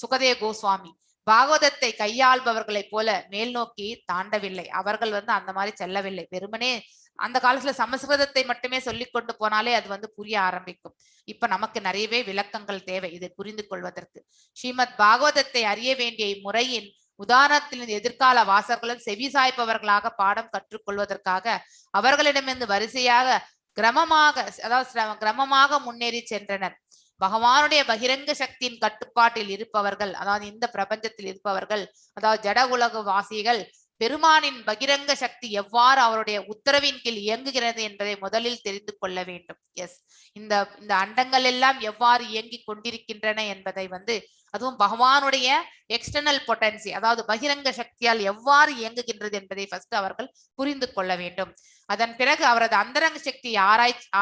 சுகதேவ கோஸ்வாமி பாகவதத்தை கையாள்பவர்களை போல மேல் நோக்கி தாண்டவில்லை. அவர்கள் வந்து அந்த மாதிரி செல்லவில்லை. வெறுமனே அந்த காலத்துல சமஸ்கிருதத்தை மட்டுமே சொல்லி கொண்டு போனாலே அது வந்து புரிய ஆரம்பிக்கும். இப்ப நமக்கு நிறையவே விளக்கங்கள் தேவை இதை புரிந்து கொள்வதற்கு. ஸ்ரீமத் பாகவதத்தை அறிய வேண்டிய முறையின் உதாரணத்திலிருந்து எதிர்கால வாசகர்களும் செவி சாய்ப்பவர்களாக பாடம் கற்றுக்கொள்வதற்காக அவர்களிடமிருந்து வரிசையாக கிரமமாக முன்னேறி சென்றனர். பகவானுடைய பகிரங்க சக்தியின் கட்டுப்பாட்டில் இருப்பவர்கள், அதாவது இந்த பிரபஞ்சத்தில் இருப்பவர்கள், அதாவது ஜட உலக வாசிகள் பெருமானின் பகிரங்க சக்தி எவ்வாறு அவருடைய உத்தரவின் கீழ் இயங்குகிறது என்பதை முதலில் தெரிந்து கொள்ள வேண்டும். எஸ், இந்த அண்டங்கள் எல்லாம் எவ்வாறு இயங்கி கொண்டிருக்கின்றன என்பதை வந்து, அதுவும் பகவானுடைய எக்ஸ்டர்னல் பொட்டன்சி, அதாவது பகிரங்க சக்தியால் எவ்வாறு இயங்குகின்றது என்பதை ஃபர்ஸ்ட் அவர்கள் புரிந்து கொள்ள வேண்டும். அதன் பிறகு அவரது அந்தரங்க சக்தியை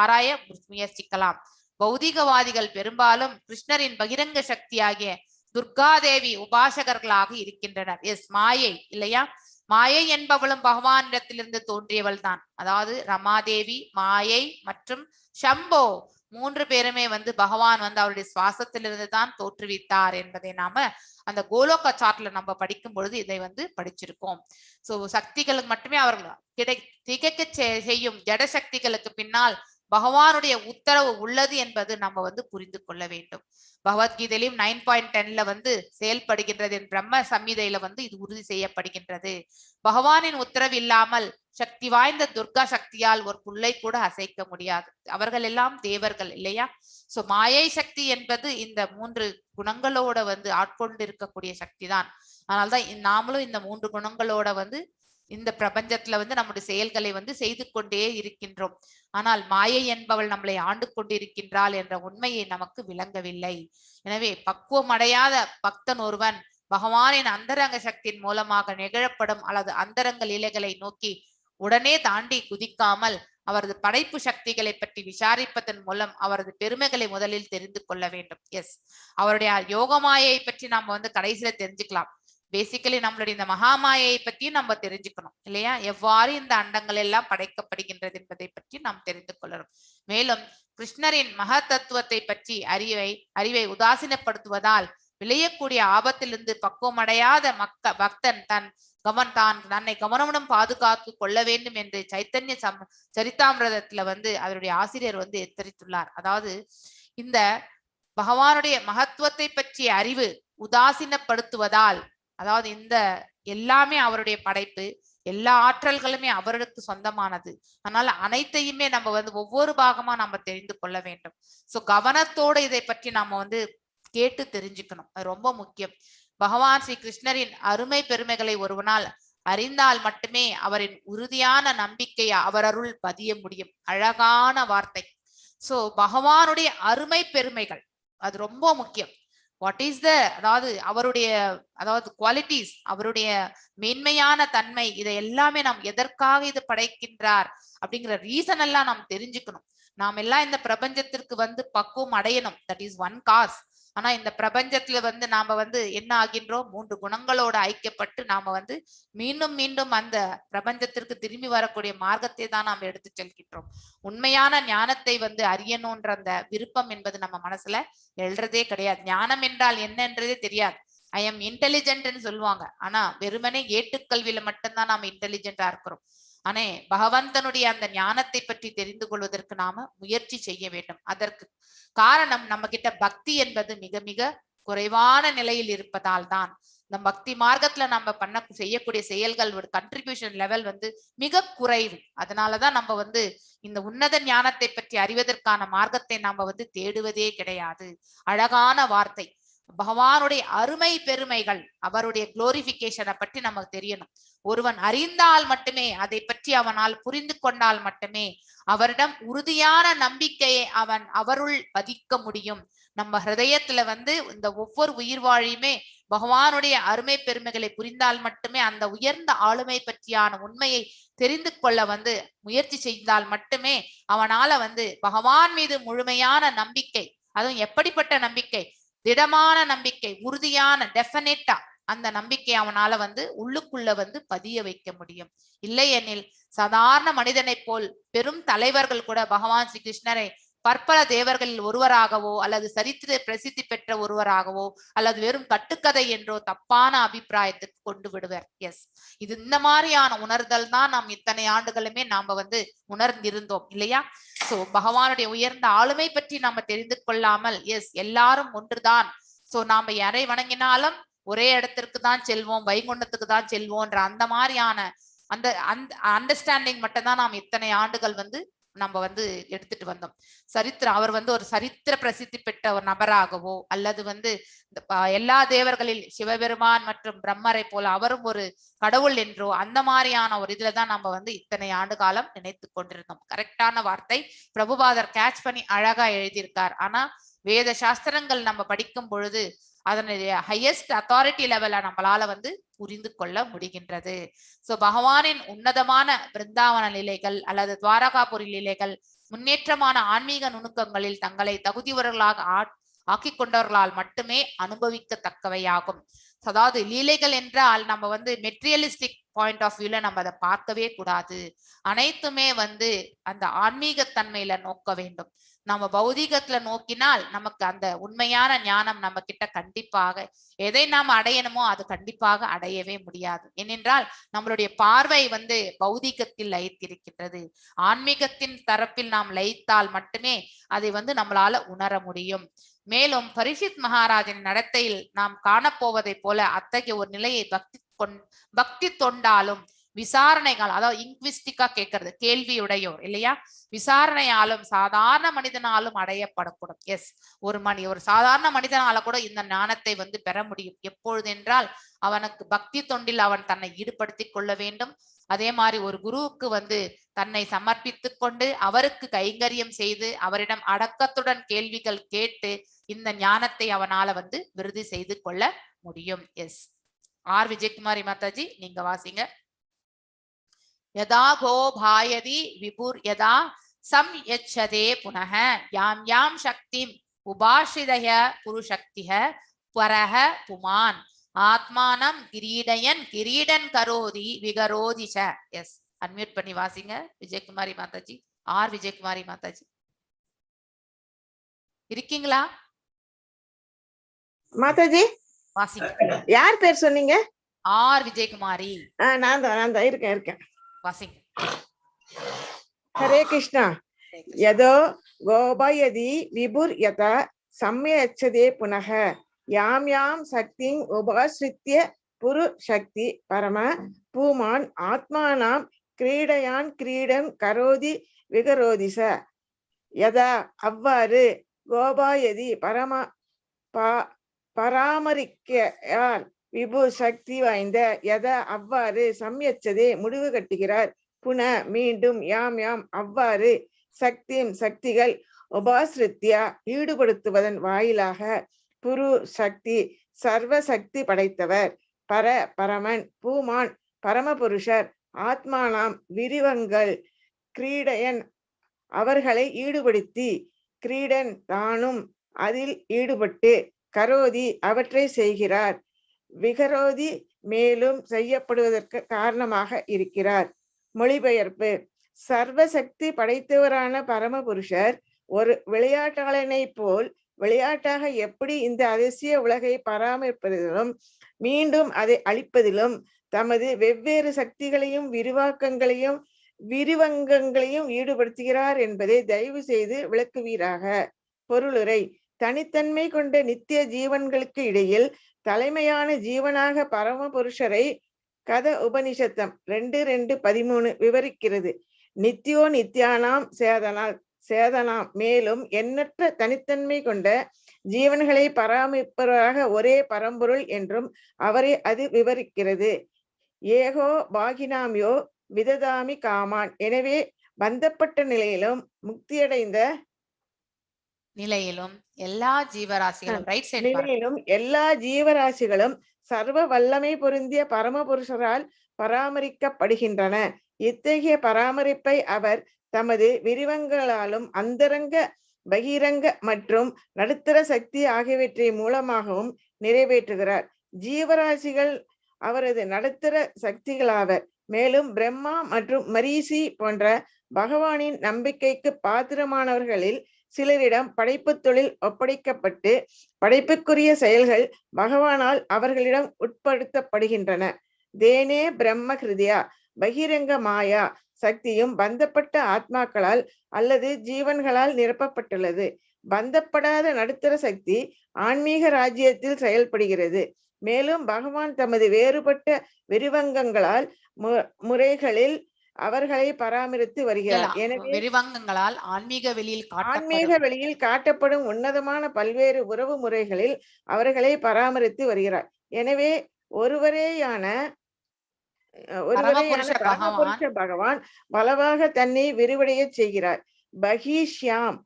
ஆராய முயற்சிக்கலாம். பௌதிகவாதிகள் பெரும்பாலும் கிருஷ்ணரின் பகிரங்க சக்தியாகிய துர்காதேவி உபாசகர்களாக இருக்கின்றனர். எஸ், மாயை இல்லையா? மாயை என்பவளும் பகவானிடத்திலிருந்து தோன்றியவள் தான். அதாவது ரமாதேவி, மாயை மற்றும் சம்போ 3 பேருமே வந்து பகவான் வந்து அவருடைய சுவாசத்திலிருந்து தான் தோற்றுவித்தார் என்பதை நாம அந்த கோலோக சார்ட்ல நம்ம படிக்கும் பொழுது இதை வந்து படிச்சிருக்கோம். சோ சக்திகளுக்கு மட்டுமே அவர்கள் திகைக்க செய்யும் ஜட சக்திகளுக்கு பின்னால் பகவானுடைய உத்தரவு உள்ளது என்பது நம்ம வந்து புரிந்து கொள்ள வேண்டும். பகவத்கீதையிலும் 9.10ல வந்து செயல்படுகின்றது. பிரம்ம சம்ஹிதையில வந்து இது உறுதி செய்யப்படுகின்றது. பகவானின் உத்தரவு இல்லாமல் சக்தி வாய்ந்த துர்கா சக்தியால் ஒரு புல்லை கூட அசைக்க முடியாது. அவர்கள் எல்லாம் தேவர்கள் இல்லையா? சோ மாயை சக்தி என்பது இந்த 3 குணங்களோட வந்து ஆட்கொண்டு இருக்கக்கூடிய சக்தி தான். அதனால்தான் நாமளும் இந்த 3 குணங்களோட வந்து இந்த பிரபஞ்சத்துல வந்து நம்முடைய செயல்களை வந்து செய்து கொண்டே இருக்கின்றோம். ஆனால் மாயை என்பவள் நம்மளை ஆண்டு கொண்டிருக்கின்றாள் என்ற உண்மையை நமக்கு விளங்கவில்லை. எனவே பக்குவம் அடையாத பக்தன் ஒருவன் பகவானின் அந்தரங்க சக்தியின் மூலமாக நிகழப்படும் அல்லது அந்தரங்க லீலைகளை நோக்கி உடனே தாண்டி குதிக்காமல் அவரது படைப்பு சக்திகளை பற்றி விசாரிப்பதன் மூலம் அவரது பெருமைகளை முதலில் தெரிந்து கொள்ள வேண்டும். எஸ், அவருடைய யோகமாயை பற்றி நாம வந்து கடைசியில தெரிஞ்சுக்கலாம். பேசிக்கலி நம்மளுடைய இந்த மகாமாயை பற்றியும் நம்ம தெரிஞ்சுக்கணும் இல்லையா? எவ்வாறு இந்த அண்டங்கள் எல்லாம் படைக்கப்படுகின்றது என்பதை பற்றி நாம் தெரிந்து கொள்ளணும். மேலும் கிருஷ்ணரின் மகத்தத்துவத்தை பற்றி அறிவை உதாசீனப்படுத்துவதால் விளையக்கூடிய ஆபத்திலிருந்து பக்குவமடையாத பக்தன் தன்னை கவனமுடன் பாதுகாத்து கொள்ள வேண்டும் என்று சைத்தன்ய சரிதாமிரதத்துல வந்து அவருடைய ஆசிரியர் வந்து எச்சரித்துள்ளார். அதாவது இந்த பகவானுடைய மகத்துவத்தை பற்றிய அறிவு உதாசீனப்படுத்துவதால், அதாவது இந்த எல்லாமே அவருடைய படைப்பு, எல்லா ஆற்றல்களுமே அவருக்கு சொந்தமானது. அதனால அனைத்தையுமே நம்ம வந்து ஒவ்வொரு பாகமா நம்ம தெரிந்து கொள்ள வேண்டும். சோ கவனத்தோட இதை பற்றி நாம வந்து கேட்டு தெரிஞ்சுக்கணும். அது ரொம்ப முக்கியம். பகவான் ஸ்ரீ கிருஷ்ணரின் அருமை பெருமைகளை ஒருவனால் அறிந்தால் மட்டுமே அவரின் உறுதியான நம்பிக்கை அவர் அருள் பதிய முடியும். அழகான வார்த்தை. சோ பகவானுடைய அருமை பெருமைகள் அது ரொம்ப முக்கியம். வாட் இஸ் த அதாவது அவருடைய குவாலிட்டிஸ், அவருடைய மேன்மையான தன்மை, இதை எல்லாமே நாம் எதற்காக இது படைக்கின்றார் அப்படிங்கிற ரீசன் எல்லாம் நாம் தெரிஞ்சுக்கணும். நாம் எல்லாம் இந்த பிரபஞ்சத்திற்கு பக்குவம் அடையணும். That is one cause. ஆனா இந்த பிரபஞ்சத்துல நாம என்ன ஆகின்றோம், 3 குணங்களோட ஐக்கியப்பட்டு நாம மீண்டும் மீண்டும் அந்த பிரபஞ்சத்திற்கு திரும்பி வரக்கூடிய மார்க்கத்தை தான் நாம் எடுத்து செல்கின்றோம். உண்மையான ஞானத்தை அறியணும்ன்ற அந்த விருப்பம் என்பது நம்ம மனசுல எழுறதே கிடையாது. ஞானம் என்றால் என்னன்றதே தெரியாது. ஐ எம் இன்டெலிஜென்ட்னு சொல்லுவாங்க. ஆனா வெறுமனே ஏட்டுக்கல்வியில மட்டும்தான் நாம இன்டெலிஜென்டா இருக்கிறோம். ஆனே பகவந்தனுடைய அந்த ஞானத்தை பற்றி தெரிந்து கொள்வதற்கு நாம முயற்சி செய்ய வேண்டும். அதற்கு காரணம் நம்ம கிட்ட பக்தி என்பது மிக மிக குறைவான நிலையில் இருப்பதால் தான். இந்த பக்தி மார்க்கத்துல நம்ம செய்யக்கூடிய செயல்கள் ஒரு கண்ட்ரிபியூஷன் லெவல் மிக குறைவு. அதனாலதான் நம்ம இந்த உன்னத ஞானத்தை பற்றி அறிவதற்கான மார்க்கத்தை நாம தேடுவதே கிடையாது. அழகான வார்த்தை. பகவானுடைய அருமை பெருமைகள், அவருடைய குளோரிபிகேஷனை பற்றி நமக்கு தெரியணும். ஒருவன் அறிந்தால் மட்டுமே, அதை பற்றி அவனால் புரிந்து கொண்டால் மட்டுமே அவரிடம் உறுதியான நம்பிக்கையை அவன் அவருள் பதிக்க முடியும். நம்ம ஹிருதயத்துல இந்த ஒவ்வொரு உயிர் வாழியுமே பகவானுடைய அருமை பெருமைகளை புரிந்தால் மட்டுமே, அந்த உயர்ந்த ஆளுமை பற்றியான உண்மையை தெரிந்து கொள்ள முயற்சி செய்தால் மட்டுமே அவனால பகவான் மீது முழுமையான நம்பிக்கை, அதுவும் எப்படிப்பட்ட நம்பிக்கை, திடமான நம்பிக்கை, உறுதியான டெஃபினட்டா அந்த நம்பிக்கை அவனால உள்ளுக்குள்ள பதிய வைக்க முடியும். இல்லை எனில் சாதாரண மனிதனை போல் பெரும் தலைவர்கள் கூட பகவான் ஸ்ரீ கிருஷ்ணரை பற்பல தேவர்களில் ஒருவராகவோ அல்லது சரித்திர பிரசித்தி பெற்ற ஒருவராகவோ அல்லது வெறும் கட்டுக்கதை என்றோ தப்பான அபிப்பிராயத்துக்கு கொண்டு விடுவர். எஸ், இது இந்த மாதிரியான உணர்தல் தான் நாம் இத்தனை ஆண்டுகளுமே நாம உணர்ந்திருந்தோம் இல்லையா? சோ பகவானுடைய உயர்ந்த ஆளுமை பற்றி நாம தெரிந்து கொள்ளாமல் எஸ் எல்லாரும் ஒன்றுதான், சோ நாம யாரை வணங்கினாலும் ஒரே இடத்திற்கு தான் செல்வோம், வைகுண்டத்துக்கு தான் செல்வோம்ன்ற அந்த மாதிரியான அந்த அண்டர்ஸ்டாண்டிங் மட்டும் தான் நாம் இத்தனை ஆண்டுகள் நம்ம எடுத்துட்டு வந்தோம். சரித்திரம் அவர் ஒரு சரித்திர பிரசித்தி பெற்ற ஒரு நபராகவோ அல்லது எல்லா தேவர்களில் சிவபெருமான் மற்றும் பிரம்மரை போல அவரும் ஒரு கடவுள் என்றோ அந்த மாதிரியான ஒரு இதுலதான் நம்ம இத்தனை ஆண்டு காலம் நினைத்து கொண்டிருந்தோம். கரெக்டான வார்த்தை. பிரபுபாதர் கேட்ச் பண்ணி அழகா எழுதியிருக்கார். ஆனா வேத சாஸ்திரங்கள் நம்ம படிக்கும் பொழுது அதனுடைய ஹையஸ்ட் அத்தாரிட்டி லெவல நம்மளால புரிந்து கொள்ள முடிகின்றது. சோ பகவானின் உன்னதமான பிருந்தாவன லீலைகள் அல்லது துவாரகாபுரி லீலைகள் முன்னேற்றமான ஆன்மீக நுணுக்கங்களில் தங்களை தகுதியவர்களாக ஆக்கி கொண்டவர்களால் மட்டுமே அனுபவிக்கத்தக்கவையாகும். அதாவது லீலைகள் என்றால் நம்ம மெட்டீரியலிஸ்டிக் பாயிண்ட் ஆஃப் வியூல நம்ம அதை பார்க்கவே கூடாது. அனைத்துமே அந்த ஆன்மீக தன்மையில நோக்க வேண்டும். நம்ம பௌதீகத்துல நோக்கினால் நமக்கு அந்த உண்மையான ஞானம் நம்ம கிட்ட கண்டிப்பாக எதை நாம் அடையணுமோ அது கண்டிப்பாக அடையவே முடியாது. ஏனென்றால் நம்மளுடைய பார்வை பௌதீகத்தில் லயித்திருக்கின்றது. ஆன்மீகத்தின் தரப்பில் நாம் லயித்தால் மட்டுமே அதை நம்மளால உணர முடியும். மேலும் பரீட்சித் மகாராஜின் நடத்தையில் நாம் காணப்போவதை போல அத்தகைய ஒரு நிலையை பக்தி தொண்டாலும் விசாரணைகள், அதாவது இன்க்விஸ்டிக்கா கேட்கறது, கேள்வியுடையோர் இல்லையா, விசாரணையாலும் சாதாரண மனிதனாலும் அடையப்படக்கூடும். எஸ், ஒரு சாதாரண மனிதனால கூட இந்த ஞானத்தை பெற முடியும். எப்பொழுது என்றால் அவனுக்கு பக்தி தொண்டில் அவன் தன்னை ஈடுபடுத்திக் கொள்ள வேண்டும். அதே மாதிரி ஒரு குருவுக்கு தன்னை சமர்ப்பித்து கொண்டு அவருக்கு கைங்கரியம் செய்து அவரிடம் அடக்கத்துடன் கேள்விகள் கேட்டு இந்த ஞானத்தை அவனால விருதி செய்து கொள்ள முடியும். எஸ், ஆர் விஜயகுமாரி மாதாஜி நீங்க வாசிங்க. யதா கோ பாயதி விபுர் யதா சம்யச்சதே புனஹ யாம் யாம் சக்திம் உபாஷிதய புருஷக்திஹ பரஹ புமான் ஆத்மானம் கிரீடயன் கிரீடன் கரோதி விகரோதி ச. எஸ், அன்மியூட் பண்ணி வாசிங்க விஜயகுமாரி மாதாஜி. ஆர் விஜயகுமாரி மாதாஜி இருக்கீங்களா? மாதாஜி வாசிங்க. யார் பேர் சொன்னீங்க? ஆர் விஜயகுமாரி. நான் தான் இருக்கேன். வாசிங்க. ஹரே கிருஷ்ணா. யதோ கோபயதி விபுர் யதா சம்யச்சதே புனஹ யாம் யாம் சக்திங் உபாஸ்ரித்ய புரு சக்தி பரம பூமான் ஆத்மானாம் கிரீடயான் கிரீடம் கரோதி விகரோதிச. யதா அவ்வாறு கோபாயதி பராமரிக்கையால் விபு சக்தி வாய்ந்த எதா அவ்வாறு சம்யச்சதே முடிவு கட்டுகிறார். புன மீண்டும் யாம் யாம் அவ்வாறு சக்திகள் உபாசிரித்யா ஈடுபடுத்துவதன் வாயிலாக புரு சக்தி சர்வ சக்தி படைத்தவர் பரமன் பூமான் பரமபுருஷர் ஆத்மானாம் விரிவங்கள் கிரீடையன் அவர்களை ஈடுபடுத்தி கிரீடன் தானும் அதில் ஈடுபட்டு கரோதி அவற்றை செய்கிறார் விகரோதி மேலும் செய்யப்படுவதற்கு காரணமாக இருக்கிறார். மொழிபெயர்ப்பு. சர்வசக்தி படைத்தவரான பரமபுருஷர் ஒரு விளையாட்டாளனை போல் விளையாட்டாக எப்படி இந்த அதிசய உலகை பராமரிப்பதிலும் மீண்டும் அதை அழிப்பதிலும் தமது வெவ்வேறு சக்திகளையும் விரிவங்கங்களையும் ஈடுபடுத்துகிறார் என்பதை தயவு செய்து விளக்குவீராக. பொருளுரை. தனித்தன்மை கொண்ட நித்திய ஜீவன்களுக்கு இடையில் தலைமையான ஜீவனாக பரமபுருஷரை கத உபனிஷத்தம் 2:2-13 விவரிக்கிறது. நித்யோ நித்யானாம் சேதனாம் மேலும் எண்ணற்ற தனித்தன்மை கொண்ட ஜீவன்களை பராமரிப்பவராக ஒரே பரம்பொருள் என்றும் அவரை அது விவரிக்கிறது. ஏகோ பாகினாமியோ விததாமி காமான். எனவே பந்தப்பட்ட நிலையிலும் முக்தியடைந்த நிலையிலும் எல்லா ஜீவராசிகளும் சர்வ வல்லமை பொருந்திய பரமபுருஷரால் பராமரிக்கப்படுகின்றன. இத்தகைய பராமரிப்பை அவர் தமது விரிவங்களாலும் அந்தரங்க பகிரங்க மற்றும் நடுத்தர சக்தி ஆகியவற்றை மூலமாகவும் நிறைவேற்றுகிறார். ஜீவராசிகள் அவரது நடுத்தர சக்திகளாவர். மேலும் பிரம்மா மற்றும் மரீசி போன்ற பகவானின் நம்பிக்கைக்கு பாத்திரமானவர்களில் சிலரிடம் படைப்பு தொழில் ஒப்படைக்கப்பட்டு படைப்புக்குரிய செயல்கள் பகவானால் அவர்களிடம் உட்படுத்தப்படுகின்றன. தேனே பிரம்ம ஹிருதயா பகிரங்க மாயா சக்தியும் பந்தப்பட்ட ஆத்மாக்களால் அல்லது ஜீவன்களால் நிரப்பப்பட்டுள்ளது. பந்தப்படாத நடுத்தர சக்தி ஆன்மீக ராஜ்யத்தில் செயல்படுகிறது. மேலும் பகவான் தமது வேறுபட்ட விரிவங்கங்களால் முறைகளில் அவர்களை பராமரித்து வருகிறார். எனவே விரிவங்கங்களால் ஆன்மீக வெளியில் காட்டப்படும் உன்னதமான பல்வேறு உறவு முறைகளில் அவர்களை பராமரித்து வருகிறார். எனவே ஒருவரேயான பரமபுருஷ பகவான் பலவாக தன்னை விரிவடைய செய்கிறார். பகிஷ்யாம்.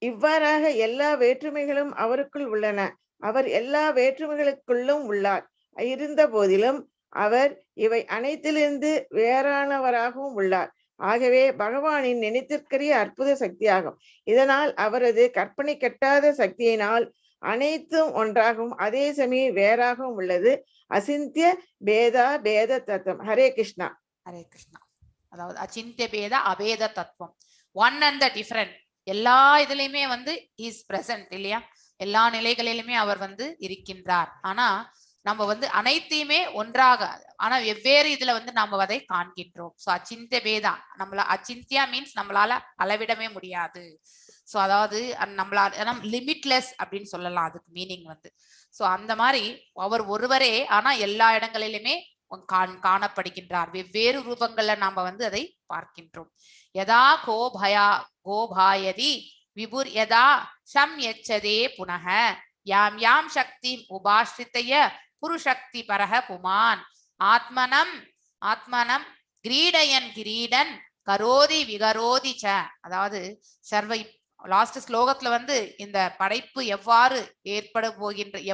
இவ்வாறாக எல்லா வேற்றுமைகளும் அவருக்குள் உள்ளன. அவர் எல்லா வேற்றுமைகளுக்குள்ளும் உள்ளார். இருந்த போதிலும் அவர் இவை அனைத்திலிருந்து வேறானவராகவும் உள்ளார். ஆகவே பகவானின் நினைத்திற்கரிய அற்புத சக்தியாகும். இதனால் அவரது கற்பனை கெட்டாத சக்தியினால் அனைத்தும் ஒன்றாகவும் அதே சமயம் வேறாகவும் உள்ளது. அசிந்திய பேத தத்துவம். ஹரே கிருஷ்ணா. ஹரே கிருஷ்ணா. அதாவது அச்சிந்திய பேத அபேத தத்துவம், ஒன் அண்ட் த டிஃபரண்ட். எல்லா இதுலயுமே இஸ் பிரசன்ட் இல்லையா? எல்லா நிலைகளிலுமே அவர் இருக்கின்றார். ஆனா நம்ம அனைத்தையுமே ஒன்றாக, ஆனா வெவ்வேறு இதுல நாம அதை காண்கின்றோம். சோ அச்சிந்திய பேதா, அச்சிந்தியா மீன்ஸ் நம்மளால அளவிடவே முடியாது. சோ அதாவது நம்மளால லிமிட்லெஸ் அப்படின்னு சொல்லலாம். அதுக்கு மீனிங் சோ அந்த மாதிரி அவர் ஒருவரே, ஆனா எல்லா இடங்களிலுமே காணப்படுகின்றார். வெவ்வேறு ரூபங்கள்ல நாம அதை பார்க்கின்றோம். யதா கோபாயதி விபுர் யதா சம் யச்சதே புனக யாம் யாம் சக்தி உபாஸ்ரித்தய புருஷக்தி பரஹ புமான் ஆத்மனம் கிரீடயன் கிரீடன் கரோதி விகரோதி ச. அதாவது சர்வ லாஸ்ட் ஸ்லோகத்துல இந்த படைப்பு எவ்வாறு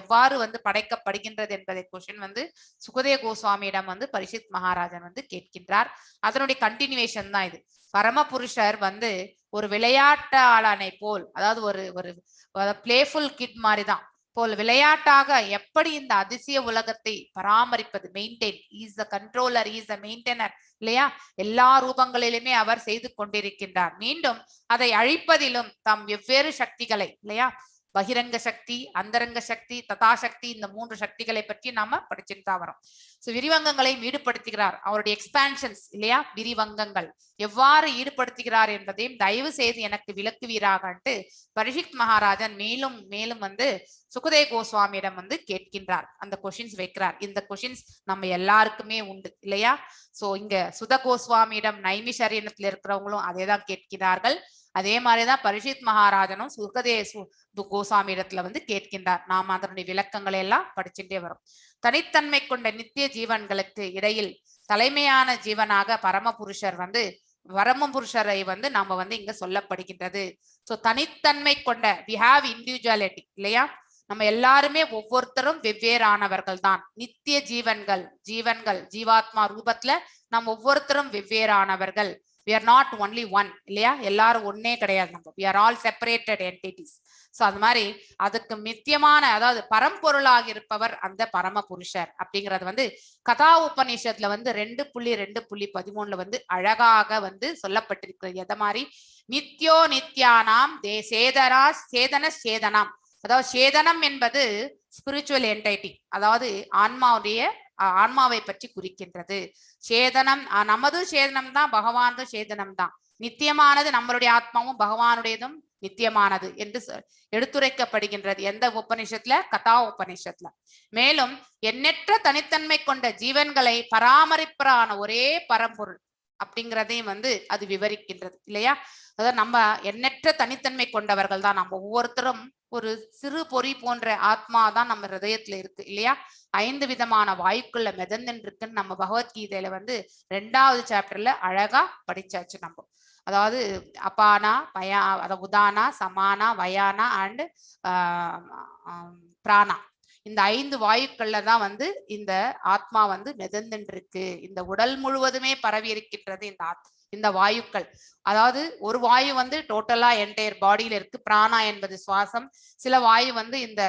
எவ்வாறு படைக்கப்படுகின்றது என்பதை கொஸ்டின் சுகதேவ கோஸ்வாமியிடம் பரிஷித் மகாராஜன் கேட்கின்றார். அதனுடைய கண்டினியூவேஷன் தான் இது. பரமபுருஷர் ஒரு விளையாட்டாளனை போல், அதாவது ஒரு பிளேஃபுல் கிட் மாதிரிதான் போல் விளையாட்டாக எப்படி இந்த அதிசய உலகத்தை பராமரிப்பது, maintain, is the controller, is the maintainer இல்லையா? எல்லா ரூபங்களிலுமே அவர் செய்து கொண்டிருக்கின்றார். மீண்டும் அதை அழிப்பதிலும் தம் வெவ்வேறு சக்திகளை இல்லையா, பகிரங்க சக்தி, அந்தரங்க சக்தி, ததாசக்தி, இந்த 3 சக்திகளை பற்றி நாம படிச்சுட்டு தான் வரோம். விரிவங்கங்களையும் ஈடுபடுத்துகிறார். அவருடைய எக்ஸ்பான்ஷன்ஸ் இல்லையா, விரிவங்கங்கள் எவ்வாறு ஈடுபடுத்துகிறார் என்பதையும் தயவு செய்து எனக்கு விளக்குவீராகன்ட்டு பரிஷித் மகாராஜன் மேலும் மேலும் சுகதேவ கோஸ்வாமியிடம் கேட்கின்றார். அந்த கொஷின்ஸ் வைக்கிறார். இந்த கொஷின்ஸ் நம்ம எல்லாருக்குமே உண்டு இல்லையா? சோ இங்க சுத கோஸ்வாமியிடம் நைமிஷாரண்யத்துல இருக்கிறவங்களும் அதே தான் கேட்கிறார்கள். அதே மாதிரிதான் பரிஷித் மகாராஜனும் கோசாமி இடத்துல வந்து கேட்கின்றார். நாம் அதனுடைய விளக்கங்களை எல்லாம் படிச்சுட்டே வரும். தனித்தன்மை கொண்ட நித்திய ஜீவன்களுக்கு இடையில் தலைமையான ஜீவனாக பரமபுருஷர் வந்து பரமபுருஷரை வந்து நாம வந்து இங்க சொல்லப்படுகின்றது. சோ தனித்தன்மை கொண்ட we have individuality இல்லையா? நம்ம எல்லாருமே ஒவ்வொருத்தரும் வெவ்வேறானவர்கள் தான். நித்திய ஜீவன்கள் ஜீவாத்மா ரூபத்துல நம்ம ஒவ்வொருத்தரும் வெவ்வேறானவர்கள். we are not only one இல்லையா? எல்லாரும் ஒன்னே கிடையாது. நம்ம we are all separated entities. So அது மாதிரி அதுக்கு நித்தியமான அதாவது பரம்பொருளாக இருப்பவர் அந்த பரம புருஷர் அப்படிங்கறது வந்து கதா உபநிஷத்துல வந்து 2.2.13 வந்து அழகாக வந்து சொல்லப்பட்டிருக்கிறது. எத மாதிரி நித்யோ நித்யானாம் சேதனம், அதாவது சேதனம் என்பது ஸ்பிரிச்சுவல் என்டைட்டி, அதாவது ஆன்மாவை பற்றி குறிக்கின்றது. சேதனம் நமது சேதனம் தான், பகவானது சேதனம் தான். நித்தியமானது நம்மளுடைய ஆத்மாவும் பகவானுடையதும் நித்தியமானது என்று எடுத்துரைக்கப்படுகின்றது. எந்த உபநிஷத்துல? கதா உபநிஷத்துல. மேலும் எண்ணற்ற தனித்தன்மை கொண்ட ஜீவன்களை பராமரிப்பரான ஒரே பரம்பொருள் அப்படிங்கிறதையும் வந்து அது விவரிக்கின்றது இல்லையா? அதாவது நம்ம எண்ணற்ற தனித்தன்மை கொண்டவர்கள் தான். நம்ம ஒவ்வொருத்தரும் ஒரு சிறு பொறி போன்ற ஆத்மா தான் நம்ம ஹிருதயத்துல இருக்கு இல்லையா? 5 விதமான வாயுக்குள்ள மிதந்துன்னு இருக்குன்னு நம்ம பகவத்கீதையில வந்து 2வது சாப்டர்ல அழகா படிச்சாச்சு. நம்ம அதாவது அபானா உதானா சமானா வயானா அண்ட் பிராணா, இந்த 5 வாயுக்கள்ல தான் வந்து இந்த ஆத்மா வந்து மிதந்துன்னு இருக்கு. இந்த உடல் முழுவதுமே பரவி இருக்கின்றது இந்த வாயுக்கள். அதாவது ஒரு வாயு வந்து டோட்டலா என்டையர் பாடியில இருக்கு. பிராணா என்பது சுவாசம். சில வாயு வந்து இந்த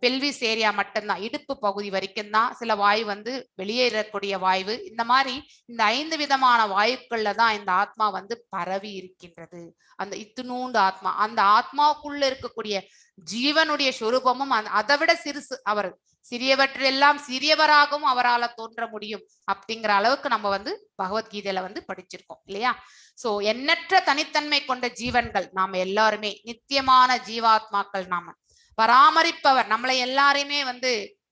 பெல்விஸ் ஏரியா மட்டும்தான், இடுப்பு பகுதி வரைக்கும் தான். சில வாயு வந்து வெளியேறக்கூடிய வாயு. இந்த மாதிரி இந்த 5 விதமான வாயுக்கள்ல தான் இந்த ஆத்மா வந்து பரவி இருக்கின்றது. அந்த இத்துணூண்டு ஆத்மா, அந்த ஆத்மாவுக்குள்ள இருக்கக்கூடிய ஜீவனுடைய சொரூபமும் அதை விட சிறுசு. அவர் சிறியவற்றெல்லாம் சிறியவராகவும் அவரால் தோன்ற முடியும் அப்படிங்கிற அளவுக்கு நம்ம வந்து பகவத்கீதையில வந்து படிச்சிருக்கோம் இல்லையா? சோ எண்ணற்ற தனித்தன்மை கொண்ட ஜீவன்கள் நாம எல்லாருமே, நித்தியமான ஜீவாத்மாக்கள். நாம பராமரிப்பவர் நம்மளை எல்லாரையுமே வந்து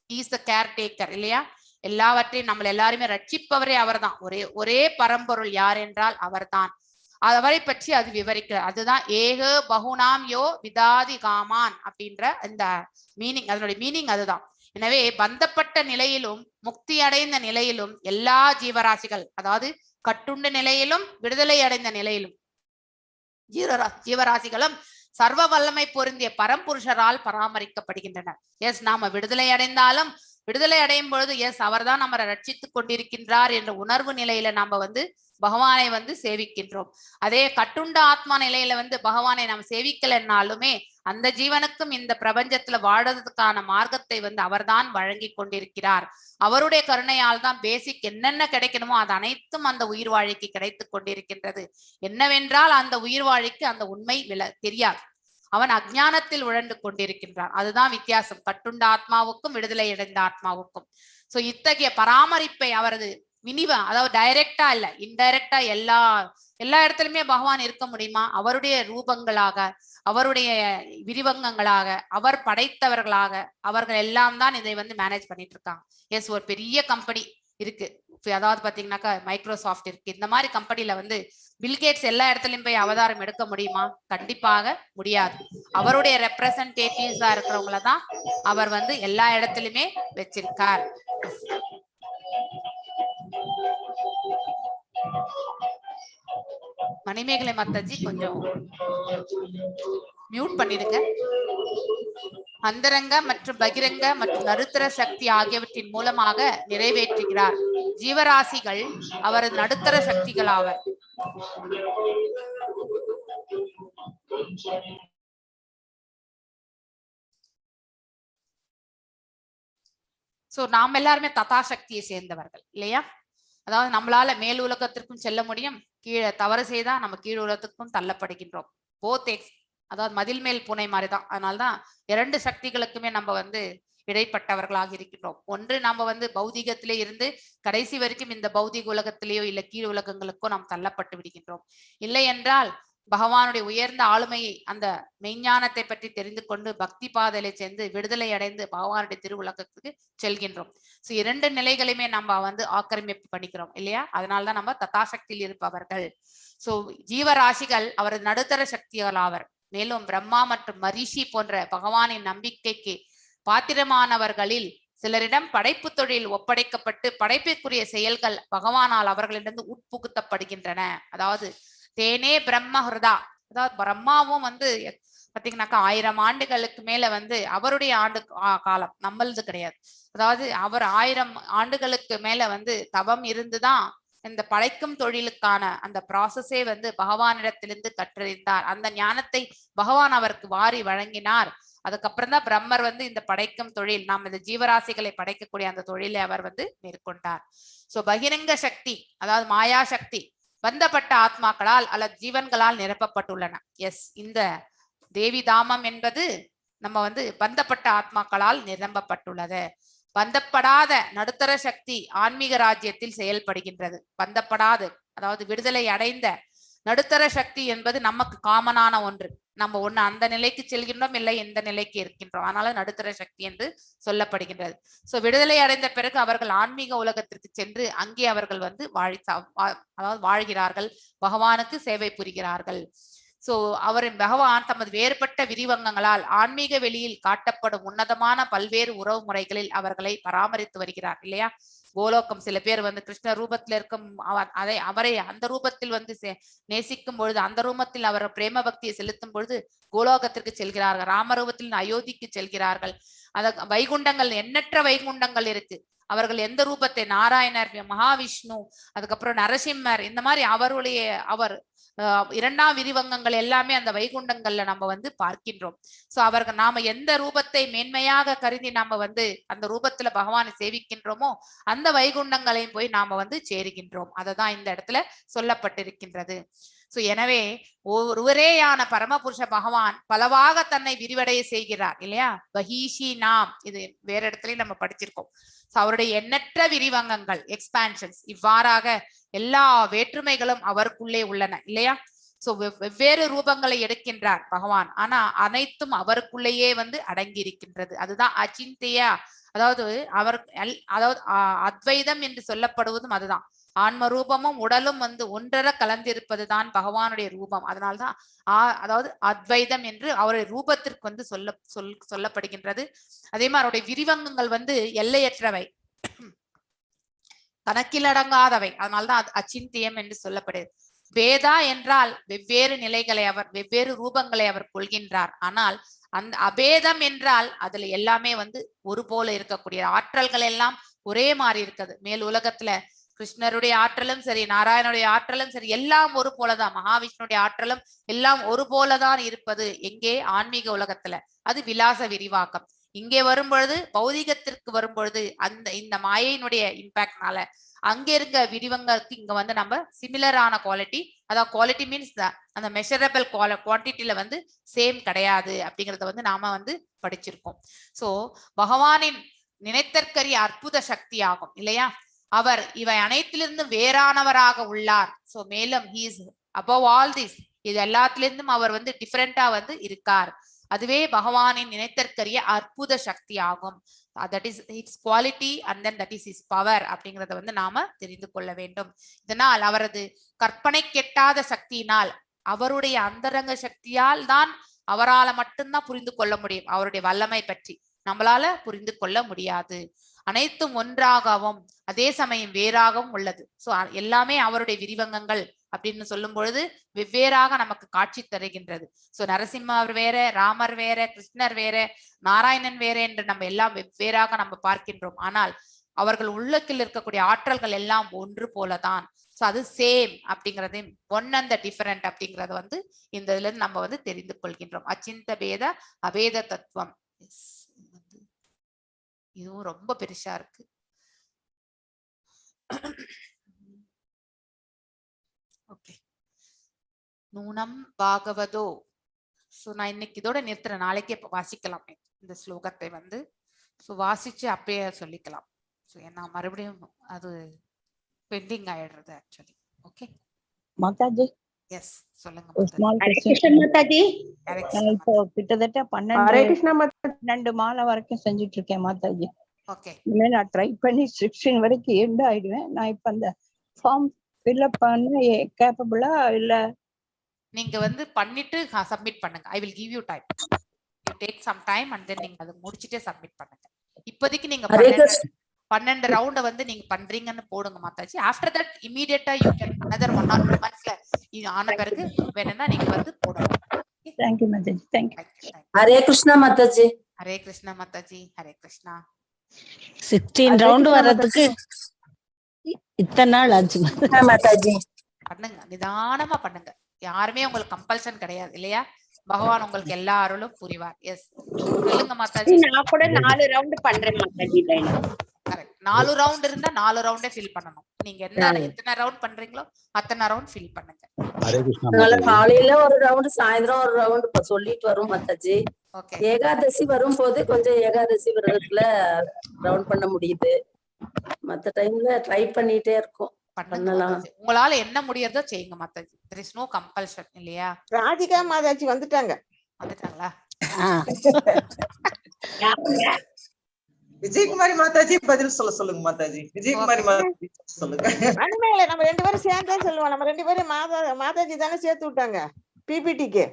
இஸ் த கேர்டேக்கர் இல்லையா? எல்லாவற்றையும் நம்மளை எல்லாருமே ரட்சிப்பவரே அவர் தான். ஒரே பரம்பொருள் யார் என்றால் அவர்தான். அவரை பற்றி அது விவரிக்கிறார். அதுதான் ஏக பகுனாம் யோ விதாதி காமான் அப்படின்ற இந்த மீனிங், அதனுடைய மீனிங் அதுதான். எனவே பந்தப்பட்ட நிலையிலும் முக்தி அடைந்த நிலையிலும் எல்லா ஜீவராசிகள், அதாவது கட்டுண்ட நிலையிலும் விடுதலை அடைந்த நிலையிலும் ஜீவராசிகளும் சர்வ வல்லமை பொருந்திய பரம்புருஷரால் பராமரிக்கப்படுகின்றனர். எஸ், நாம விடுதலை அடைந்தாலும் விடுதலை அடையும் பொழுது எஸ் அவர்தான் நம்மளை ரட்சித்துக் கொண்டிருக்கின்றார் என்ற உணர்வு நிலையில நாம வந்து பகவானை வந்து சேவிக்கின்றோம். அதே கட்டுண்ட ஆத்மா நிலையில வந்து பகவானை நாம் சேவிக்கலன்னாலுமே அந்த ஜீவனுக்கும் இந்த பிரபஞ்சத்துல வாழறதுக்கான மார்க்கத்தை வந்து அவர்தான் வழங்கி கொண்டிருக்கிறார். அவருடைய கருணையால் தான் பேசிக் என்னென்ன கிடைக்கணுமோ அது அனைத்தும் அந்த உயிர் வாழிக்கு கிடைத்து கொண்டிருக்கின்றது. என்னவென்றால் அந்த உயிர் வாழிக்கு அந்த உண்மை தெரியாது. அவன் அஜ்ஞானத்தில் உழண்டு கொண்டிருக்கின்றான். அதுதான் வித்தியாசம் கட்டுண்ட ஆத்மாவுக்கும் விடுதலை அடைந்த ஆத்மாவுக்கும். சோ இத்தகைய பராமரிப்பை அவரது அதாவது டைரக்டா இல்ல, இன்டைரக்டா எல்லா இடத்துலயுமே பகவான் இருக்க முடியுமா? அவருடைய ரூபங்களாக, அவருடைய விரிவங்கங்களாக, அவர் படைத்தவர்களாக அவர்கள் எல்லாம் தான் இதை வந்து மேனேஜ் பண்ணிட்டு இருக்காங்க. எஸ், ஒரு பெரிய கம்பெனி இருக்கு, அதாவது பாத்தீங்கன்னாக்கா மைக்ரோசாஃப்ட் இருக்கு. இந்த மாதிரி கம்பெனில வந்து பில்கேட்ஸ் எல்லா இடத்துலயும் போய் அவதாரம் எடுக்க முடியுமா? கண்டிப்பாக முடியாது. அவருடைய ரெப்ரசன்டேட்டிவ்ஸா இருக்கிறவங்கள தான் அவர் வந்து எல்லா இடத்துலயுமே வச்சிருக்கார். மணிமேகலை மாதாஜி கொஞ்சம் மியூட் பண்ணிடுங்க. அந்தரங்க மற்றும் பகிரங்க மற்றும் நடுத்தர சக்தி ஆகியவற்றின் மூலமாக நிறைவேற்றுகிறார். ஜீவராசிகள் அவரது நடுத்தர சக்திகள் ஆவர். சோ நாம் எல்லாருமே ததா சக்தியை சேர்ந்தவர்கள் இல்லையா? அதாவது நம்மளால மேல் உலகத்திற்கும் செல்ல முடியும், கீழே தவறு செய்தா நம்ம கீழ் உலகத்துக்கும் தள்ளப்படுகின்றோம். போத் அதாவது மதில் மேல் பூனை மாதிரிதான். அதனால்தான் 2 சக்திகளுக்குமே நம்ம வந்து இடைப்பட்டவர்களாக இருக்கின்றோம். ஒன்று நம்ம வந்து பௌதிகத்திலே இருந்து கடைசி வரைக்கும் இந்த பௌதிக உலகத்திலேயோ இல்ல கீழ் உலகங்களுக்கோ நாம் தள்ளப்பட்டு விடுகின்றோம். இல்லை என்றால் பகவானுடைய உயர்ந்த ஆளுமையை, அந்த மெய்ஞானத்தை பற்றி தெரிந்து கொண்டு பக்தி பாதையில சேர்ந்து விடுதலை அடைந்து பகவானுடைய திருவுலகத்துக்கு செல்கின்றோம். சோ 2 நிலைகளையுமே நம்ம வந்து ஆக்கிரமிப்பு பண்ணிக்கிறோம் இல்லையா? அதனால்தான் நம்ம தத்தாசக்தியில் இருப்பவர்கள். சோ ஜீவராசிகள் அவரது நடுத்தர சக்திகள் ஆவர். மேலும் பிரம்மா மற்றும் மரிஷி போன்ற பகவானின் நம்பிக்கைக்கு பாத்திரமானவர்களில் சிலரிடம் படைப்பு தொழில் ஒப்படைக்கப்பட்டு படைப்பிற்குரிய செயல்கள் பகவானால் அவர்களிடம் உட்புகுத்தப்படுகின்றன. அதாவது தேனே பிரம்ம ஹிருதா, அதாவது பிரம்மாவும் வந்து பாத்தீங்கன்னாக்கா 1000 ஆண்டுகளுக்கு மேல வந்து அவருடைய ஆண்டு காலம், நம்மளது கிடையாது. அதாவது அவர் 1000 ஆண்டுகளுக்கு மேல வந்து தவம் இருந்துதான் இந்த படைக்கும் தொழிலுக்கான அந்த ப்ராசஸே வந்து பகவானிடத்திலிருந்து கற்றறிந்தார். அந்த ஞானத்தை பகவான் அவருக்கு வாரி வழங்கினார். அதுக்கப்புறம் தான் பிரம்மர் வந்து இந்த படைக்கும் தொழில், நாம் இந்த ஜீவராசிகளை படைக்கக்கூடிய அந்த தொழிலை அவர் வந்து மேற்கொண்டார். சோ பகிரங்க சக்தி, அதாவது மாயா சக்தி பந்தப்பட்ட ஆத்மாக்களால் அல்லது ஜீவன்களால் நிரப்பப்பட்டுள்ளன. எஸ், இந்த தேவி தாமம் என்பது நம்ம வந்து பந்தப்பட்ட ஆத்மாக்களால் நிரம்பப்பட்டுள்ளது. பந்தப்படாத நடுத்தர சக்தி ஆன்மீக ராஜ்யத்தில் செயல்படுகின்றது. பந்தப்படாது, அதாவது விடுதலை அடைந்த நடுத்தர சக்தி என்பது நமக்கு காமனான ஒன்று. நம்ம ஒண்ணு அந்த நிலைக்கு செல்கின்றோம், இல்லை இந்த நிலைக்கு இருக்கின்றோம். அதனால நடுத்தர சக்தி என்று சொல்லப்படுகின்றது. சோ விடுதலை அடைந்த பிறகு அவர்கள் ஆன்மீக உலகத்திற்கு சென்று அங்கே அவர்கள் வந்து அதாவது வாழ்கிறார்கள், பகவானுக்கு சேவை புரிகிறார்கள். சோ அவரின் பகவான் தமது வேறுபட்ட விரிவங்கங்களால் ஆன்மீக வெளியில் காட்டப்படும் உன்னதமான பல்வேறு உறவு முறைகளில் அவர்களை பராமரித்து வருகிறார் இல்லையா. கோலோகம் சில பேர் வந்து கிருஷ்ண ரூபத்தில் இருக்கும் அவரை அந்த ரூபத்தில் வந்து நேசிக்கும் பொழுது, அந்த ரூபத்தில் அவர் பிரேம பக்தியை செலுத்தும் பொழுது கோலோகத்திற்கு செல்கிறார்கள். ராமரூபத்தில் அயோத்திக்கு செல்கிறார்கள். வைகுண்டங்கள், எண்ணற்ற வைகுண்டங்கள் இருக்கு. அவர்கள் எந்த ரூபத்தை, நாராயணர், மகாவிஷ்ணு, அதுக்கப்புறம் நரசிம்மர், இந்த மாதிரி அவர் இரண்டாம் விரிவங்கங்கள் எல்லாமே அந்த வைகுண்டங்கள்ல நம்ம வந்து பார்க்கின்றோம். சோ அவர்கள் நாம எந்த ரூபத்தை மேன்மையாக கருதி நாம வந்து அந்த ரூபத்துல பகவானை சேவிக்கின்றோமோ அந்த வைகுண்டங்களையும் போய் நாம வந்து சேருகின்றோம். அததான் இந்த இடத்துல சொல்லப்பட்டிருக்கின்றது. சோ எனவே ஒருவரேயான பரமபுருஷ பகவான் பலவாக தன்னை விரிவடைய செய்கிறார் இல்லையா. பஹீஷி நாம், இது வேற இடத்துலயும் நம்ம படிச்சிருக்கோம். அவருடைய எண்ணற்ற விரிவங்கங்கள், எக்ஸ்பான்ஷன்ஸ், இவ்வாறாக எல்லா வேற்றுமைகளும் அவருக்குள்ளே உள்ளன இல்லையா. சோ வெவ்வேறு ரூபங்களை எடுக்கின்றார் பகவான், ஆனா அனைத்தும் அவருக்குள்ளேயே வந்து அடங்கி இருக்கின்றது. அதுதான் அச்சிந்தியா, அதாவது அதாவது அத்வைதம் என்று சொல்லப்படுவதும் அதுதான். ஆன்ம ரூபமும் உடலும் வந்து ஒன்றர கலந்திருப்பதுதான் பகவானுடைய ரூபம். அதனால்தான் அதாவது அத்வைதம் என்று அவருடைய ரூபத்திற்கு வந்து சொல்லப்படுகின்றது. அதே மாதிரி அவருடைய விரிவங்கங்கள் வந்து எல்லையற்றவை, கணக்கில் அடங்காதவை. அதனால்தான் அச்சிந்தியம் என்று சொல்லப்படுது. வேதா என்றால் வெவ்வேறு நிலைகளை அவர், வெவ்வேறு ரூபங்களை அவர் கொள்கின்றார். ஆனால் அந்த அபேதம் என்றால் அதுல எல்லாமே வந்து ஒரு போல இருக்கக்கூடிய ஆற்றல்கள் எல்லாம் ஒரே மாதிரி இருக்குது. மேல் உலகத்துல கிருஷ்ணருடைய ஆற்றலும் சரி, நாராயணனுடைய ஆற்றலும் சரி, எல்லாம் ஒரு போலதான். மகாவிஷ்ணுடைய ஆற்றலும் எல்லாம் ஒரு போலதான் இருப்பது. எங்கே? ஆன்மீக உலகத்துல. அது விலாச விரிவாக்கம். இங்கே வரும்பொழுது, பௌதிகத்திற்கு வரும்பொழுது, இந்த மாயையினுடைய இம்பாக்ட்னால அங்க இருக்க விரிவங்களுக்கு இங்க வந்து நம்ம சிமிலரான குவாலிட்டி, அதாவது குவாலிட்டி மீன்ஸ் அந்த மெஷரபிள் குவான்டிட்டியில வந்து சேம் கிடையாது அப்படிங்கறத வந்து நாம வந்து படிச்சிருக்கோம். சோ பகவானின் நினைத்தற்கரிய அற்புத சக்தி ஆகும் இல்லையா. அவர் இவை அனைத்திலிருந்து வேறானவராக உள்ளார். சோ மேலும் he is above all this, இது எல்லாத்திலிருந்தும் அவர் வந்து டிஃபரெண்டா வந்து இருக்கார். அதுவே பகவானின் நினைத்தற்கரிய அற்புத சக்தி ஆகும். that is its quality and then that is his power அப்படிங்கறத வந்து நாம தெரிந்து கொள்ள வேண்டும். இதனால் அவரது கற்பனை கெட்டாத சக்தியினால், அவருடைய அந்தரங்க சக்தியால் தான் அவரால் மட்டும்தான் புரிந்து கொள்ள முடியும். அவருடைய வல்லமை பற்றி நம்மளால புரிந்து கொள்ள முடியாது. அனைத்தும் ஒன்றாகவும் அதே சமயம் வேறாகவும் உள்ளது. சோ எல்லாமே அவருடைய விரிவங்கங்கள் அப்படின்னு சொல்லும் பொழுது வெவ்வேறாக நமக்கு காட்சி தருகின்றது. சோ நரசிம்மர் வேற, ராமர் வேற, கிருஷ்ணர் வேற, நாராயணன் வேற என்று நம்ம எல்லாம் வெவ்வேறாக நம்ம பார்க்கின்றோம். ஆனால் அவர்கள் உள்ளத்தில் இருக்கக்கூடிய ஆற்றல்கள் எல்லாம் ஒன்று போலதான். சோ அது சேம் அப்படிங்கறது, ஒன் அண்ட் த டிஃபரெண்ட் அப்படிங்கறது வந்து இந்த இதுல இருந்து நம்ம வந்து தெரிந்து கொள்கின்றோம். அச்சிந்த பேத அபேத தத்துவம். இதுவும் ரொம்ப பெருசா இருக்கு. ஓகே, நூனம் பாகவதோ. சோ நான் இன்னைக்கு இதோட நிறுத்துறேன், நாளைக்கே வாசிக்கலாம் இந்த ஸ்லோகத்தை வந்து. சோ வாசிச்சு அப்பயே சொல்லிக்கலாம். சோ ஏன்னா மறுபடியும் அது பெண்டிங் ஆயிடுறது ஆக்சுவலி. ஓகே மாதாஜி, எஸ் சொல்லுங்க மாதாஜி. இப்போ கிட்டத்தட்ட 12 மாலை வரைக்கும் செஞ்சுட்டு இருக்கேன் மாதாஜி. ஓகே, நான் ட்ரை பண்ணி 16 வரைக்கும் எண்ட் ஆயிடுவேன். நான் இப்ப அந்த ஃபார்ம் ஃபில்அப் பண்ண கேப்பபிளா இல்ல? நீங்க வந்து பண்ணிட்டு சப்மிட் பண்ணுங்க. I will give you time. You take some time and then நீங்க அதை முடிச்சிட்டே சப்மிட் பண்ணுங்க. இப்போதைக்கு நீங்க 12 ரவுண்ட வந்து நீங்க பண்றீங்கன்னு போடுங்க மாதாஜி. After that immediately you can another 1 or 2 monthsல இது ஆன பிறகு வேணும்னா நீங்க வந்து போடலாம். Thank you மாதாஜி. Thank you. ஹரே கிருஷ்ணா மாதாஜி. ஹரே கிருஷ்ணா மாதாஜி. ஹரே கிருஷ்ணா. 16 ரவுண்ட் வர்றதுக்கு இத்தனை நாள் ஆச்சு மாதாஜி. பண்ணுங்க, நிதானமா பண்ணுங்க. யாருமே உங்களுக்கு கம்பல்ஷன் கிடையாது இல்லையா? பகவான் உங்களுக்கு எல்லா அருளும் புரிவார். எஸ் சொல்லுங்க மாதாஜி. நான் கூட 4 ரவுண்ட் பண்றேன் மாதாஜி. கரெக்ட். 4 ரவுண்ட் இருந்தா 4 ரவுண்டே ஃபில் பண்ணணும். நீங்க எத்தனை ரவுண்ட் பண்றீங்களோ அத்தனை ரவுண்ட் ஃபில் பண்ணுங்க. ஹரே கிருஷ்ணா. காலையில ஒரு ரவுண்ட், சாயந்தரம் ஒரு ரவுண்ட் சொல்லிட்டு வரும் மாதாஜி. ஏகாதசி வரும் போது கொஞ்சம் ஏகாதசி விரதத்துல ரவுண்ட் பண்ண முடியுது. மத்த டைம்ல ட்ரை பண்ணிட்டே இருக்கோம். பண்ணலாம். உங்களால என்ன முடியறதோ செய்யுங்க Mataji. there is no compulsion இல்லையா? ராதிகா மாதாஜி வந்துட்டாங்களா? விஜயகுமாரி மாதாஜி பதில் சொல்லுங்க மாதாஜி. விஜயகுமாரி மாதாஜி சொல்லுங்க. அண்மையில நம்ம 2 பேரும் சேர்ந்தே சொல்லுவோம். நம்ம 2 பேரும் மாதாஜி தானே சேர்த்து விட்டாங்க பிபிடிக்கு.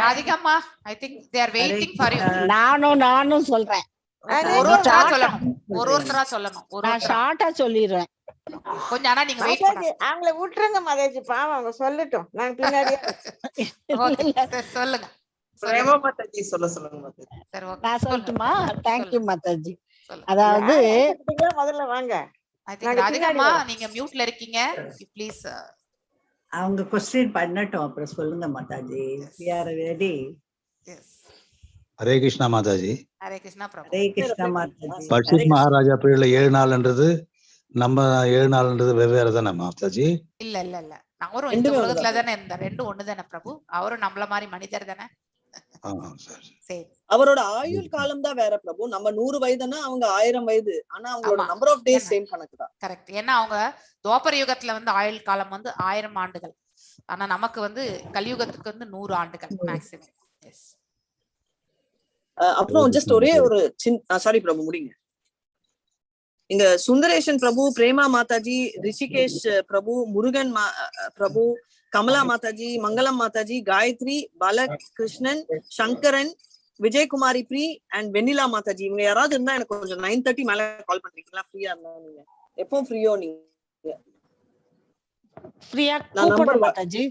ராதிகாமா, I think they are waiting for you. நானும் சொல்றேன். ஒருத்தரா சொல்லணும். நான் ஷார்ட்டா சொல்லிடுறேன் கொஞ்சம். ஆனா நீங்க வெயிட் பண்ணுங்க. அவங்கள விட்டுருங்க மாதாஜி, பாவம் அவங்க சொல்லட்டும். நான் பின்னாடியே சொல்லுங்க. பிரேமா மாதாஜி சொல்லுங்க மாதாஜி. நான் சொல்லட்டுமா? தேங்க்யூ மாதாஜி. அதாவது முதல்ல வாங்க. ராதிகாமா, நீங்க மியூட்ல இருக்கீங்க. ப்ளீஸ் அவங்க क्वेश्चन பண்ணட்டும், அப்புறம் சொல்லுங்க Mataji. we are ready. Hare Krishna மாதாஜி. ஹரே கிருஷ்ணா பிரபு. ஹரே கிருஷ்ணா மாதாஜி. பர்ஷித் மகாராஜா பீரியட்ல 7 நாள்ன்றது நம்ம 7 நாள்ன்றது வெவ்வேறு தானே மாதாஜி? இல்ல அவரும் இந்த உலகத்துல தானே இருந்தார். ரெண்டும் ஒண்ணு தானே பிரபு. அவரும் நம்மள மாதிரி மனிதர் தானே. அவரோட ஆயுள் காலம் தான் வேற பிரபு. நம்ம 100 வயதுனா அவங்க 1000 வயது. ஆனா அவங்களோட நம்பர் ஆஃப் டேஸ் சேம் கணக்கு தான். கரெக்ட். ஏன்னா அவங்க துவாபர யுகத்துல வந்து ஆயுள் காலம் வந்து 1000 ஆண்டுகள். ஆனா நமக்கு வந்து கலியுகத்துக்கு வந்து 100 ஆண்டுகள் மேக்ஸிமம். எஸ். அப்புறம் ஜஸ்ட் ஒரே ஒரு சாரி பிரபு முடிங்க. இங்க சுந்தரேஷன் பிரபு, பிரேமா மாதாஜி, ரிஷிகேஷ் பிரபு, முருகன் பிரபு, கமலா மாதாஜி, மங்களம் மாதாஜி, காயத்ரி, பாலகிருஷ்ணன், சங்கரன், விஜயகுமாரி பிரி அண்ட் வெண்ணிலா மாதாஜி. இவங்க யாராவது இருந்தா எனக்கு கொஞ்சம் 9:30 மேல கால் பண்றீங்களா? ஃப்ரீயா இருந்தா நீங்க எப்போ ஃப்ரீயோ நீங்க ஃப்ரீயா கூப்பிடுங்க மாதாஜி.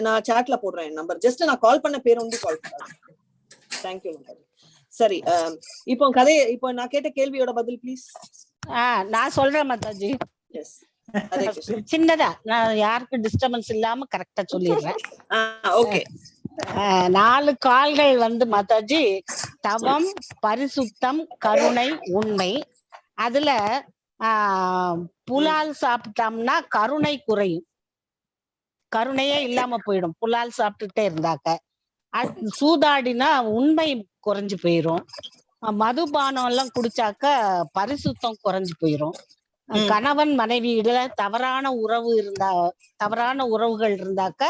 நான் சாட்ல போடுறேன் நம்பர். ஜஸ்ட் நான் கால் பண்ண பேர் வந்து கால் பண்றேன். தேங்க்யூ மாதாஜி. சரி, இப்போ நான் கேட்ட கேள்வியோட பதில் ப்ளீஸ். நான் சொல்றேன் மாதாஜி. எஸ். சின்னதா நான் யாருக்கு டிஸ்டர்பன்ஸ் இல்லாம கரெக்டா சொல்லிடுறேன். ஓகே. 4 கால்கள் வந்து மாதாஜி தவம், பரிசுத்தம், கருணை, உண்மை. அதுல புலால் சாப்பிட்டோம்னா கருணை குறையும். கருணையே இல்லாம போயிடும் புலால் சாப்பிட்டுட்டே இருந்தாக்க. சூதாடினா உண்மை குறைஞ்சு போயிரும். மதுபானம் எல்லாம் குடிச்சாக்க பரிசுத்தம் குறைஞ்சு போயிரும். கணவன் மனைவியில தவறான உறவுகள் இருந்தாக்க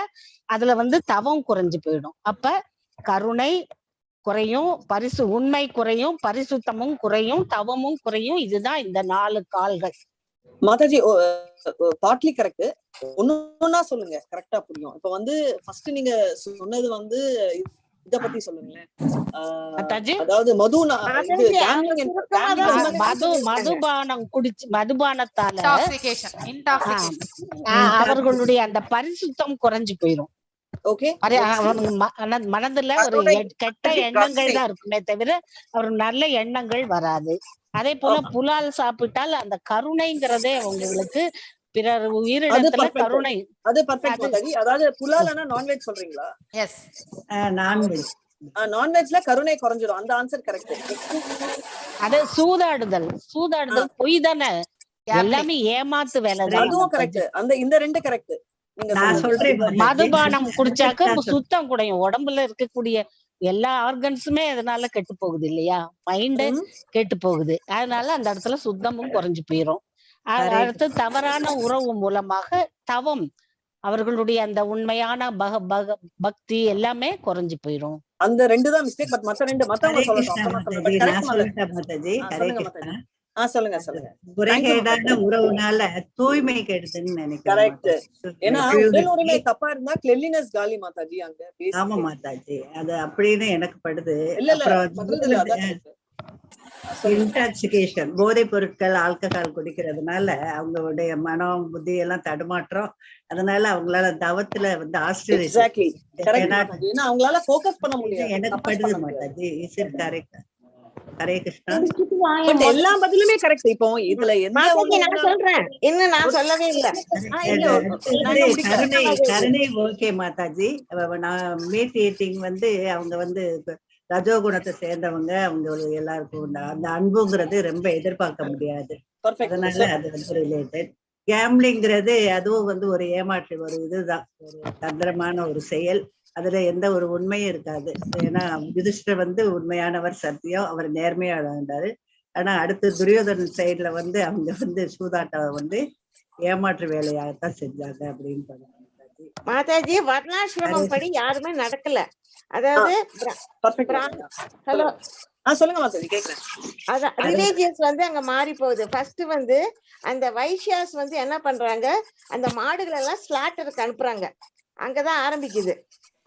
அதுல வந்து தவம் குறைஞ்சு போயிடும். அப்ப கருணை குறையும், உண்மை குறையும், பரிசுத்தமும் குறையும், தவமும் குறையும். இதுதான் இந்த 4 கால்கள். Mataji partly correct. ஒன்னொன்னா சொல்லுங்க, கரெக்டா புரியும். இப்ப வந்து ஃபர்ஸ்ட் நீங்க சொன்னது வந்து இத பத்தி சொல்லுங்களேன். அதாவது மதுபானம் குடிச்சு மதுபானத்தால அவர்களுடைய அந்த பரிசுத்தம் குறைஞ்சு போயிரும். மனதுல ஒரு கெட்ட எண்ணங்கள் தான் இருக்குமே தவிர அவர் நல்ல எண்ணங்கள் வராது. அதே போல புலால் சாப்பிட்டால் அந்த கருணைங்கிறதே அவங்களுக்கு பிறர் உயிரிடத்துல கருணை. அது பெர்ஃபெக்ட் மாதாஜி. அதாவது புலால்னா நான்வெஜ் சொல்றீங்களா? Yes, non veg. நான்வெஜ்ல கருணை குறைஞ்சிரும். அந்த ஆன்சர் கரெக்ட். அது சூதாடுதல் பொய் தானே, எல்லாமே ஏமாத்து வேலை. அதுவும் கரெக்ட். இந்த 2 கரெக்ட். நான் சொல்றேன். மதுபானம் குடிச்சாக்க சுத்தம் குறையும். உடம்புல இருக்கக்கூடிய எல்லா ஆர்கன்ஸுமே அதனால கெட்டு போகுது இல்லையா? மைண்ட் கெட்டு போகுது. அதனால அந்த இடத்துல சுத்தமும் குறைஞ்சு போயிரும். அடுத்து தவறான உறவு மூலமாக தவம், அவர்களுடைய அந்த உண்மையான பக்தி எல்லாமே குறைஞ்சு போயிரும். அந்த 2 தான் மிஸ்டேக். பட் மத்த 2 மத்தவங்க சொல்லலாம். சொல்லுங்க சொல்லுங்க. முறைகேடான உறவுனால தூய்மை கெடுதுன்னு நினைக்கிறேன். கரெக்ட். ஏன்னா உடல் உரிமை தப்பா இருந்தா கிளென்லினஸ் காலி மாதாஜி அங்க. ஆமா மாதாஜி, அது அப்படின்னு எனக்கு படுது. இல்ல இல்ல இன்டாக்சிகேஷன், போதைப் பொருட்கள், ஆல்கஹால் குடிக்கிறதுனால அவங்களுடைய மனம் புத்தி எல்லாம் தடுமாற்றம். அதனால அவங்களால தவத்துல வந்து அவங்களால ஃபோக்கஸ் பண்ண முடியாது. எனக்கு படுது Mataji. Is it correct? Hare Krishna. எல்லா பதிலுமே கரெக்ட். இப்போ இதுல நான் சொல்றேன், இன்னும் நான் சொல்லவே இல்ல. கருணை ஓகே மாதாஜி. மீடியேட்டிங் வந்து அவங்க வந்து ரஜோகுணத்தை சேர்ந்தவங்க, அவங்க எல்லாருக்கும் அந்த அன்புங்கிறது ரொம்ப எதிர்பார்க்க முடியாது. அதனால அது வந்து ரிலேட்டட். கேம்லிங்கிறது அதுவும் வந்து ஒரு ஏமாற்று, ஒரு இதுதான், ஒரு தந்திரமான ஒரு செயல். அதுல எந்த ஒரு உண்மையும் இருக்காது. ஏன்னா யுதிஷ்டர் வந்து உண்மையானவர், சத்தியம், அவர் நேர்மையா இருந்தாரு. ஆனா அடுத்து துரியோதனன் சைட்ல வந்து அவங்க வந்து சூதாட்டம் வந்து ஏமாற்று வேலையாகத்தான் செஞ்சாங்க அப்படின்னு சொன்னாங்க மாதாஜி. வர்ணாசிரமம் படி யாருமே நடக்கல. அதாவது ஹலோ சொல்லுங்க மாதாஜி, கேக்குறேன். அதான் ரிலீஜியஸ் வந்து அங்க மாறி போகுது. ஃபர்ஸ்ட் வந்து அந்த வைஷ்யாஸ் வந்து என்ன பண்றாங்க, அந்த மாடுகள் எல்லாம் ஸ்லாட்டருக்கு அனுப்புறாங்க. அங்கதான் ஆரம்பிக்குது.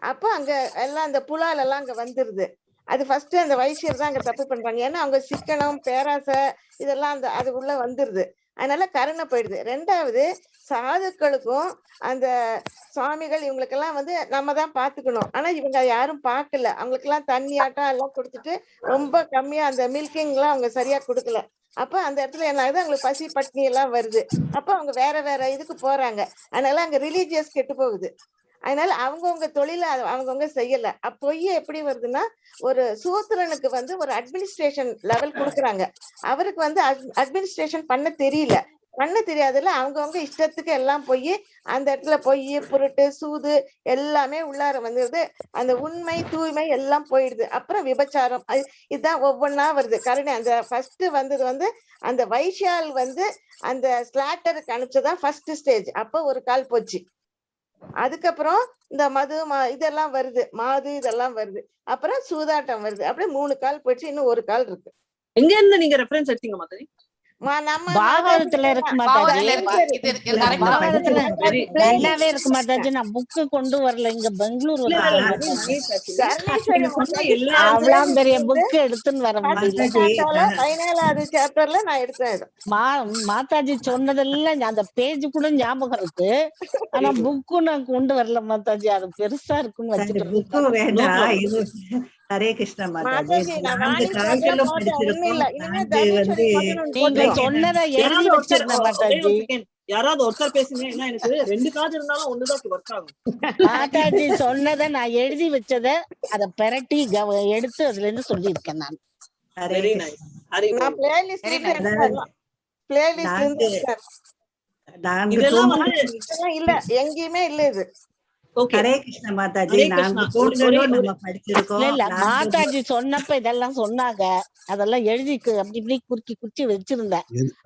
அப்போ அங்க எல்லாம் அந்த புலால் எல்லாம் அங்க வந்துருது. அது ஃபர்ஸ்ட் அந்த வைசியர் தான் அங்க தப்பு பண்றாங்க. ஏன்னா அவங்க சிக்கனம், பேராசை இதெல்லாம் அந்த அது உள்ள வந்துருது. அதனால கருணை போயிடுது. ரெண்டாவது, சாதுக்களுக்கும் அந்த சுவாமிகள் இவங்களுக்கெல்லாம் வந்து நம்ம தான் பாத்துக்கணும். ஆனா இவங்க யாரும் பார்க்கல. அவங்களுக்கு எல்லாம் தண்ணி ஆட்டம் எல்லாம் கொடுத்துட்டு ரொம்ப கம்மியா அந்த மில்கிங் எல்லாம் அவங்க சரியா கொடுக்கல. அப்ப அந்த இடத்துல என்ன ஆகுது, அவங்களுக்கு பசி பட்னி எல்லாம் வருது. அப்ப அவங்க வேற வேற இதுக்கு போறாங்க. அதனால அங்க ரிலீஜியஸ் கெட்டு போகுது. அதனால அவங்கவுங்க தொழில அவங்கவுங்க செய்யல. பொய் எப்படி வருதுன்னா, ஒரு சூத்திரனுக்கு வந்து ஒரு அட்மினிஸ்ட்ரேஷன் லெவல் கொடுக்குறாங்க. அவருக்கு வந்து அட்மினிஸ்ட்ரேஷன் பண்ண தெரியல. பண்ண தெரியாதுல்ல, அவங்கவுங்க இஷ்டத்துக்கு எல்லாம் போய் அந்த இடத்துல பொய், புருட்டு, சூது எல்லாமே உள்ளார வந்துருது. அந்த உண்மை, தூய்மை எல்லாம் போயிடுது. அப்புறம் விபச்சாரம், இதுதான் ஒவ்வொன்னா வருது. கருணை அந்த ஃபர்ஸ்ட் வந்தது வந்து அந்த வைஷ்யால் வந்து அந்த ஸ்லாட்டருக்கு அனுப்பிச்சதான் ஃபர்ஸ்ட் ஸ்டேஜ். அப்போ ஒரு கால் போச்சு. அதுக்கப்புறம் இந்த மது இதெல்லாம் வருது, மாது இதெல்லாம் வருது. அப்புறம் சூதாட்டம் வருது. அப்படியே 3 கால் போயிடுச்சு. இன்னும் ஒரு கால் இருக்கு. எங்க இருந்து நீங்க ரெஃபரன்ஸ் எடுத்தீங்க மாதாஜி? பாகவதத்துல இருக்கு மாதாஜி. பாகவதத்துல நல்லாவே இருக்கு மாதாஜி. நான் புக்கு கொண்டு வரல, இங்க பெங்களூர் அவ்வளவு பெரிய புக் எடுத்துன்னு வர முடியல. 17வது சாப்டர்ல நான் எடுத்தேன். மாதாஜி சொன்னதெல்லாம் அந்த பேஜ் கூட ஞாபகம் இருக்கு. ஆனா புக்கும் நான் கொண்டு வரல மாதாஜி. அது பெருசா இருக்குன்னு வச்சுட்டு. ஹரே கிருஷ்ணா மாதாஜி. 4 கால்களும் படிச்சிருக்கோம். நீங்க சொன்னதை எழுதி வச்சிருந்தேன் மாதாஜி. யாராவது ஒருத்தர் பேசுங்க. ஏன்னா எனக்கு 2 காது இருந்தாலும் ஒண்ணுதான் ஒர்க் ஆகும். மாதாஜி சொன்னதை நான் எழுதி வச்சதை அதை பெரட்டி எடுத்து அதுல இருந்து சொல்லி இருக்கேன் நான். Very nice. நான் பிளேலிஸ்ட் இல்ல, எங்கேயுமே இல்ல இது. ஹரே கிருஷ்ணா மாதாஜி. மாதாஜி சொன்னப்ப இதெல்லாம் சொன்னாங்க. அதெல்லாம் எழுதி அப்படி இப்படி குறுக்கி வச்சிருந்தேன்.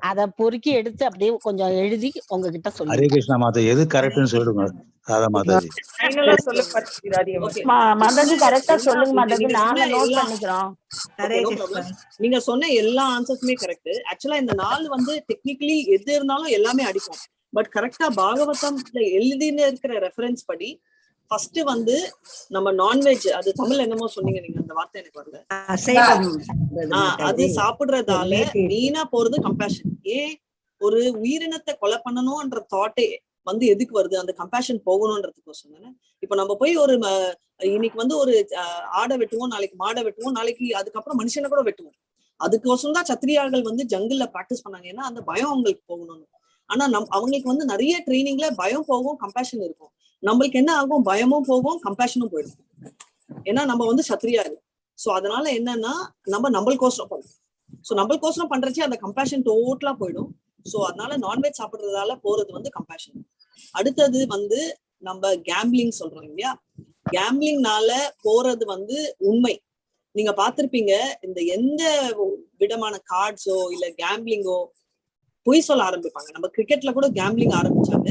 அத பொறுக்கி எடுத்து அப்படியே கொஞ்சம் எழுதி உங்ககிட்ட சொல்லி. ஹரே கிருஷ்ணா மாதாஜி, எது கரெக்ட்னு சொல்லுங்க. மாதாஜி மாதாஜி கரெக்டா சொல்லுங்க மாதாஜி, நாங்க நோட் பண்ணிக்கிறோம். நீங்க சொன்ன எல்லா ஆன்சர்ஸுமே கரெக்ட். ஆக்சுவலா இந்த 4 வந்து டெக்னிக்கலி எது இருந்தாலும் எல்லாமே அடிக்கும். பட் கரெக்டா பாகவதம் எழுதின இருக்கிற ரெஃபரன்ஸ் படி ஃபர்ஸ்ட் வந்து நம்ம நான்வெஜ், அது தமிழ் என்னமோ சொன்னீங்க நீங்க, அந்த வார்த்தை எனக்கு வரல. அது சாப்பிடுறதால மெயினா போறது கம்பேஷன். ஏன் ஒரு உயிரினத்தை கொலை பண்ணணும்ன்ற தாட்டே வந்து எதுக்கு வருது, அந்த கம்பேஷன் போகணும்ன்றதுக்கோசம் தானே. இப்ப நம்ம போய் ஒரு இன்னைக்கு வந்து ஒரு ஆடை வெட்டுவோம், நாளைக்கு மாடை வெட்டுவோம், நாளைக்கு அதுக்கப்புறம் மனுஷனை கூட வெட்டுவோம். அதுக்கோசம் தான் சத்திரியார்கள் வந்து ஜங்கிள்ல பிராக்டிஸ் பண்ணாங்க. ஏன்னா அந்த பயம் அவங்களுக்கு போகணும்னு. ஆனா அவங்களுக்கு வந்து நிறைய ட்ரைனிங்ல பயம் போகும், கம்பேஷன் இருக்கும். நம்மளுக்கு என்ன ஆகும், பயமும் போகும், கம்பேஷனும் போயிடும். ஏன்னா நம்ம வந்து சத்திரியா இல்லை. சோ அதனால என்னன்னா நம்மளுக்கோசரம் பண்ணும். சோ நம்மளுக்கோசரம் பண்றச்சு அந்த கம்பேஷன் டோட்டலா போயிடும். சோ அதனால நான்வெஜ் சாப்பிடுறதால போறது வந்து கம்பேஷன். அடுத்தது வந்து நம்ம கேம்பிளிங் சொல்றோம் இல்லையா, கேம்பிளிங்னால போறது வந்து உண்மை. நீங்க பாத்திருப்பீங்க, இந்த எந்த விதமான கார்ட்ஸோ இல்ல கேம்பிளிங்கோ பொய் சொல்ல ஆரம்பிப்பாங்க. நம்ம கிரிக்கெட்ல கூட கேம்பிளிங் ஆரம்பிச்சாங்க.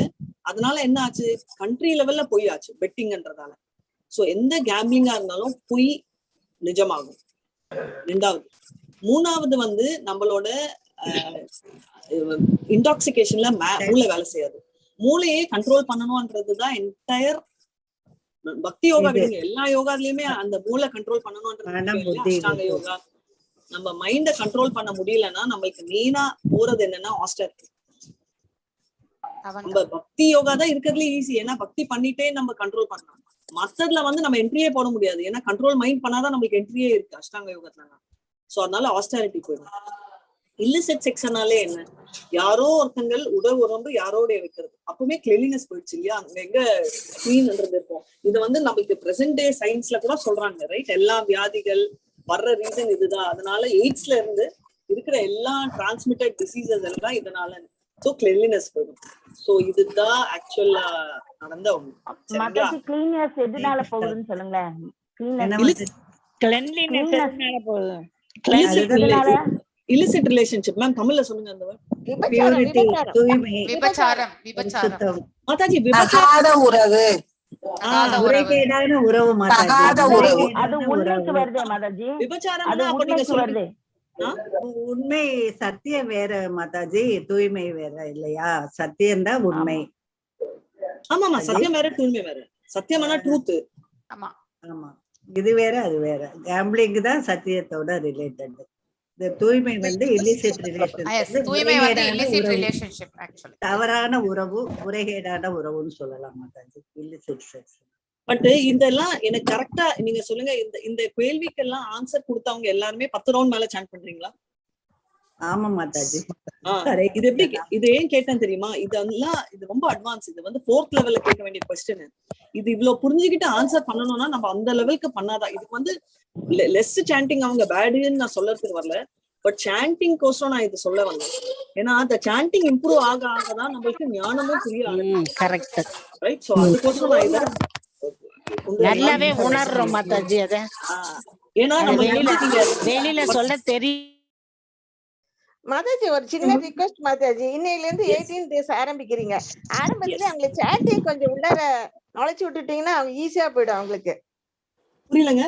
அதனால என்ன ஆச்சு, கண்ட்ரி லெவல்ல பொய் ஆச்சு பெட்டிங்ன்றதால. சோ எந்த கேம்பிளிங்கா இருந்தாலும் பொய் நிஜமாகும். 2வது. 3வது வந்து நம்மளோட இன்டாக்சிகேஷன்ல மூளை வேலை செய்யாது. மூளையே கண்ட்ரோல் பண்ணணும்ன்றதுதான் என்டையர் பக்தி யோகா விடுங்க, எல்லா யோகாலயுமே அந்த மூளை கண்ட்ரோல் பண்ணணும்ன்றது அஷ்டாங்க யோகா. நம்ம மைண்ட கண்ட்ரோல் பண்ண முடியலன்னா நம்மளுக்கு மெயினா போறது என்னன்னா ஆஸ்டரிட்டி. நம்ம பக்தி யோகா தான் இருக்கிறதுல ஈஸி, ஏன்னா பக்தி பண்ணிட்டே நம்ம கண்ட்ரோல் பண்ணலாம். மத்ததுல வந்து நம்ம என்ட்ரியே போட முடியாது, ஏன்னா கண்ட்ரோல் மைண்ட் பண்ணாதான் நம்மளுக்கு என்ட்ரியே இருக்கு அஷ்டாங்க யோகத்துல. சோ அதனால ஆஸ்டாரிட்டி போயிடும். இல்லிசிட் செக்ஷனாலே என்ன, யாரோ ஒருத்தங்கள் உடல் உடம்பு யாரோட வைக்கிறது, அப்பவுமே கிளீனினஸ் போயிடுச்சு இல்லையா, அங்க எங்க கிளீன்ன்றது இருக்கும். இது வந்து நம்மளுக்கு பிரசன்ட் டே சயின்ஸ்ல கூட சொல்றாங்க, ரைட்? எல்லா வியாதிகள் வர்ற ரீசன் இதுதான். அதனால எய்ட்ஸ்ல இருந்து இருக்கிற எல்லா டிரான்ஸ்மிட்டட் டிசீசஸ் எல்லாம் இதனால. சோ கிளீனினஸ் போயிடும். சோ இதுதான் ஆக்சுவலா நடந்த ஒண்ணு. கிளீனினஸ் எதுனால போகுதுன்னு சொல்லுங்களேன். இல்லிசிட் ரிலேஷன்ஷிப் மேம் தமிழ்ல சொல்லுங்க அந்த விபச்சாரம். மாதாஜி விபச்சாரம் உறவு, முறைகேடான உறவு அது உண்மைக்கு வருதே மாதாஜி. விபச்சாரம் உண்மை சத்தியம் வேற மாதாஜி, தூய்மை வேற இல்லையா? சத்தியம் தான் உண்மை. ஆமாமா, சத்தியம் வேற தூய்மை வேற. சத்தியமான ட்ரூத். ஆமா ஆமா, இது வேற அது வேற. கேம்பிளிங் தான் சத்தியத்தோட ரிலேட்டட். இந்த தூய்மை வந்து இல்லிசிட் ரிலேஷன்ஷிப், தவறான உறவு, முறைகேடான உறவுன்னு சொல்லலாம் மாதாஜி. Illicit sex. பட் இதெல்லாம் எனக்கு கரெக்டா நீங்க சொல்லுங்க, இந்த கேள்விக்கெல்லாம் ஆன்சர் கொடுத்தவங்க எல்லாருமே 10 ரவுண்ட் மேல சாண்ட் பண்றீங்களா? ஆமா மாதாஜி. இது எப்படி, இது ஏன் கேட்டேன் தெரியுமா? இதெல்லாம் இது ரொம்ப அட்வான்ஸ். இது வந்து 4th லெவல்ல கேட்க வேண்டிய கொஸ்டின். இது இவ்வளவு புரிஞ்சுக்கிட்டு ஆன்சர் பண்ணணும்னா நம்ம அந்த லெவலுக்கு பண்ணாதான். இதுக்கு வந்து லெஸ் சாண்டிங் அவங்க பேடுன்னு நான் சொல்லறதுக்கு வரல, பட் சாண்டிங் கோசம் நான் இது சொல்ல வந்தேன். ஏன்னா அந்த சாண்டிங் இம்ப்ரூவ் ஆக ஆகதான் நம்மளுக்கு ஞானமும் புரிய கரெக்ட், ரைட்? சோ அதுக்கோசம் நான் இதை நல்லாவே உணர்றோம் மாதாஜி. அத ஏன்னா நம்ம வெளியில சொல்ல தெரியும் மாதாஜி. ஒரு சின்ன ரிக்வெஸ்ட் மாதாஜி, இன்னையில இருந்து 18 days ஆரம்பிக்கிறீங்க. ஆரம்பத்துல அவங்களுக்கு சாட்டிங் கொஞ்சம் உள்ளார நுழைச்சு விட்டுட்டீங்கன்னா அவங்க ஈஸியா போயிடும் அவங்களுக்கு. புரியலங்க?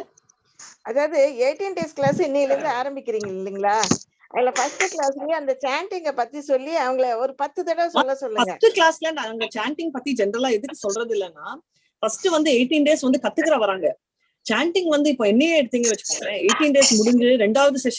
அதாவது 18 days கிளாஸ் இன்னையில இருந்து ஆரம்பிக்கிறீங்க இல்லைங்களா? அதுல ஃபர்ஸ்ட் கிளாஸ்லயே அந்த சாண்டிங்க பத்தி சொல்லி அவங்கள ஒரு 10 தடவை சொல்லுங்க. ஃபர்ஸ்ட் கிளாஸ்ல நாங்க சாண்டிங் பத்தி ஜெனரலா எதுக்கு சொல்றது இல்லைன்னா, ஃபர்ஸ்ட் வந்து 18 days வந்து கத்துக்கிற வராங்க. சாண்டிங் வந்து இப்போ என்னையே எடுத்தீங்க வச்சுக்கோங்க, 18 days முடிஞ்சு 2வது செஷன்